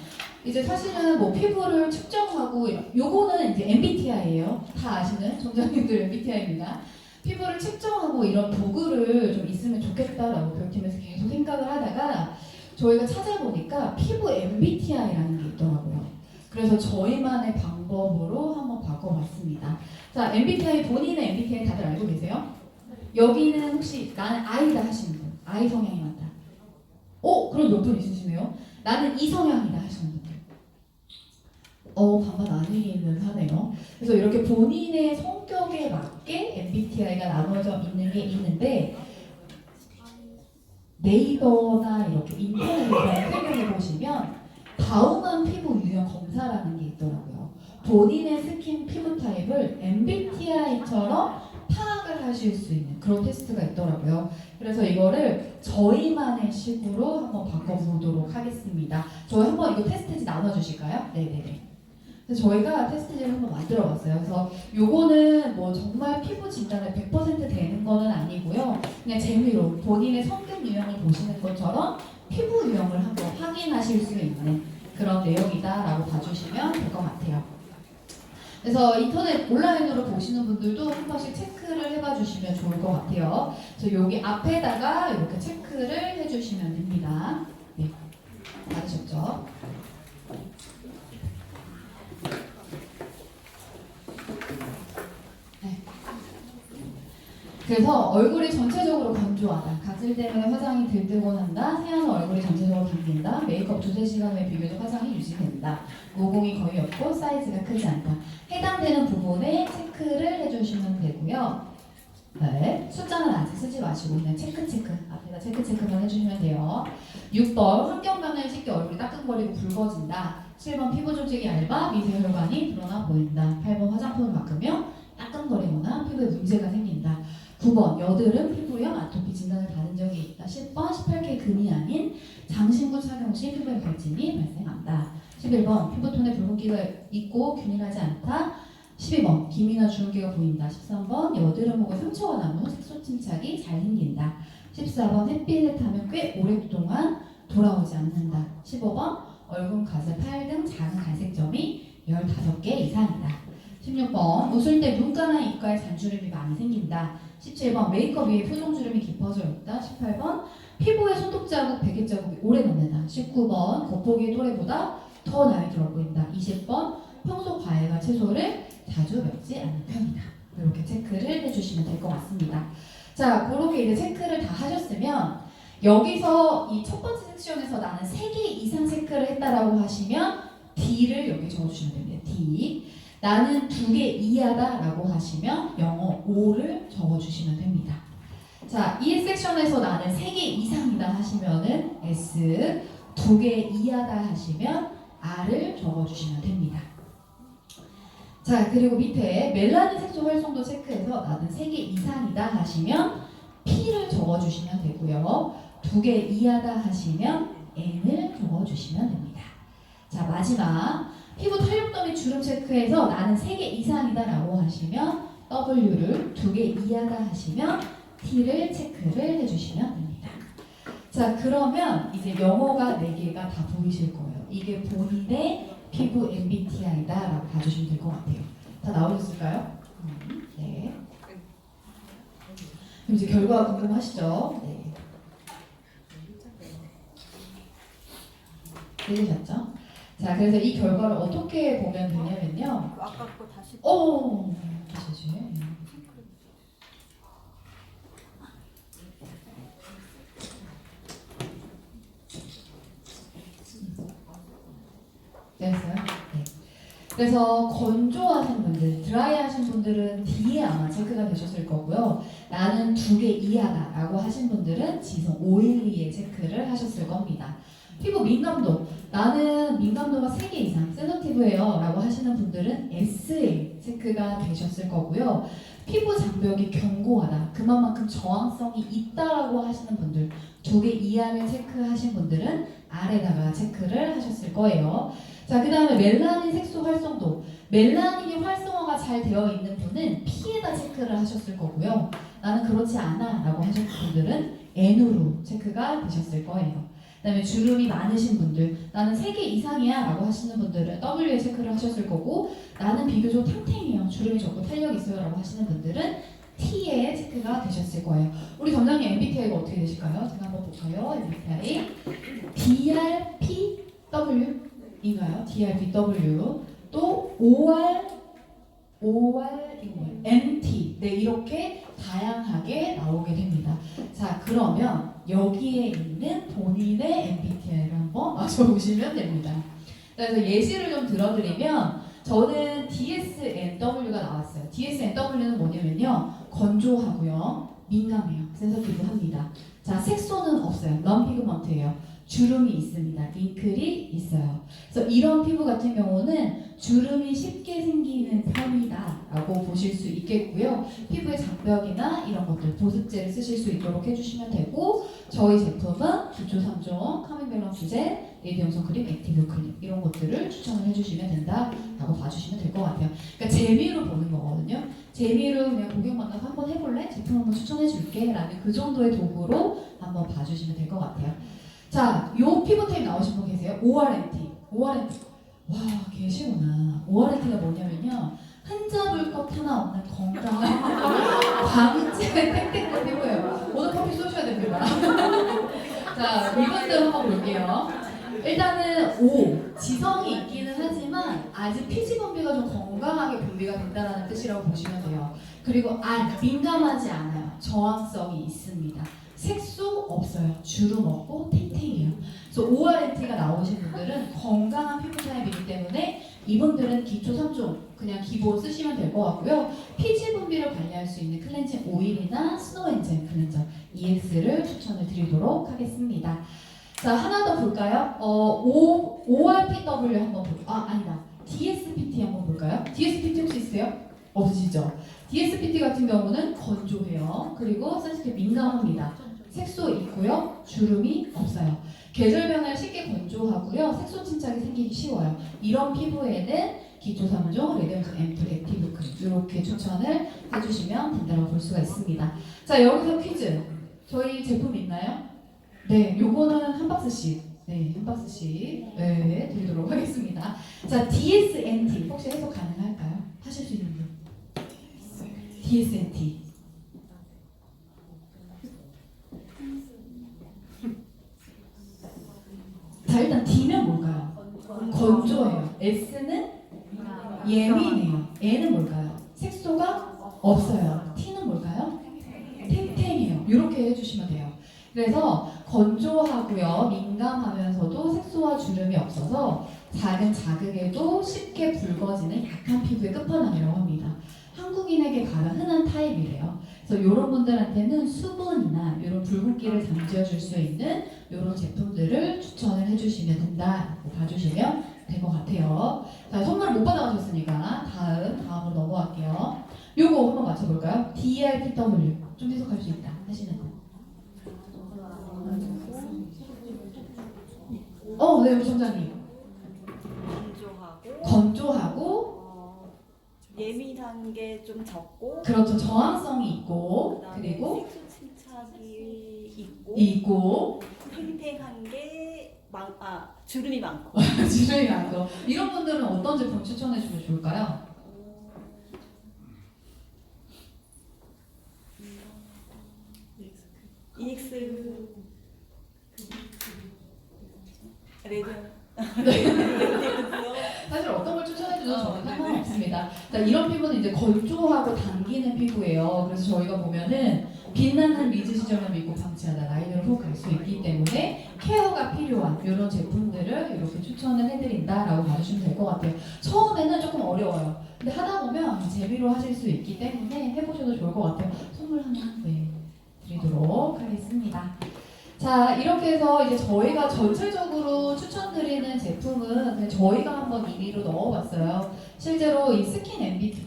이제 사실은 뭐 피부를 측정하고 요거는 이제 MBTI예요. 다 아시는 정장님들 MBTI입니다. 피부를 측정하고 이런 도구를 좀 있으면 좋겠다라고 별팀에서 계속 생각을 하다가 저희가 찾아보니까 피부 MBTI라는 게 있더라고요. 그래서 저희만의 방법으로 한번 바꿔봤습니다. 자, MBTI 본인의 MBTI 다들 알고 계세요? 여기는 혹시 나는 I다 하시는 분, I 성향이 많다. 그럼 몇 분 있으시네요. 나는 이 성향이다 하시는 분들. 반반 나뉘기는 하네요. 그래서 이렇게 본인의 성격에 맞게 MBTI가 나눠져 있는 게 있는데 네이버나 이렇게 인터넷에 검색해 보시면 다우만 피부 유형 검사라는 게 있더라고요. 본인의 스킨 피부 타입을 MBTI처럼 파악을 하실 수 있는 그런 테스트가 있더라고요. 그래서 이거를 저희만의 식으로 한번 바꿔보도록 하겠습니다. 저희 한번 이거 테스트지 나눠주실까요? 네네네. 그래서 저희가 테스트지를 한번 만들어봤어요. 그래서 요거는 뭐 정말 피부 진단을 100% 되는 거는 아니고요. 그냥 재미로 본인의 성격 유형을 보시는 것처럼 피부 유형을 한번 확인하실 수 있는 그런 내용이다라고 봐주시면 될 것 같아요. 그래서 인터넷 온라인으로 보시는 분들도 한 번씩 체크를 해봐 주시면 좋을 것 같아요. 그래서 여기 앞에다가 이렇게 체크를 해주시면 됩니다. 네, 받으셨죠? 네. 그래서 얼굴이 전체적으로 건조하다. 각질 때문에 화장이 들뜨곤 한다. 세안은 얼굴이 전체적으로 당긴다. 메이크업 2-3시간 후에 비교적 화장이 유지된다. 모공이 거의 없고 사이즈가 크지 않다. 해당되는 부분에 체크를 해주시면 되고요. 네, 숫자는 아직 쓰지 마시고 그냥 체크 앞에다 체크만 해주시면 돼요. 6번 환경변화에 쉽게 얼굴이 따끔거리고 붉어진다. 7번 피부 조직이 얇아 미세혈관이 드러나 보인다. 8번 화장품을 바꾸며 따끔거리거나 피부에 문제가 생긴다. 9번 여드름, 피부염, 아토피 진단을 받은 적이 있다. 10번 18K 금이 아닌 장신구 착용 시 피부에 발진이 발생한다. 11번 피부톤에 붉은기가 있고 균일하지 않다. 12번 기미나 주름기가 보인다. 13번 여드름 혹은 상처가 난 후 색소 침착이 잘 생긴다. 14번 햇빛에 타면 꽤 오랫동안 돌아오지 않는다. 15번 얼굴, 가슴, 팔 등 작은 갈색점이 15개 이상이다. 16번 웃을 때 눈가나 입가에 잔주름이 많이 생긴다. 17번 메이크업 위에 표정주름이 깊어져 있다. 18번 피부에 손톱 자국, 베개 자국이 오래 남는다. 19번 겉보기의 또래보다 더 나이 들어 보인다. 20번 평소 과일과 채소를 자주 먹지 않는 편이다. 이렇게 체크를 해주시면 될 것 같습니다. 자, 그렇게 이제 체크를 다 하셨으면 여기서 이 첫 번째 섹션에서 나는 3개 이상 체크를 했다라고 하시면 D를 여기 적어주시면 됩니다. D. 나는 2개 이하다라고 하시면 영어 O를 적어주시면 됩니다. 자, 이 섹션에서 나는 3개 이상이다 하시면은 S, 2개 이하다 하시면 R을 적어주시면 됩니다. 자, 그리고 밑에 멜라닌 색소 활성도 체크해서 나는 3개 이상이다 하시면 P를 적어주시면 되고요. 2개 이하다 하시면 N을 적어주시면 됩니다. 자, 마지막 피부 탄력도 및 주름 체크해서 나는 3개 이상이다 라고 하시면 W를 2개 이하다 하시면 T를 체크를 해주시면 됩니다. 자, 그러면 이제 영어가 4개가 다 보이실 거예요. 이게 본인의 피부 MBTI다 라고 봐주시면 될 것 같아요. 다 나오셨을까요? 네. 그럼 이제 결과가 궁금하시죠? 네. 들으셨죠? 자, 그래서 이 결과를 어떻게 보면 되냐면요. 아까 거 다시 다시지. 됐어요? 네. 그래서 건조하신 분들, 드라이하신 분들은 D에 아마 체크가 되셨을 거고요. 나는 2개 이하다 라고 하신 분들은 지성 512에 체크를 하셨을 겁니다. 피부 민감도, 나는 민감도가 3개 이상 센서티브예요 라고 하시는 분들은 S에 체크가 되셨을 거고요. 피부 장벽이 견고하다, 그만큼 저항성이 있다라고 하시는 분들, 2개 이하를 체크하신 분들은 R에다가 체크를 하셨을 거예요. 자, 그 다음에 멜라닌 색소 활성도, 멜라닌이 활성화가 잘 되어 있는 분은 P에다 체크를 하셨을 거고요. 나는 그렇지 않아 라고 하셨을 분들은 N으로 체크가 되셨을 거예요. 그 다음에 주름이 많으신 분들, 나는 3개 이상이야 라고 하시는 분들은 W에 체크를 하셨을 거고, 나는 비교적 탱탱해요, 주름이 적고 탄력이 있어요 라고 하시는 분들은 T에 체크가 되셨을 거예요. 우리 점장님 MBTI가 어떻게 되실까요? 제가 한번 볼까요? MBTI DRPW인가요? DRPW 또 OR 이거 뭐예요? MT. 네, 이렇게 다양하게 나오게 됩니다. 자, 그러면 여기에 있는 본인의 MBTI를 한번 맞춰보시면 됩니다. 그래서 예시를 좀 들어드리면 저는 DSNW가 나왔어요. DSNW는 뭐냐면요, 건조하고요, 민감해요, 센서티브합니다. 자, 색소는 없어요. 넌피그먼트예요. 주름이 있습니다. 링클이 있어요. 그래서 이런 피부 같은 경우는 주름이 쉽게 생기는 편이다 라고 보실 수 있겠고요. 피부의 장벽이나 이런 것들 보습제를 쓰실 수 있도록 해주시면 되고, 저희 제품은 기초 3종, 카밍 밸런스 젤, 레디언선 크림, 액티브 크림 이런 것들을 추천을 해주시면 된다라고 봐주시면 될 것 같아요. 그러니까 재미로 보는 거거든요. 재미로 그냥 고객 만나서 한번 해볼래? 제품 한번 추천해줄게 라는 그 정도의 도구로 한번 봐주시면 될 것 같아요. 자, 요 피부 타입 나오신 분 계세요? ORNT. ORNT. 와, 계시구나. ORNT가 뭐냐면요, 흠잡을 것 하나 없는 건강한 광채 땡땡한 피부예요. 오늘 커피 쏘셔야 됩니다. 자, 이분들 한번 볼게요. 일단은 O, 지성이 있기는 하지만 아직 피지 분비가 좀 건강하게 분비가 된다는 뜻이라고 보시면 돼요. 그리고 R, 민감하지 않아요. 저항성이 있습니다. 색소 없어요. 주름 없고 탱탱해요. 그래서 ORNT가 나오신 분들은 건강한 피부 타입이기 때문에 이분들은 기초 3종 그냥 기본 쓰시면 될 것 같고요. 피지 분비를 관리할 수 있는 클렌징 오일이나 스노엔젤 클렌저 EX를 추천을 드리도록 하겠습니다. 자, 하나 더 볼까요? ORPW 한번 볼게요. 아니다. DSPT 한번 볼까요? DSPT 혹시 있으세요? 없으시죠? DSPT 같은 경우는 건조해요. 그리고 센스케 민감합니다. 색소 있고요. 주름이 없어요. 계절 변화에 쉽게 건조하고요. 색소 침착이 생기기 쉬워요. 이런 피부에는 기초 3종, 레디언스 앰플, 액티브 크림 이렇게 추천을 해주시면 된다고 볼 수가 있습니다. 자, 여기서 퀴즈. 저희 제품 있나요? 네, 요거는 한 박스씩. 네, 한 박스씩 드리도록 하겠습니다. 자, DSNT 혹시 해석 가능할까요? 하실 수 있는 분? DSNT. 자, 일단 D는 뭘까요? 건조해요. S는 예민해요. N은 뭘까요? 색소가 없어요. T는 뭘까요? 탱탱해요. 이렇게 해주시면 돼요. 그래서 건조하고요, 민감하면서도 색소와 주름이 없어서 작은 자극에도 쉽게 붉어지는 약한 피부의 끝판왕이라고 합니다. 한국인에게 가장 흔한 타입이래요. 그래서 이런 분들한테는 수분이나 이런 붉은기를 잠재워 줄 수 있는 이런 제품들을 추천을 해주시면 된다고 봐주시면 될 것 같아요. 자, 선물 못 받아가셨으니까 다음으로 넘어갈게요. 요거 한번 맞춰볼까요? DRPW 좀 해석할 수 있다 하시는 분. 네, 우리 점장님. 건조하고 예민한 게 좀 적고, 그렇죠. 저항성이 있고, 그다음에 그리고 색소 침착이 있고 팽팽한 게 주름이 많고. 주름이 많고, 이런 분들은 어떤 제품 추천해주면 좋을까요? EX 레드. 사실 어떤 걸 추천해줘도 저는 상관없습니다. 자, 이런 피부는 이제 건조하고 당기는 피부예요. 그래서 저희가 보면은 빛나는 미즈 시절만 믿고 방치하다 라인으로 훅 갈 수 있기 때문에 케어가 필요한 이런 제품들을 이렇게 추천을 해드린다라고 봐주시면 될 것 같아요. 처음에는 조금 어려워요. 근데 하다 보면 재미로 하실 수 있기 때문에 해보셔도 좋을 것 같아요. 선물 하나 드리도록 하겠습니다. 자, 이렇게 해서 이제 저희가 전체적으로 추천드리는 제품은 그냥 저희가 한번 임의로 넣어봤어요. 실제로 이 스킨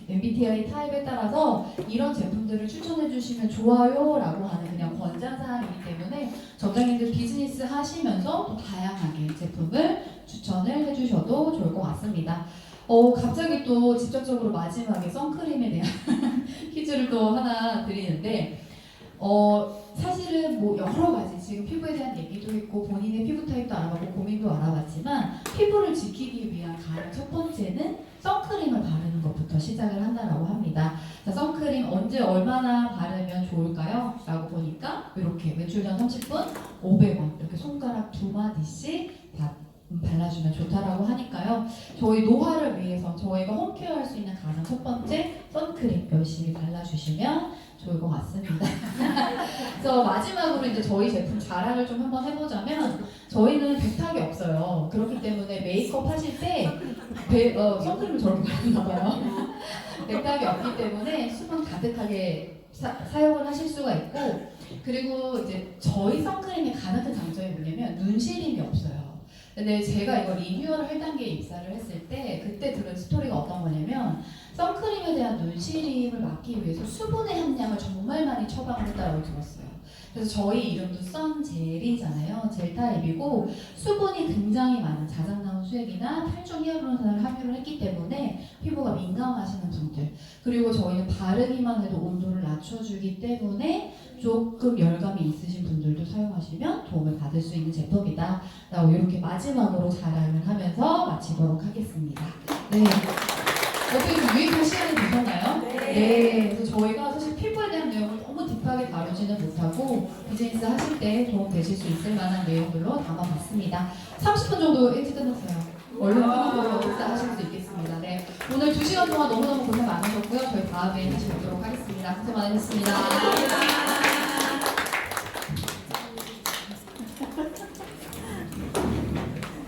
MBTI 타입에 따라서 이런 제품들을 추천해 주시면 좋아요 라고 하는 그냥 권장사항이기 때문에 점장님들 비즈니스 하시면서 또 다양하게 제품을 추천을 해주셔도 좋을 것 같습니다. 갑자기 또 직접적으로 마지막에 선크림에 대한 퀴즈를 또 하나 드리는데, 사실은 뭐 여러 가지 지금 피부에 대한 얘기도 했고 본인의 피부 타입도 알아봤고 고민도 알아봤지만 피부를 지키기 위한 가장 첫 번째는 선크림을 바르는 것부터 시작을 한다라고 합니다. 자, 선크림 언제 얼마나 바르면 좋을까요? 라고 보니까 이렇게 외출 전 30분 500원 이렇게 손가락 2마디씩 다 발라주면 좋다라고 하니까요. 저희 노화를 위해서 저희가 홈케어 할 수 있는 가장 첫 번째 선크림 열심히 발라주시면 좋을 것 같습니다. 그래서 마지막으로 이제 저희 제품 자랑을 좀 한번 해보자면 저희는 백탁이 없어요. 그렇기 때문에 메이크업 하실 때 선크림을 저렇게 바르나 봐요. 백탁이 없기 때문에 수분 가득하게 사용을 하실 수가 있고, 그리고 이제 저희 선크림의 가장 큰 장점이 뭐냐면 눈시림이 없어요. 근데 제가 이거 리뉴얼을 할 단계에 입사를 했을 때 그때 들은 스토리가 어떤 거냐면 선크림에 대한 눈시림을 막기 위해서 수분의 함량을 정말 많이 처방을 했다고 들었어요. 그래서 저희 이름도 선젤이잖아요. 젤 타입이고 수분이 굉장히 많은 자작나무 수액이나 8종 히알루론산을 함유를 했기 때문에 피부가 민감하시는 분들, 그리고 저희는 바르기만 해도 온도를 낮춰주기 때문에 조금 열감이 있으신 분들도 사용하시면 도움을 받을 수 있는 제품이다 라고 이렇게 마지막으로 자랑을 하면서 마치도록 하겠습니다. 네. 어떻게 좀 유익한 시간이 되셨나요? 네. 그래서 저희가 사실 피부에 대한 내용을 너무 딥하게 다루지는 못하고 비즈니스 하실 때 도움 되실 수 있을 만한 내용들로 담아봤습니다. 30분 정도 일찍 끝났어요. 얼른 끝나고 하실 수 있겠습니다. 네. 오늘 2시간 동안 너무너무 고생 많으셨고요. 저희 다음에 다시 뵙도록 하겠습니다. 고생 많으셨습니다.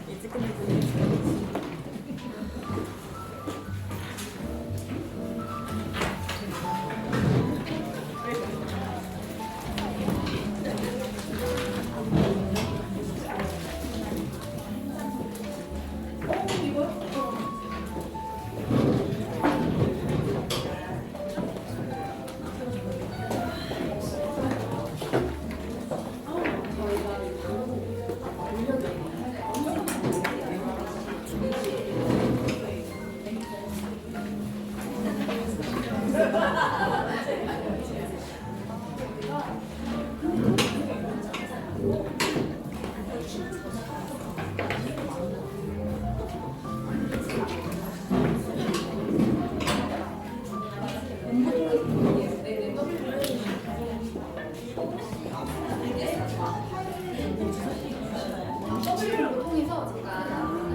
일찍 끝내고 W를 통해서 제가